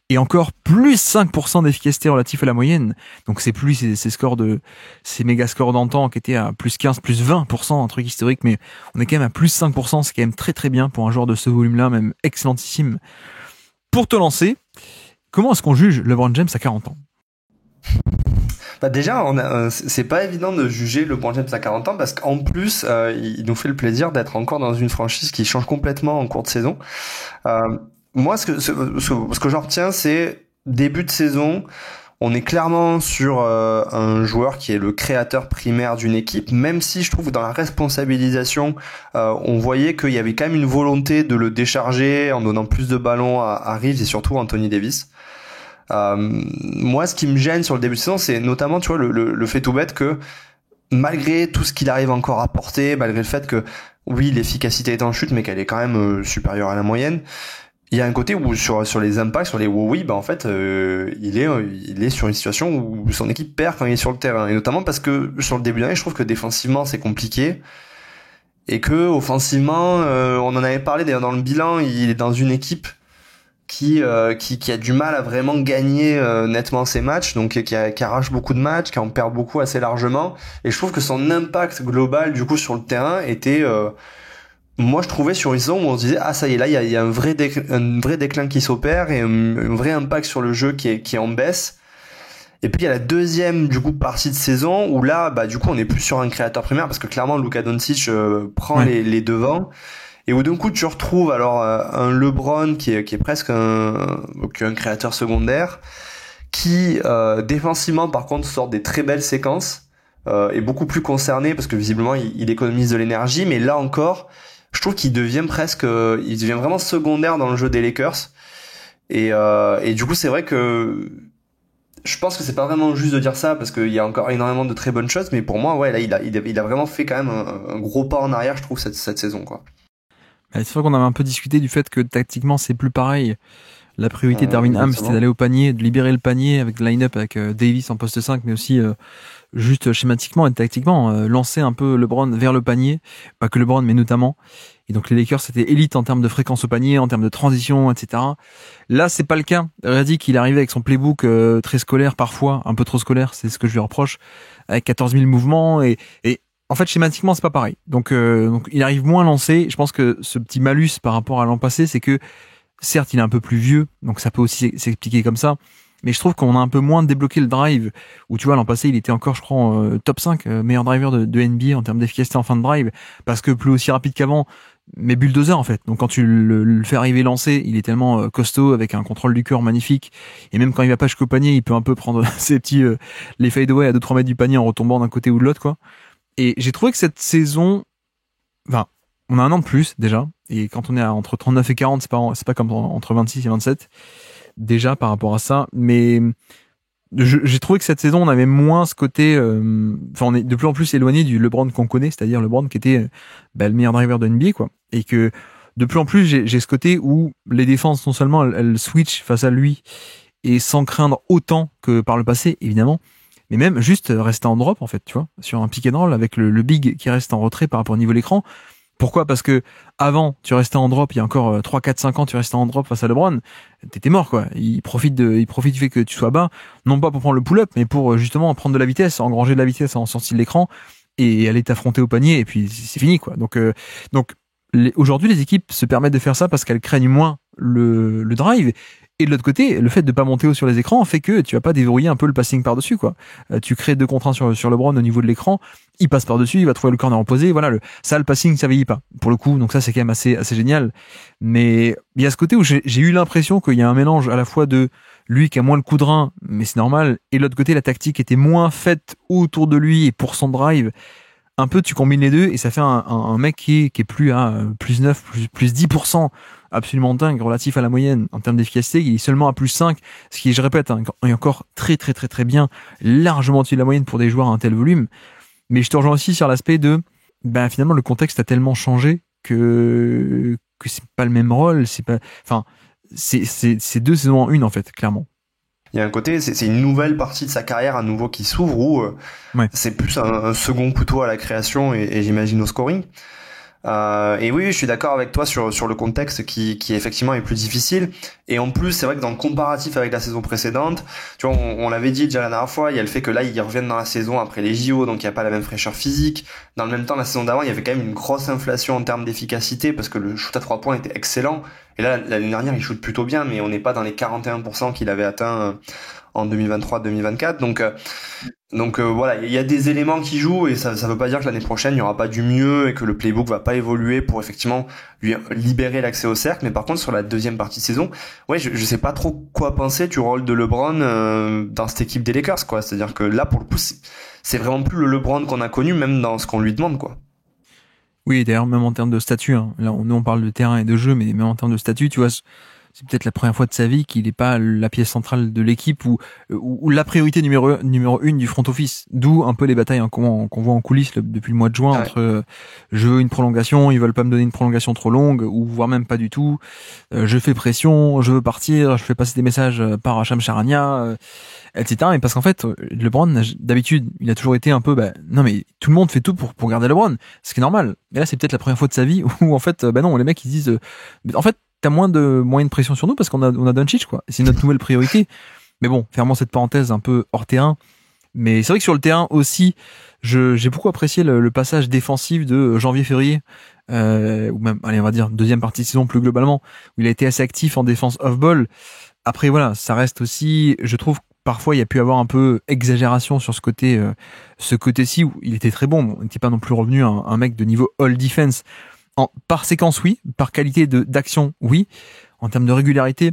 et encore plus 5% d'efficacité relatif à la moyenne. Donc c'est plus ces méga scores d'antan qui étaient à plus 15, plus 20%, un truc historique, mais on est quand même à plus 5%, c'est quand même très très bien pour un joueur de ce volume-là, même excellentissime. Pour te lancer, comment est-ce qu'on juge LeBron James à 40 ans? Bah déjà, c'est pas évident de juger LeBron James à 40 ans parce qu'en plus, il nous fait le plaisir d'être encore dans une franchise qui change complètement en cours de saison. Moi, ce que j'en retiens, c'est début de saison, on est clairement sur un joueur qui est le créateur primaire d'une équipe, même si je trouve que dans la responsabilisation, on voyait qu'il y avait quand même une volonté de le décharger en donnant plus de ballons à Reeves et surtout Anthony Davis. Moi, ce qui me gêne sur le début de saison, c'est notamment, tu vois, le fait tout bête que malgré tout ce qu'il arrive encore à porter, malgré le fait que, oui, l'efficacité est en chute, mais qu'elle est quand même supérieure à la moyenne, il y a un côté où sur les impacts, sur les oui, bah en fait, il est sur une situation où son équipe perd quand il est sur le terrain, et notamment parce que sur le début d'année, je trouve que défensivement c'est compliqué et que offensivement, on en avait parlé d'ailleurs dans le bilan, il est dans une équipe qui a du mal à vraiment gagner nettement ses matchs, donc qui arrache beaucoup de matchs, qui en perd beaucoup assez largement, et je trouve que son impact global du coup sur le terrain était moi je trouvais sur une saison où on se disait ça y est, là il y a un vrai déclin qui s'opère et un vrai impact sur le jeu qui est en baisse. Et puis il y a la deuxième du coup partie de saison où là bah du coup on est plus sur un créateur primaire parce que clairement Luka Doncic prend les devants. Et où d'un coup tu retrouves alors un LeBron qui est presque un créateur secondaire qui défensivement par contre sort des très belles séquences, est beaucoup plus concerné parce que visiblement il économise de l'énergie, mais là encore je trouve qu'il devient vraiment secondaire dans le jeu des Lakers et du coup c'est vrai que je pense que c'est pas vraiment juste de dire ça parce qu'il y a encore énormément de très bonnes choses, mais pour moi ouais là il a vraiment fait quand même un gros pas en arrière je trouve cette saison quoi. C'est vrai qu'on avait un peu discuté du fait que tactiquement c'est plus pareil. La priorité de Darvin Ham c'était d'aller au panier, de libérer le panier avec le line-up avec Davis en poste 5, mais aussi juste schématiquement et tactiquement lancer un peu LeBron vers le panier, pas que LeBron mais notamment. Et donc les Lakers c'était élite en termes de fréquence au panier, en termes de transition, etc. Là c'est pas le cas. Redick il arrivait avec son playbook très scolaire parfois, un peu trop scolaire, c'est ce que je lui reproche, avec 14 000 mouvements et en fait, schématiquement, c'est pas pareil. Donc, il arrive moins lancé. Je pense que ce petit malus par rapport à l'an passé, c'est que, certes, il est un peu plus vieux, donc ça peut aussi s'expliquer comme ça. Mais je trouve qu'on a un peu moins débloqué le drive, où tu vois, l'an passé, il était encore, je crois, top 5, meilleur driver de NBA en termes d'efficacité en fin de drive, parce que plus aussi rapide qu'avant, mais bulldozer, en fait. Donc, quand tu le fais arriver lancé, il est tellement costaud, avec un contrôle du cœur magnifique. Et même quand il va pas jusqu'au panier, il peut un peu prendre ses petits, les fadeaway à 2-3 mètres du panier en retombant d'un côté ou de l'autre, quoi. Et j'ai trouvé que cette saison, enfin, on a un an de plus déjà, et quand on est entre 39 et 40, c'est pas comme entre 26 et 27 déjà par rapport à ça, mais j'ai trouvé que cette saison on avait moins ce côté, enfin on est de plus en plus éloigné du LeBron qu'on connaît, c'est-à-dire LeBron qui était le meilleur driver de NBA quoi, et que de plus en plus j'ai ce côté où les défenses non seulement elles switchent face à lui et sans craindre autant que par le passé évidemment, mais même juste rester en drop en fait, tu vois, sur un pick and roll avec le big qui reste en retrait par rapport au niveau de l'écran. Pourquoi? Parce que avant, tu restais en drop, il y a encore 3, 4, 5 ans, tu restais en drop face à LeBron, t'étais mort, quoi. Il profite du fait que tu sois bas, non pas pour prendre le pull-up, mais pour justement prendre de la vitesse, engranger de la vitesse en sortie de l'écran et aller t'affronter au panier, et puis c'est fini, quoi. Donc aujourd'hui, les équipes se permettent de faire ça parce qu'elles craignent moins le drive. Et de l'autre côté, le fait de pas monter haut sur les écrans fait que tu vas pas déverrouiller un peu le passing par-dessus, quoi. Tu crées 2 contre 1 sur LeBron au niveau de l'écran, il passe par-dessus, il va trouver le corner opposé, voilà, le passing, ça vieillit pas. Pour le coup, donc ça, c'est quand même assez génial. Mais il y a ce côté où j'ai eu l'impression qu'il y a un mélange à la fois de lui qui a moins le coup de rein, mais c'est normal, et de l'autre côté, la tactique était moins faite autour de lui et pour son drive. Un peu, tu combines les deux et ça fait un mec qui est plus à plus 9, plus 10%, absolument dingue, relatif à la moyenne en termes d'efficacité. Il est seulement à plus 5, ce qui, je répète, est encore très très très très bien, largement au-dessus de la moyenne pour des joueurs à un tel volume. Mais je te rejoins aussi sur l'aspect de, finalement, le contexte a tellement changé que c'est pas le même rôle, c'est 2 saisons en une, en fait, clairement. Il y a un côté, c'est une nouvelle partie de sa carrière à nouveau qui s'ouvre où c'est plus un second couteau à la création et j'imagine au scoring. Et oui, je suis d'accord avec toi sur le contexte qui effectivement est plus difficile. Et en plus, c'est vrai que dans le comparatif avec la saison précédente, tu vois, on l'avait dit déjà la dernière fois, il y a le fait que là, ils reviennent dans la saison après les JO, donc il n'y a pas la même fraîcheur physique. Dans le même temps, la saison d'avant, il y avait quand même une grosse inflation en termes d'efficacité parce que le shoot à 3 points était excellent. Et là, l'année dernière, il shoot plutôt bien, mais on n'est pas dans les 41% qu'il avait atteint en 2023-2024. Donc voilà, il y a des éléments qui jouent et ça veut pas dire que l'année prochaine il y aura pas du mieux et que le playbook va pas évoluer pour effectivement lui libérer l'accès au cercle. Mais par contre sur la deuxième partie de saison, ouais, je sais pas trop quoi penser du rôle de LeBron dans cette équipe des Lakers, quoi. C'est-à-dire que là pour le coup c'est vraiment plus le LeBron qu'on a connu, même dans ce qu'on lui demande, quoi. Oui, d'ailleurs même en termes de statut, hein. Là nous on parle de terrain et de jeu, mais même en termes de statut, tu vois. C'est peut-être la première fois de sa vie qu'il n'est pas la pièce centrale de l'équipe ou la priorité numéro 1 du front office. D'où un peu les batailles qu'on voit en coulisses depuis le mois de juin entre je veux une prolongation, ils veulent pas me donner une prolongation trop longue ou voire même pas du tout. Je fais pression, je veux partir, je fais passer des messages par Hacham Charania, etc. Mais parce qu'en fait, LeBron, d'habitude, il a toujours été un peu, non mais tout le monde fait tout pour garder LeBron, ce qui est normal. Mais là, c'est peut-être la première fois de sa vie où en fait, non, les mecs ils disent, en fait, t'as moins de pression sur nous parce qu'on a Doncic, quoi. C'est notre nouvelle priorité. Mais bon, fermons cette parenthèse un peu hors terrain. Mais c'est vrai que sur le terrain aussi, j'ai beaucoup apprécié le passage défensif de janvier-février, ou même, allez, on va dire deuxième partie de saison plus globalement, où il a été assez actif en défense off-ball. Après, voilà, ça reste aussi, je trouve, parfois il y a pu avoir un peu exagération sur ce côté-ci où il était très bon. Il n'était pas non plus revenu un mec de niveau all defense. Par séquence, oui. Par qualité d'action, oui. En termes de régularité,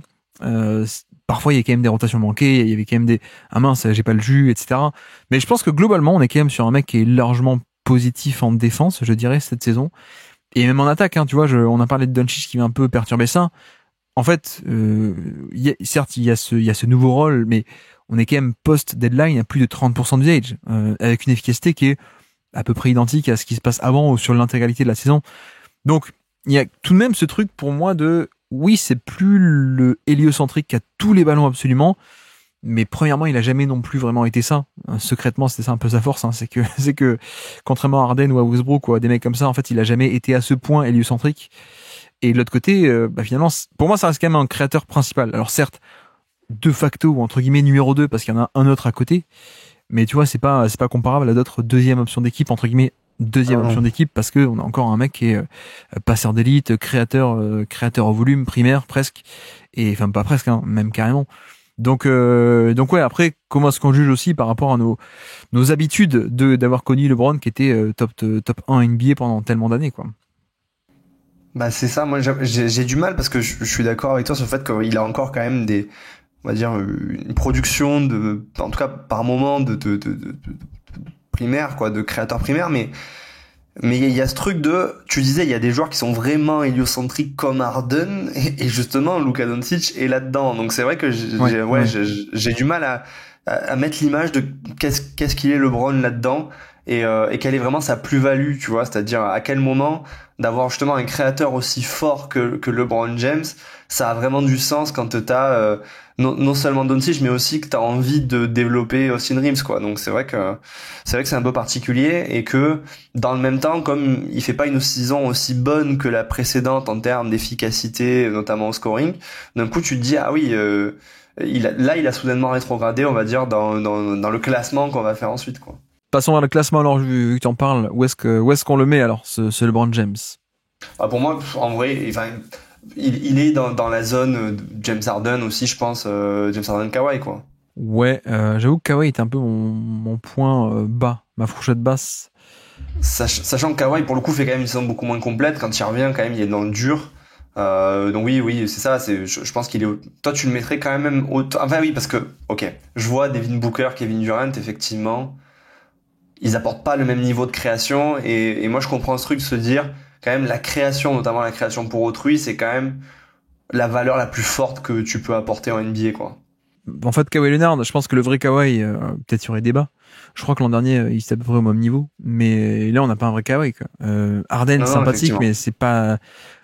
parfois il y a quand même des rotations manquées, il y avait quand même mince, j'ai pas le jus, etc. Mais je pense que globalement, on est quand même sur un mec qui est largement positif en défense, je dirais, cette saison. Et même en attaque, hein, tu vois, on a parlé de Doncic qui m'a un peu perturbé ça. En fait, certes, il y a ce nouveau rôle, mais on est quand même post-deadline à plus de 30% d'usage, avec une efficacité qui est à peu près identique à ce qui se passe avant ou sur l'intégralité de la saison. Donc, il y a tout de même ce truc pour moi oui, c'est plus le héliocentrique qui a tous les ballons absolument, mais premièrement, il a jamais non plus vraiment été ça. Secrètement, c'était ça un peu sa force, hein. C'est que, contrairement à Harden ou à Westbrook ou à des mecs comme ça, en fait, il a jamais été à ce point héliocentrique. Et de l'autre côté, finalement, pour moi, ça reste quand même un créateur principal. Alors certes, de facto, ou entre guillemets, numéro 2, parce qu'il y en a un autre à côté, mais tu vois, c'est pas comparable à d'autres deuxième option d'équipe, entre guillemets, option d'équipe, parce que on a encore un mec qui est passeur d'élite, créateur au volume, primaire, presque, et enfin pas presque, hein, même carrément. Donc ouais, après, comment est-ce qu'on juge aussi par rapport à nos habitudes d'avoir connu LeBron qui était top 1 NBA pendant tellement d'années, quoi. C'est ça, moi j'ai du mal parce que je suis d'accord avec toi sur le fait qu'il a encore quand même on va dire, une production en tout cas par moment de primaire, quoi, de créateur primaire, mais il y a ce truc tu disais, il y a des joueurs qui sont vraiment héliocentriques comme Harden, et justement Luka Doncic est là-dedans. Donc c'est vrai que j'ai du mal à mettre l'image de qu'est-ce qu'il est LeBron là-dedans. et quelle est vraiment sa plus-value, tu vois, c'est-à-dire à quel moment d'avoir justement un créateur aussi fort que LeBron James, ça a vraiment du sens quand t'as non seulement Doncic, mais aussi que t'as envie de développer Austin Reeves, quoi. Donc c'est vrai que c'est un peu particulier, et que dans le même temps, comme il fait pas une saison aussi bonne que la précédente en termes d'efficacité, notamment au scoring, d'un coup tu te dis ah oui, il a soudainement rétrogradé, on va dire, dans le classement qu'on va faire ensuite, quoi. Passons à le classement alors, vu que tu en parles. Où est-ce qu'on le met alors, ce LeBron James? Pour moi, en vrai, enfin, il est dans la zone James Harden aussi, je pense, James Harden, Kawhi, quoi. Ouais, j'avoue que Kawhi est un peu mon point bas, ma fourchette basse. Sachant que Kawhi, pour le coup, fait quand même une saison beaucoup moins complète. Quand il revient, quand même, il est dans le dur. Donc oui, c'est ça. Je pense qu'il est. Toi, tu le mettrais quand même autant. Enfin oui, parce que ok, je vois Devin Booker, Kevin Durant, effectivement, ils apportent pas le même niveau de création, et moi je comprends ce truc de se dire quand même la création, notamment la création pour autrui, c'est quand même la valeur la plus forte que tu peux apporter en NBA, quoi. En fait, Kawhi Leonard, je pense que le vrai Kawhi, peut-être il y aurait débat. Je crois que l'an dernier, il était à peu près au même niveau, mais là on n'a pas un vrai Kawhi, quoi. Harden, sympathique, mais c'est pas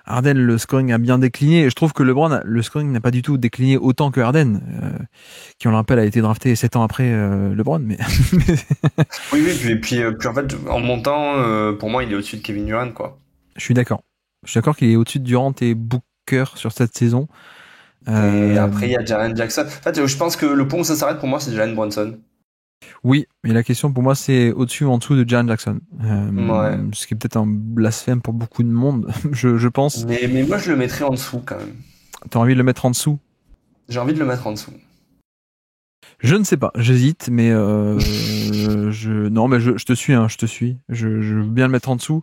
Harden. Le scoring a bien décliné, et je trouve que LeBron, le scoring n'a pas du tout décliné autant que Harden, qui on le rappelle a été drafté 7 ans après LeBron, mais oui, puis en fait en montant, pour moi il est au-dessus de Kevin Durant, quoi. Je suis d'accord qu'il est au-dessus de Durant et Booker sur cette saison. Et après il y a Jaren Jackson. En fait, je pense que le pont où ça s'arrête pour moi, c'est Jalen Brunson. Oui, mais la question pour moi c'est au-dessus ou en dessous de Jaren Jackson. Ouais. Ce qui est peut-être un blasphème pour beaucoup de monde, je pense. Mais moi je le mettrais en dessous quand même. T'as envie de le mettre en dessous? J'ai envie de le mettre en dessous. Je ne sais pas, j'hésite, mais non, mais je te suis, hein, je te suis. Je veux bien le mettre en dessous,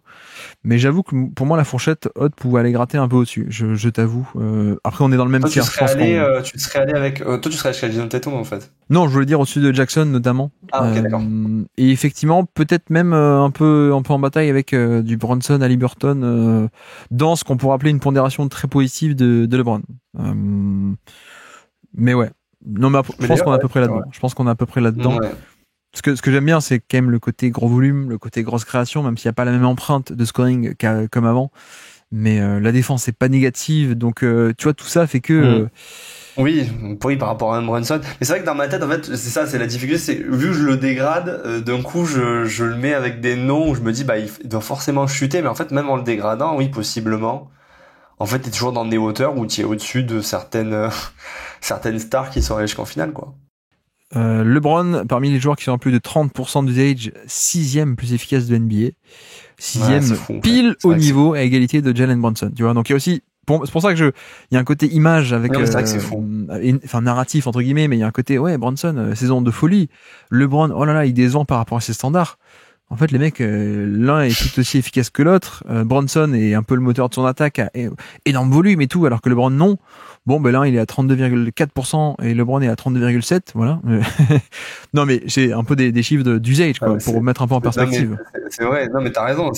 mais j'avoue que pour moi la fourchette haute pouvait aller gratter un peu au-dessus. Je t'avoue. Après, on est dans le même tiers. Tu serais allé avec. Toi, tu serais allé jusqu'à Jason Tatum, en fait. Non, je voulais dire au-dessus de Jackson notamment. Ah, ok, d'accord. Et effectivement, peut-être même un peu en bataille avec du Brunson, Haliburton, dans ce qu'on pourrait appeler une pondération très positive de LeBron. Mais ouais. Non, mais je pense qu'on est à peu près là-dedans. Ouais. Je pense qu'on est à peu près là-dedans. Ouais. Ce que j'aime bien, c'est quand même le côté gros volume, le côté grosse création, même s'il n'y a pas la même empreinte de scoring comme avant. Mais la défense est pas négative, donc tu vois, tout ça fait que. Oui, par rapport à Brunson. Mais c'est vrai que dans ma tête, en fait, c'est ça, c'est la difficulté. C'est vu que je le dégrade, d'un coup, je le mets avec des noms où je me dis, bah, il doit forcément chuter. Mais en fait, même en le dégradant, oui, possiblement. En fait, t'es toujours dans des hauteurs où tu es au-dessus de certaines stars qui sont allées jusqu'en finale, quoi. LeBron, parmi les joueurs qui sont à plus de 30% d'usage, 6e plus efficace de NBA. 6e, fou, pile au niveau à égalité de Jalen Brunson. Tu vois, donc il y a aussi, c'est pour ça que il y a un côté image avec, enfin narratif entre guillemets, mais il y a un côté, ouais, Brunson, saison de folie. LeBron, oh là là, il décevant par rapport à ses standards. En fait, les mecs, l'un est tout aussi efficace que l'autre. Bronson est un peu le moteur de son attaque, a énorme volume et tout, alors que LeBron non. Bon, ben là, il est à 32,4% et LeBron est à 32,7%. Voilà. Non, mais j'ai un peu des chiffres d'usage, quoi, pour mettre un peu en perspective. C'est vrai. Non, mais t'as raison.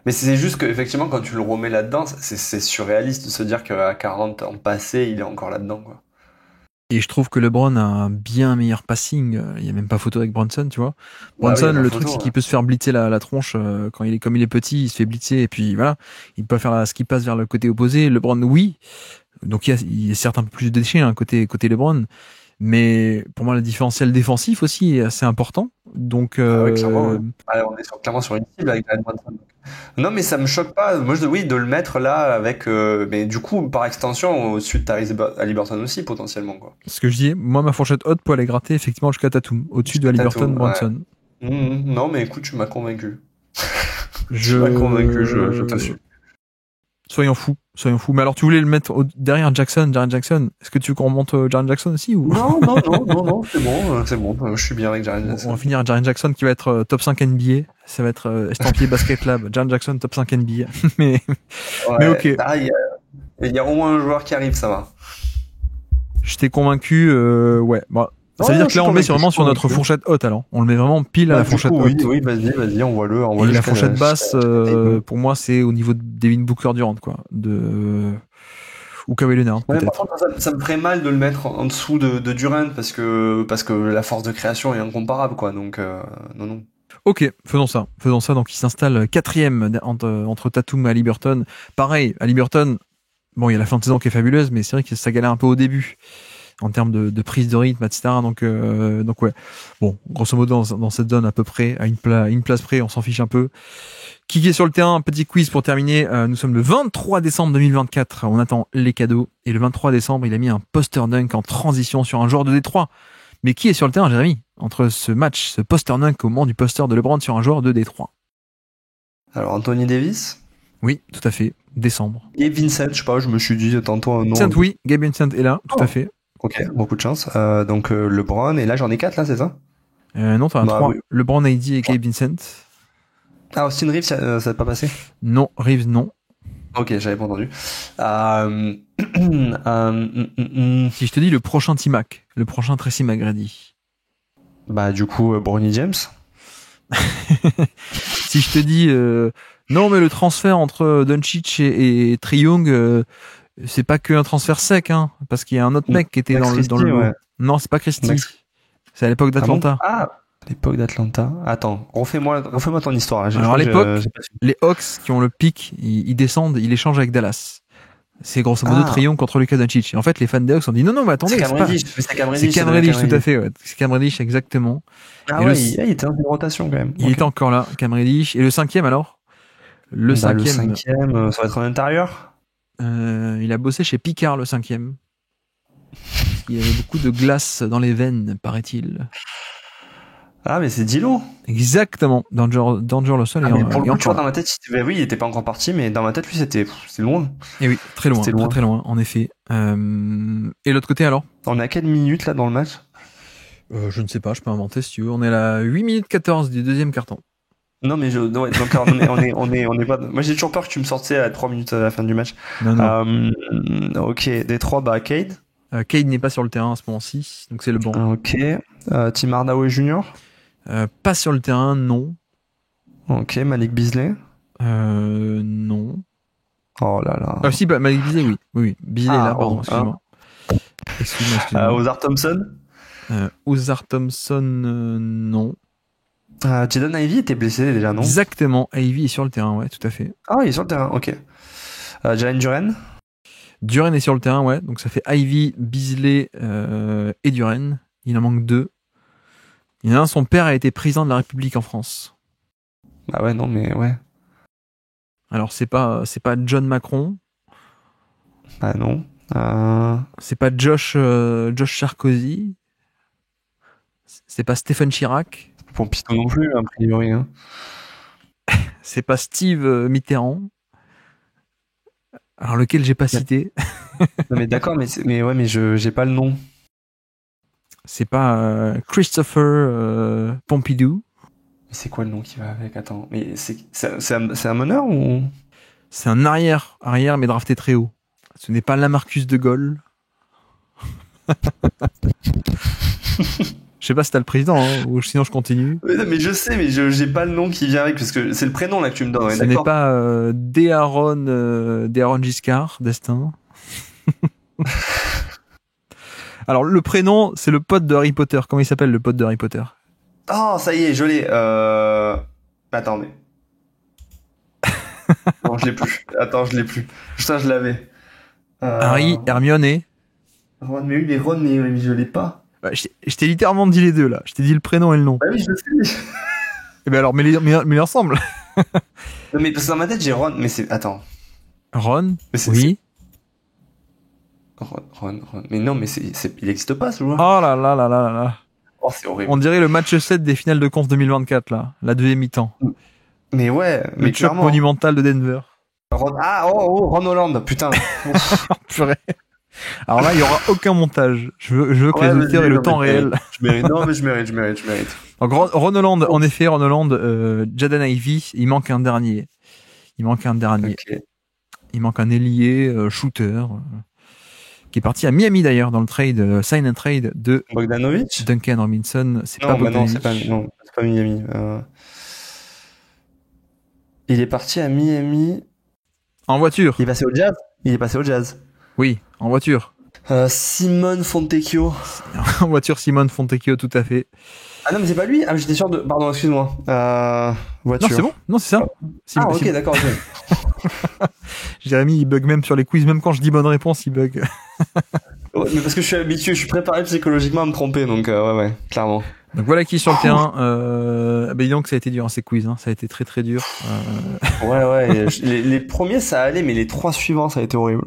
Mais c'est juste que effectivement, quand tu le remets là-dedans, c'est surréaliste de se dire qu'à 40 ans passés, il est encore là-dedans, quoi. Et je trouve que LeBron a un bien meilleur passing. Il y a même pas photo avec Brunson, tu vois. Brunson, le truc, c'est qu'il peut se faire blitzer la tronche quand comme il est petit, il se fait blitzer et puis voilà, il peut faire ce qui passe vers le côté opposé. LeBron, oui. Donc il y a certes un peu plus de déchets côté LeBron, mais pour moi le différentiel défensif aussi est assez important. Donc ouais, clairement, ouais. On est clairement sur une cible avec Brunson. Non, mais ça me choque pas. Moi, de le mettre là avec, mais du coup, par extension, au-dessus de Tyrese Haliburton aussi, potentiellement, quoi. Ce que je dis, moi, ma fourchette haute peut aller gratter effectivement jusqu'à Tatum, au-dessus de Haliburton, Brunson. Ouais. Non, mais écoute, tu m'as convaincu. Tu m'as convaincu, je t'assure. Soyons fous. Mais alors, tu voulais le mettre derrière Jaren Jackson. Est-ce que tu veux qu'on remonte Jaren Jackson aussi ou... Non, c'est bon. Je suis bien avec Jaren Jackson. On va finir Jaren Jackson qui va être top 5 NBA. Ça va être estampillé Basket Lab. Jaren Jackson top 5 NBA. mais ok. Il y a au moins un joueur qui arrive, ça va. Je t'ai convaincu, ouais. Bon. Ça veut dire que là, on le met vraiment sur notre fourchette haute, alors. On le met vraiment pile à la fourchette haute. Oui, vas-y, on voit le. Et la fourchette basse, pour moi, c'est au niveau de Devin Booker Durant, quoi. Ou Kawhi Leonard, peut-être. Par contre, ça me ferait mal de le mettre en dessous de Durant parce que la force de création est incomparable, quoi. Donc, non. Ok, faisons ça. Donc il s'installe 4e entre Tatum et Haliburton. Pareil, Haliburton, bon, il y a la fin de saison qui est fabuleuse, mais c'est vrai que ça galère un peu au début en termes de prise de rythme, etc. Donc ouais. Bon, grosso modo dans cette zone à peu près, à une place près, on s'en fiche un peu. Qui est sur le terrain? Un petit quiz pour terminer. Nous sommes le 23 décembre 2024. On attend les cadeaux. Et le 23 décembre, il a mis un poster dunk en transition sur un joueur de Détroit. Mais qui est sur le terrain, Jérémy, entre ce match, ce poster dunk au moment du poster de LeBron sur un joueur de Détroit? Alors, Anthony Davis? Oui, tout à fait. Décembre. Et Vincent, je sais pas, je me suis dit tantôt un nom. Vincent, oui. Gabe Vincent est là, tout à fait. Ok, beaucoup de chance. Donc, LeBron, et là, j'en ai 4, là, c'est ça? Non, t'en as 3. Oui. LeBron, AD et Gabe Vincent. Ah, Austin Reeves, ça n'a pas passé? Non, Reeves, non. Ok, j'avais pas entendu. Si je te dis le prochain T-Mac, le prochain Tracy McGrady. Bah, du coup, Bronny James. Si je te dis non, mais le transfert entre Doncic et Trae Young, c'est pas qu'un transfert sec, hein, parce qu'il y a un autre mec qui était dans le. Ouais. Non, c'est pas Christie. C'est à l'époque d'Atlanta. L'époque d'Atlanta. Attends, refais-moi ton histoire. Alors à l'époque, les Hawks qui ont le pic, ils descendent, ils échangent avec Dallas. C'est grosso modo Trae Young contre Luka Doncic. Et en fait, les fans des Hawks ont dit non, mais attendez, c'est Cam Reddish, tout à fait. Ouais. C'est Cam Reddish, exactement. Ah ouais, il était en rotation quand même. Il était encore là, Cam Reddish. Et le 5e alors? Le 5e, ça va être en intérieur. Il a bossé chez Picard, le 5e. Il y avait beaucoup de glace dans les veines, paraît-il. Ah, mais c'est Dilo. Exactement. Danger le sol. Mais pour le coup, tu vois, dans ma tête, oui, il était pas encore parti, mais dans ma tête, lui, c'était loin. Et oui, très loin. Très loin, en effet. Et l'autre côté, alors? On est à quelle minute, là, dans le match? Je ne sais pas, je peux inventer, si tu veux. On est à la 8 minutes 14 du deuxième carton. Non, mais on est pas. Moi, j'ai toujours peur que tu me sortais à 3 minutes à la fin du match. Non. Ok, Détroit, Cade. Cade n'est pas sur le terrain à ce moment-ci, donc c'est le banc. Ok. Tim Hardaway Jr. Pas sur le terrain, non. Ok, Malik Beasley. Non. Oh là là. Ah si, Malik Beasley, oui. Beasley est là, pardon, excuse-moi. Excuse-moi. Ozar Thompson. Ozar Thompson, non. Jaden Ivey était blessé déjà, non? Exactement, Ivey est sur le terrain, ouais, tout à fait. Ah, il est sur le terrain, ok. Jalen Duren. Duren est sur le terrain, ouais, donc ça fait Ivey, Beasley et Duren. Il en manque 2. Il y en a un, son père a été président de la République en France. Bah ouais, non, mais ouais. Alors c'est pas John Macron. Bah non. C'est pas Josh Sarkozy. C'est pas Stephen Chirac. Pompidou non plus, a priori. Hein. C'est pas Steve Mitterrand. Alors lequel j'ai pas cité. Non mais d'accord, mais j'ai pas le nom. C'est pas Christopher Pompidou. Mais c'est quoi le nom qui va avec? Attends, mais c'est un meneur ou? C'est un arrière mais drafté très haut. Ce n'est pas Lamarcus de Gaulle. Je sais pas si t'as le président, hein, ou sinon je continue. Mais je sais, mais j'ai pas le nom qui vient avec, parce que c'est le prénom là que tu me donnes. Ce n'est pas D'Aaron Giscard d'Estaing. Alors le prénom, c'est le pote de Harry Potter. Comment il s'appelle, le pote de Harry Potter? Oh, ça y est, je l'ai. Attendez. Non, je l'ai plus. Attends, je l'ai plus. Putain, je l'avais. Harry, Hermione et... Ron, mais oui, mais Ron, mais je l'ai pas. Bah, je t'ai littéralement dit les deux là. Je t'ai dit le prénom et le nom. Bah oui, je le sais. Et ben alors, mets-les ensemble. Non, mais parce que dans ma tête, j'ai Ron, mais c'est... Attends. Ron? Oui. Ron. Mais non, mais il existe pas, ce joueur. Oh là là là là là. Oh, c'est horrible. On dirait le match 7 des finales de conf 2024, là. La deuxième mi-temps. Mais ouais, le choc clairement. Monumental de Denver. Ron Holland, putain. Purée. Alors là, il y aura aucun montage. Je veux que les auditeurs aient le temps réel. Je mérite. Donc, Ron Holland, en effet, Jaden Ivey, il manque un dernier. Okay. Il manque un ailier, shooter, qui est parti à Miami d'ailleurs, dans le trade, sign and trade de Bogdanovic. Duncan Robinson. C'est pas Bogdanovic. Non, c'est pas Miami. Il est parti à Miami. En voiture. Il est passé au Jazz. Oui, en voiture. Simone Fontecchio. En voiture, Simone Fontecchio, tout à fait. Ah non, mais c'est pas lui. Ah, j'étais sûr de. Pardon, excuse-moi. Voiture. Non, c'est bon. Non, c'est ça. Ok, d'accord. Jérémy, il bug même sur les quiz. Même quand je dis bonne réponse, il bug. Ouais, mais parce que je suis habitué, je suis préparé psychologiquement à me tromper, donc ouais, clairement. Donc voilà qui est sur le terrain. Dis donc ça a été dur, ces quiz. Ça a été très très dur. Ouais. les premiers, ça allait, mais les 3 suivants, ça a été horrible.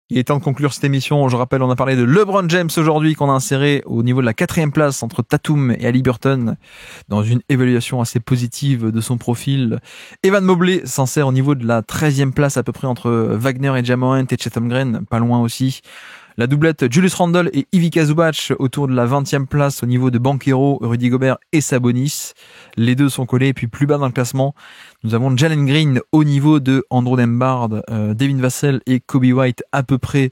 Il est temps de conclure cette émission. Je rappelle, on a parlé de LeBron James aujourd'hui, qu'on a inséré au niveau de la 4e place entre Tatum et Haliburton dans une évaluation assez positive de son profil. Evan Mobley s'insère au niveau de la 13e place à peu près entre Wagner et Ja Morant et Chet Holmgren, pas loin aussi. La doublette Julius Randle et Ivica Zubac autour de la 20e place au niveau de Banchero, Rudy Gobert et Sabonis. Les deux sont collés. Et puis plus bas dans le classement, nous avons Jalen Green au niveau de Andrew Nembhard, Devin Vassell et Kobe White à peu près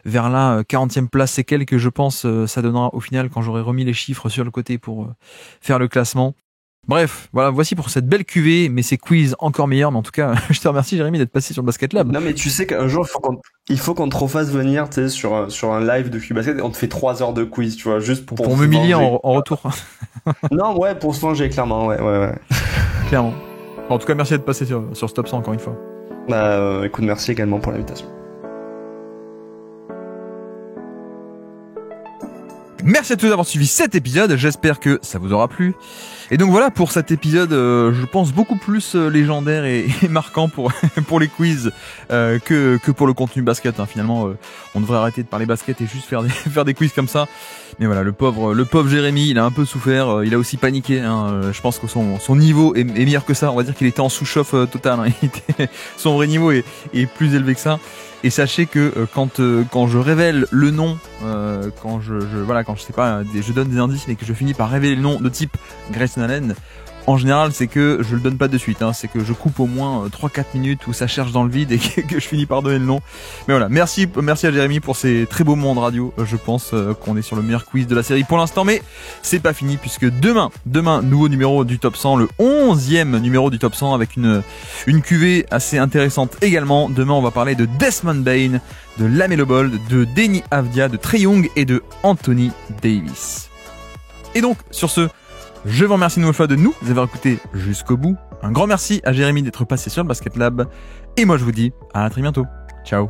vers la 40e place. C'est quelques, je pense, ça donnera au final quand j'aurai remis les chiffres sur le côté pour faire le classement. Bref, voilà, voici pour cette belle cuvée, mais ces quiz encore meilleurs. Mais en tout cas, je te remercie Jérémy d'être passé sur le Basket Lab. Non mais tu sais qu'un jour il faut qu'on te refasse venir, tu sais, sur un live de Basket, on te fait 3 heures de quiz, tu vois, juste pour m'humilier en retour. Non, ouais, pour se venger clairement, ouais. Clairement. En tout cas, merci d'être passé sur Stop 100 encore une fois. Écoute, merci également pour l'invitation. Merci à tous d'avoir suivi cet épisode, j'espère que ça vous aura plu. Et donc voilà pour cet épisode, je pense beaucoup plus légendaire et marquant pour les quiz que pour le contenu basket. Finalement, on devrait arrêter de parler basket et juste faire des quiz comme ça. Mais voilà, le pauvre Jérémy, il a un peu souffert, il a aussi paniqué. Je pense que son niveau est meilleur que ça. On va dire qu'il était en sous-chauffe total. Son vrai niveau est plus élevé que ça. Et sachez que quand je révèle le nom, quand je sais pas, je donne des indices mais que je finis par révéler le nom de type Grayson Allen, en général c'est que je le donne pas de suite, c'est que je coupe au moins 3-4 minutes où ça cherche dans le vide et que je finis par donner le nom. Mais voilà, merci à Jérémy pour ces très beaux moments de radio. Je pense qu'on est sur le meilleur quiz de la série pour l'instant, mais c'est pas fini puisque demain, nouveau numéro du Top 100, le 11e numéro du Top 100 avec une cuvée assez intéressante également. Demain on va parler de Desmond Bane, de LaMelo Ball, de Deni Avdia, de Trae Young et de Anthony Davis. Et donc sur ce, je vous remercie une nouvelle fois de nous avoir écoutés jusqu'au bout. Un grand merci à Jérémy d'être passé sur le Basket Lab. Et moi je vous dis à très bientôt. Ciao.